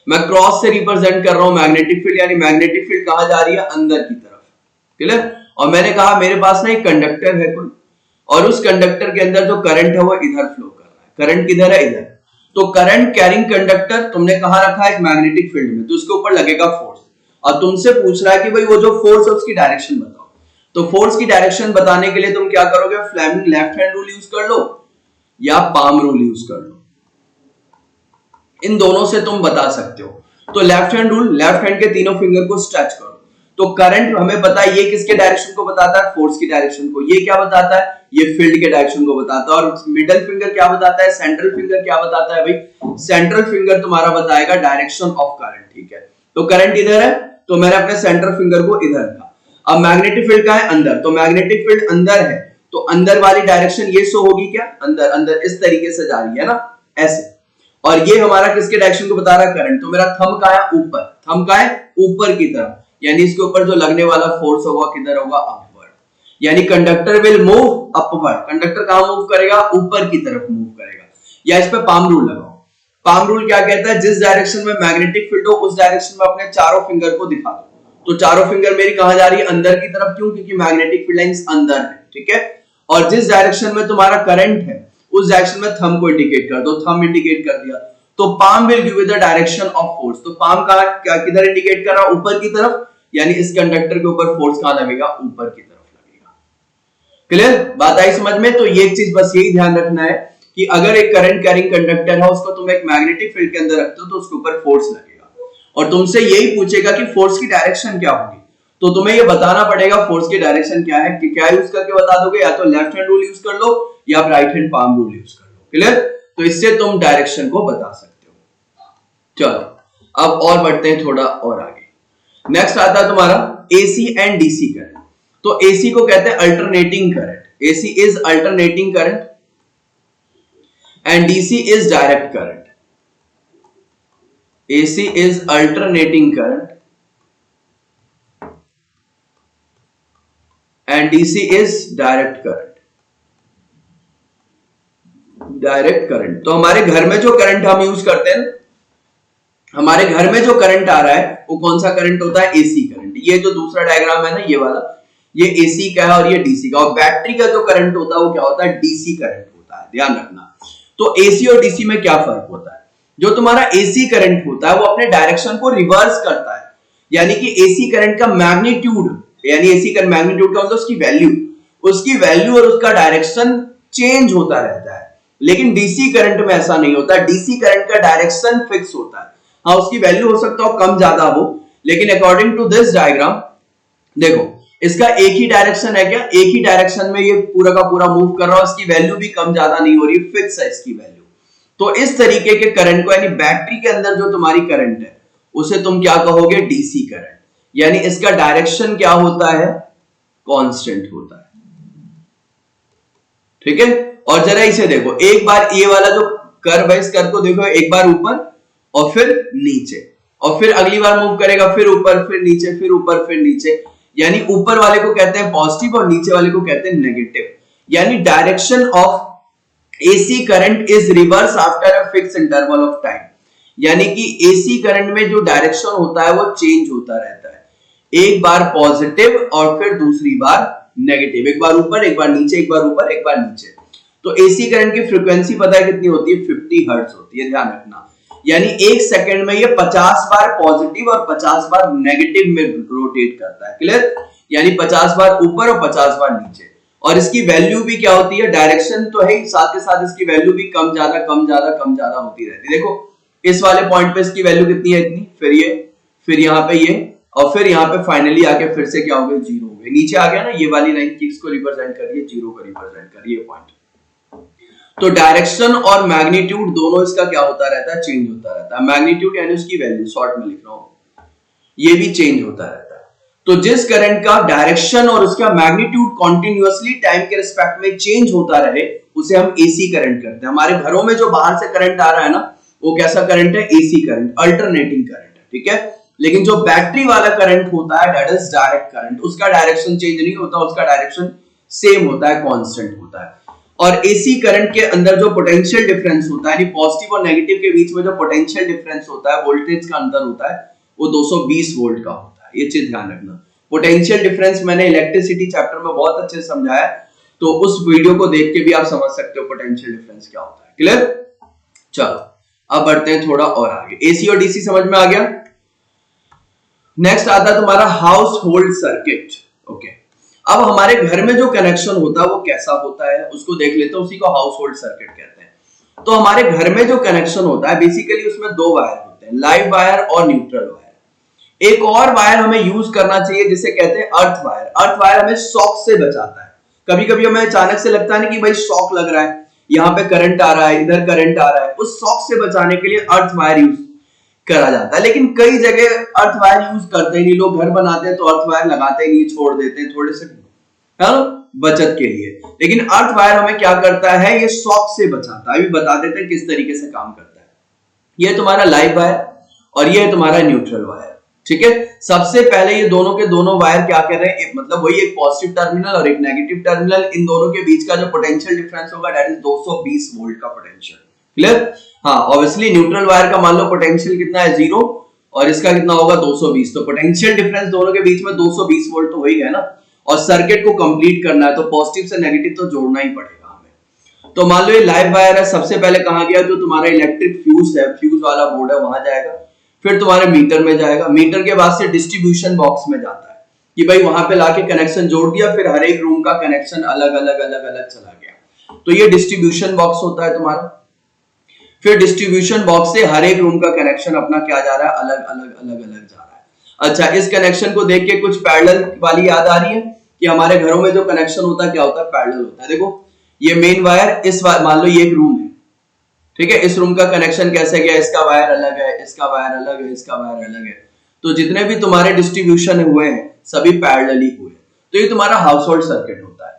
मैं क्रॉस से रिप्रेजेंट कर रहा हूं मैग्नेटिक फील्ड, यानी मैग्नेटिक फील्ड कहां जा रही है? अंदर की तरफ, क्लियर। और मैंने कहा मेरे पास ना एक कंडक्टर है कोई, और उस कंडक्टर के अंदर जो करंट है वो इधर फ्लो कर रहा है। करंट किधर है? इधर। तो करंट कैरिंग कंडक्टर तुमने कहां रखा है? एक मैग्नेटिक फील्ड में, तो उसके ऊपर लगेगा फोर्स, और तुमसे पूछ रहा है कि भाई वो जो फोर्स है उसकी डायरेक्शन बताओ। तो फोर्स की डायरेक्शन बताने के लिए तुम क्या करोगे? Fleming left hand rule use कर लो या पाम रूल यूज कर लो, इन दोनों से तुम बता सकते हो। तो left hand rule, left hand के तीनों फिंगर को स्ट्रेच करो। तो करंट हमें पता है ये किसके डायरेक्शन को बताता है? फोर्स की डायरेक्शन को। ये क्या बताता है? ये फील्ड के डायरेक्शन को बताता है। और मिडिल फिंगर क्या बताता है? सेंट्रल फिंगर क्या बताता है भाई? सेंट्रल फिंगर तुम्हारा बताएगा डायरेक्शन ऑफ करंट। ठीक है, तो करंट इधर है तो मैंने अपने सेंट्रल फिंगर को इधर रखा। अब मैग्नेटिक फील्ड कहां है? अंदर। तो मैग्नेटिक फील्ड अंदर है तो अंदर वाली डायरेक्शन ये शो होगी क्या? अंदर। अंदर इस तरीके से जा रही है ना, ऐसे। और ये हमारा किसके डायरेक्शन को बता रहा है? करंट। तो मेरा थंब कहां है? ऊपर। थंब कहां है? ऊपर की तरफ, यानी इसके ऊपर जो लगने वाला फोर्स होगा किधर होगा? अपवर्ड। यानी conductor will move upward. Conductor कहां मूव करेगा? ऊपर की तरफ मूव करेगा। या इस पे पाम रूल लगाओ। पाम रूल क्या कहता है? जिस डायरेक्शन में मैग्नेटिक फील्ड हो उस डायरेक्शन में अपने चारों फिंगर को दिखा दो। तो चारों फिंगर मेरी कहां जा रही है? अंदर की तरफ। क्यों? क्योंकि मैग्नेटिक फील्ड लाइंस अंदर है। ठीक है, और जिस डायरेक्शन में तुम्हारा करंट है उस डायरेक्शन में थंब को इंडिकेट कर दो। थंब इंडिकेट कर दिया तो palm will give you the direction of force. तो पाम का क्या किधर इंडिकेट कर रहा है? ऊपर की तरफ, यानी इस कंडक्टर के ऊपर फोर्स कहां लगेगा? ऊपर की तरफ लगेगा। क्लियर? बात आई समझ में? तो ये एक चीज बस यही ध्यान रखना है कि अगर एक करंट कैरिंग कंडक्टर है उसको तुम एक मैग्नेटिक फील्ड के अंदर रखते हो तो उसके ऊपर फोर्स लगेगा, और तुमसे यही पूछेगा कि फोर्स की डायरेक्शन क्या होगी। तो तुम्हें ये बताना पड़ेगा फोर्स की डायरेक्शन क्या है। कि क्या यूज करके बता दोगे? या तो लेफ्ट हैंड रूल यूज कर लो या right hand palm rule use कर लो। क्लियर? तो इससे तुम डायरेक्शन को बता सकते हो। चलो अब और बढ़ते हैं थोड़ा और आगे। नेक्स्ट आता है तुम्हारा एसी एंड डीसी करंट। तो एसी को कहते हैं alternating current. AC is alternating current and DC is direct current. AC is alternating current and DC is direct current. Direct current तो हमारे घर में जो करंट हम यूज करते हैं, हमारे घर में जो करंट आ रहा है वो कौन सा करंट होता है? AC current. ये जो दूसरा डायग्राम है ना ये वाला, ये एसी का है और ये डीसी का। और बैटरी का जो करंट होता है वो क्या होता है? डीसी करंट होता है। ध्यान रखना। तो एसी और डीसी में क्या फर्क होता है? जो तुम्हारा एसी करंट होता है वो अपने डायरेक्शन को रिवर्स करता है, यानी कि एसी करंट का मैग्नीट्यूड, यानी एसी का मैग्नीट्यूड का मतलब उसकी वैल्यू और उसका डायरेक्शन चेंज होता रहता है। लेकिन डीसी करंट में ऐसा नहीं होता। डीसी करंट का डायरेक्शन फिक्स होता है। हाँ, उसकी वैल्यू हो सकता हो कम ज्यादा हो, लेकिन अकॉर्डिंग टू दिस डायग्राम देखो इसका एक ही डायरेक्शन है। क्या? एक ही डायरेक्शन में ये पूरा का पूरा मूव कर रहा है। इसकी वैल्यू भी कम ज्यादा नहीं हो रही, फिक्स है इसकी वैल्यू। तो इस तरीके के करंट को, यानी बैटरी के अंदर जो तुम्हारी करंट है उसे तुम क्या कहोगे? DC current. यानी इसका डायरेक्शन क्या होता है? कांस्टेंट होता है। ठीक है, और जरा इसे देखो, एक बार ये वाला जो कर्व है इस कर्व को देखो, एक बार ऊपर और फिर नीचे, और फिर अगली बार मूव करेगा फिर ऊपर फिर नीचे फिर ऊपर फिर नीचे। यानी ऊपर वाले को कहते हैं पॉजिटिव और नीचे वाले को कहते हैं नेगेटिव। यानी direction of AC current is reverse after a fix interval of time. यानी कि AC करंट में जो डायरेक्शन होता है वो चेंज होता रहता है, एक बार पॉजिटिव और फिर दूसरी बार नेगेटिव, एक बार ऊपर एक बार नीचे, एक बार ऊपर एक बार नीचे। तो AC करंट की फ्रीक्वेंसी पता है कितनी होती है? 50 हर्ट्ज होती है। ध्यान रखना, यानी एक सेकंड में ये 50 बार पॉजिटिव और 50 बार नेगेटिव में रोटेट करता है। क्लियर? यानी 50 बार ऊपर और 50 बार नीचे। और इसकी वैल्यू भी क्या होती है? डायरेक्शन तो है, साथ के साथ इसकी वैल्यू भी कम ज्यादा कम ज्यादा कम ज्यादा होती रहती है। देखो इस वाले पॉइंट पे इसकी वैल्यू कितनी है? इतनी, फिर ये, फिर यहाँ पे ये, और फिर यहाँ पे फाइनली आके फिर से क्या हो गया? जीरो हो गया। नीचे आ गया ना, ये वाली लाइन किसको रिप्रेजेंट कर रही है? जीरो को रिप्रेजेंट कर रही है पॉइंट। तो डायरेक्शन और मैग्नीट्यूड दोनों इसका क्या होता रहता है? चेंज होता रहता है। मैग्नीट्यूड यानी उसकी वैल्यू, शॉर्ट में लिख रहा हूं, ये भी चेंज होता रहता है। तो जिस करंट का डायरेक्शन और उसका मैग्नीट्यूड कॉन्टिन्यूअसली टाइम के रिस्पेक्ट में चेंज होता रहे उसे हम एसी करंट कहते हैं। हमारे घरों में जो बाहर से करंट आ रहा है ना वो कैसा करंट है? एसी करंट, अल्टरनेटिंग करंट है। ठीक है, लेकिन जो बैटरी वाला करंट होता है दैट इज डायरेक्ट करंट। उसका डायरेक्शन चेंज नहीं होता, उसका डायरेक्शन सेम होता है, कांस्टेंट होता है। और एसी करंट के अंदर जो पोटेंशियल डिफरेंस होता है, यानी पॉजिटिव और नेगेटिव के बीच में जो पोटेंशियल डिफरेंस होता है, वोल्टेज का अंतर होता है, वो 220 वोल्ट का होता है। ये चीज ध्यान रखना। पोटेंशियल डिफरेंस मैंने इलेक्ट्रिसिटी चैप्टर में बहुत अच्छे से समझाया, तो उस वीडियो को देख के भी आप समझ सकते हो पोटेंशियल डिफरेंस क्या होता है। क्लियर? चलो अब बढ़ते हैं थोड़ा और आगे। एसी और डीसी समझ में आ गया। नेक्स्ट आता है तुम्हारा हाउस होल्ड सर्किट। ओके, अब हमारे घर में जो कनेक्शन होता है वो कैसा होता है उसको देख लेते हैं, उसी को हाउस होल्ड सर्किट कहते हैं। तो हमारे घर में जो कनेक्शन होता है बेसिकली उसमें दो वायर होते हैं, लाइव वायर और न्यूट्रल वायर। एक और वायर हमें यूज करना चाहिए जिसे कहते हैं अर्थ वायर। अर्थ वायर हमें शॉक से बचाता है। कभी कभी हमें अचानक से लगता है कि भाई शॉक लग रहा है, यहाँ पे करंट आ रहा है, इधर करंट आ रहा है, उस शॉक से बचाने के लिए अर्थ वायर यूज करा जाता है। लेकिन कई जगह अर्थ वायर यूज करते ही नहीं, लोग घर बनाते हैं तो अर्थ वायर लगाते ही नहीं, छोड़ देते हैं थोड़े से बचत के लिए। लेकिन अर्थ वायर हमें क्या करता है, ये शॉक से बचाता है। अभी बता देते हैं किस तरीके से काम करता है। ये तुम्हारा लाइव वायर और ये है तुम्हारा न्यूट्रल वायर। ठीक है, सबसे पहले ये दोनों के दोनों वायर क्या कर रहे हैं, मतलब वही एक पॉजिटिव टर्मिनल और एक नेगेटिव टर्मिनल, इन दोनों के बीच का जो पोटेंशियल डिफरेंस होगा दैट इज 220 वोल्ट का पोटेंशियल। क्लियर? हाँ, ऑब्वियसली न्यूट्रल वायर का मान लो पोटेंशियल कितना है 0 और इसका कितना होगा 220, तो पोटेंशियल डिफरेंस दोनों के बीच में 220 वोल्ट तो हो ही गया ना। और सर्किट को कंप्लीट करना है तो पॉजिटिव से नेगेटिव तो जोड़ना ही पड़ेगा हमें। तो मान लो ये लाइव वायर है, सबसे पहले कहां गया, जो तुम्हारा इलेक्ट्रिक फ्यूज है, फ्यूज वाला बोर्ड है वहां जाएगा, फिर तुम्हारे मीटर में जाएगा, मीटर के बाद से डिस्ट्रीब्यूशन बॉक्स में जाता है कि भाई वहां पे लाके कनेक्शन जोड़ दिया, फिर हर एक रूम का कनेक्शन अलग अलग अलग अलग चला गया, तो ये डिस्ट्रीब्यूशन बॉक्स होता है तुम्हारा। फिर डिस्ट्रीब्यूशन बॉक्स से हर एक रूम का कनेक्शन अपना क्या जा रहा है, अलग अलग अलग अलग जा रहा है। अच्छा, इस कनेक्शन को देख के कुछ पैरेलल वाली याद आ रही है कि हमारे घरों में जो कनेक्शन होता है क्या होता है, पैरेलल होता है। देखो ये मेन वायर, इस मान लो ये एक रूम है, ठीक है, इस रूम का कनेक्शन कैसे गया, इसका वायर अलग है, इसका वायर अलग है, इसका वायर अलग है, तो जितने भी तुम्हारे डिस्ट्रीब्यूशन हुए हैं सभी पैरेलली हुए। तो ये तुम्हारा हाउस होल्ड सर्किट होता है।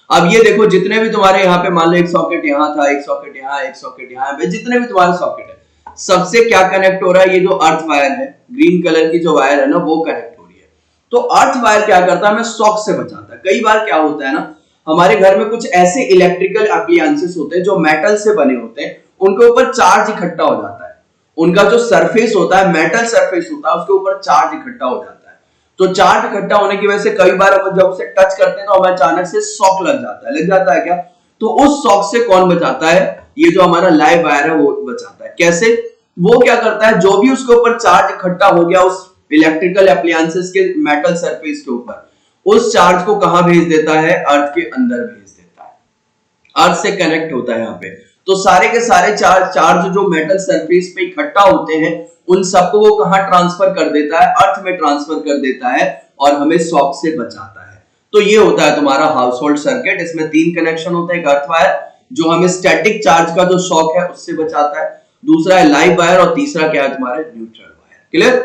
अब ये देखो जितने भी तुम्हारे यहाँ पे मान लो एक सॉकेट यहाँ था, एक सॉकेट यहाँ, एक सॉकेट यहाँ, जितने भी तुम्हारे सॉकेट है सबसे क्या कनेक्ट हो रहा है, ये जो अर्थ वायर है, ग्रीन कलर की जो वायर है ना वो कनेक्ट हो रही है। तो अर्थ वायर क्या करता है, हमें शॉक से बचाता है। कई बार क्या होता है ना, हमारे घर में कुछ ऐसे इलेक्ट्रिकल एप्लायंसेस होते हैं जो मेटल से बने होते हैं, उनके ऊपर चार्ज इकट्ठा हो जाता है, उनका जो सरफेस होता है मेटल सरफेस होता है उसके ऊपर चार्ज इकट्ठा हो जाता है। तो चार्ज इकट्ठा होने की वजह से कई बार हम जब उसे टच करते हैं तो हमें अचानक से शॉक लग जाता है। लग जाता है क्या? तो उस शॉक से कौन बचाता है, ये जो हमारा लाइव वायर है वो बचाता है। कैसे? वो क्या करता है, जो भी उसके ऊपर चार्ज इकट्ठा हो गया उस इलेक्ट्रिकल एप्लायंसेस के मेटल सरफेस के ऊपर, उस चार्ज को कहां भेज देता है, अर्थ के अंदर भेज देता है। अर्थ से कनेक्ट होता है यहाँ पे, तो सारे के सारे चार्ज जो मेटल सरफेस पे इकट्ठा होते हैं उन सबको वो कहां ट्रांसफर कर देता है, अर्थ में ट्रांसफर कर देता है और हमें शॉक से बचाता है। तो ये होता है तुम्हारा हाउस होल्ड सर्किट। इसमें 3 कनेक्शन होते हैं, एक अर्थ वायर जो हमें स्टैटिक चार्ज का जो शॉक है उससे बचाता है, दूसरा है लाइव वायर और तीसरा क्या है तुम्हारा न्यूट्रल वायर। क्लियर?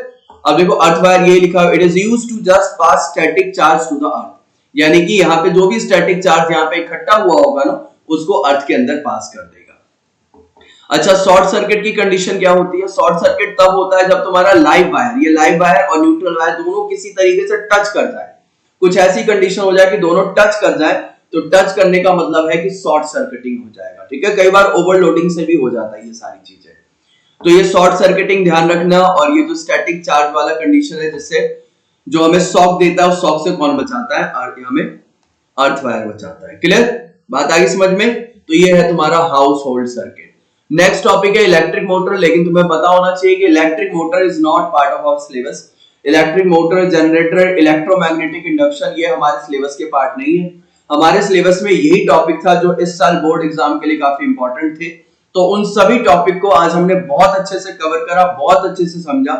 अब देखो अर्थ वायर ये लिखा है, it is used to just pass static charge to the earth, यानी कि यहाँ पे जो भी स्टैटिक चार्ज यहाँ पे इकट्ठा हुआ होगा ना उसको अर्थ के अंदर पास कर देगा। अच्छा, शॉर्ट सर्किट की कंडीशन क्या होती है? शॉर्ट सर्किट तब होता है जब तुम्हारा लाइव वायर, ये लाइव वायर और न्यूट्रल वायर दोनों किसी तरीके से टच कर जाए, कुछ ऐसी कंडीशन हो जाए कि दोनों टच कर जाए, तो टच करने का मतलब है कि शॉर्ट सर्किटिंग हो जाएगा। ठीक है, कई बार ओवरलोडिंग से भी हो जाता है ये सारी चीजें, तो ये शॉर्ट सर्किटिंग ध्यान रखना। और ये जो स्टैटिक चार्ज वाला कंडीशन है जिससे जो हमें शॉक देता है उस शॉक से कौन बचाता है, हमें अर्थ वायर बचाता है। क्लियर? बात आ गई समझ में? तो ये है तुम्हारा household circuit. Next topic है इलेक्ट्रिक मोटर, लेकिन तुम्हें पता होना चाहिए कि electric motor is not part of our syllabus. Electric motor, generator, electromagnetic induction ये हमारे सिलेबस के पार्ट नहीं है। हमारे सिलेबस में यही टॉपिक था जो इस साल बोर्ड एग्जाम के लिए काफी इंपॉर्टेंट थे। तो उन सभी टॉपिक को आज हमने बहुत अच्छे से कवर करा, बहुत अच्छे से समझा।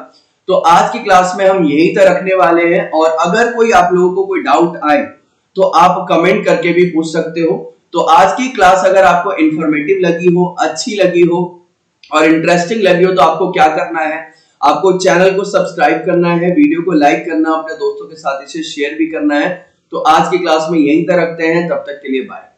तो आज की क्लास में हम यही तक रखने वाले हैं, और अगर कोई आप लोगों को कोई डाउट आए तो आप कमेंट करके भी पूछ सकते हो। तो आज की क्लास अगर आपको इंफॉर्मेटिव लगी हो, अच्छी लगी हो और इंटरेस्टिंग लगी हो तो आपको क्या करना है, आपको चैनल को सब्सक्राइब करना है, वीडियो को लाइक करना, अपने दोस्तों के साथ इसे शेयर भी करना है। तो आज की क्लास में यहीं तक रखते हैं, तब तक के लिए बाय।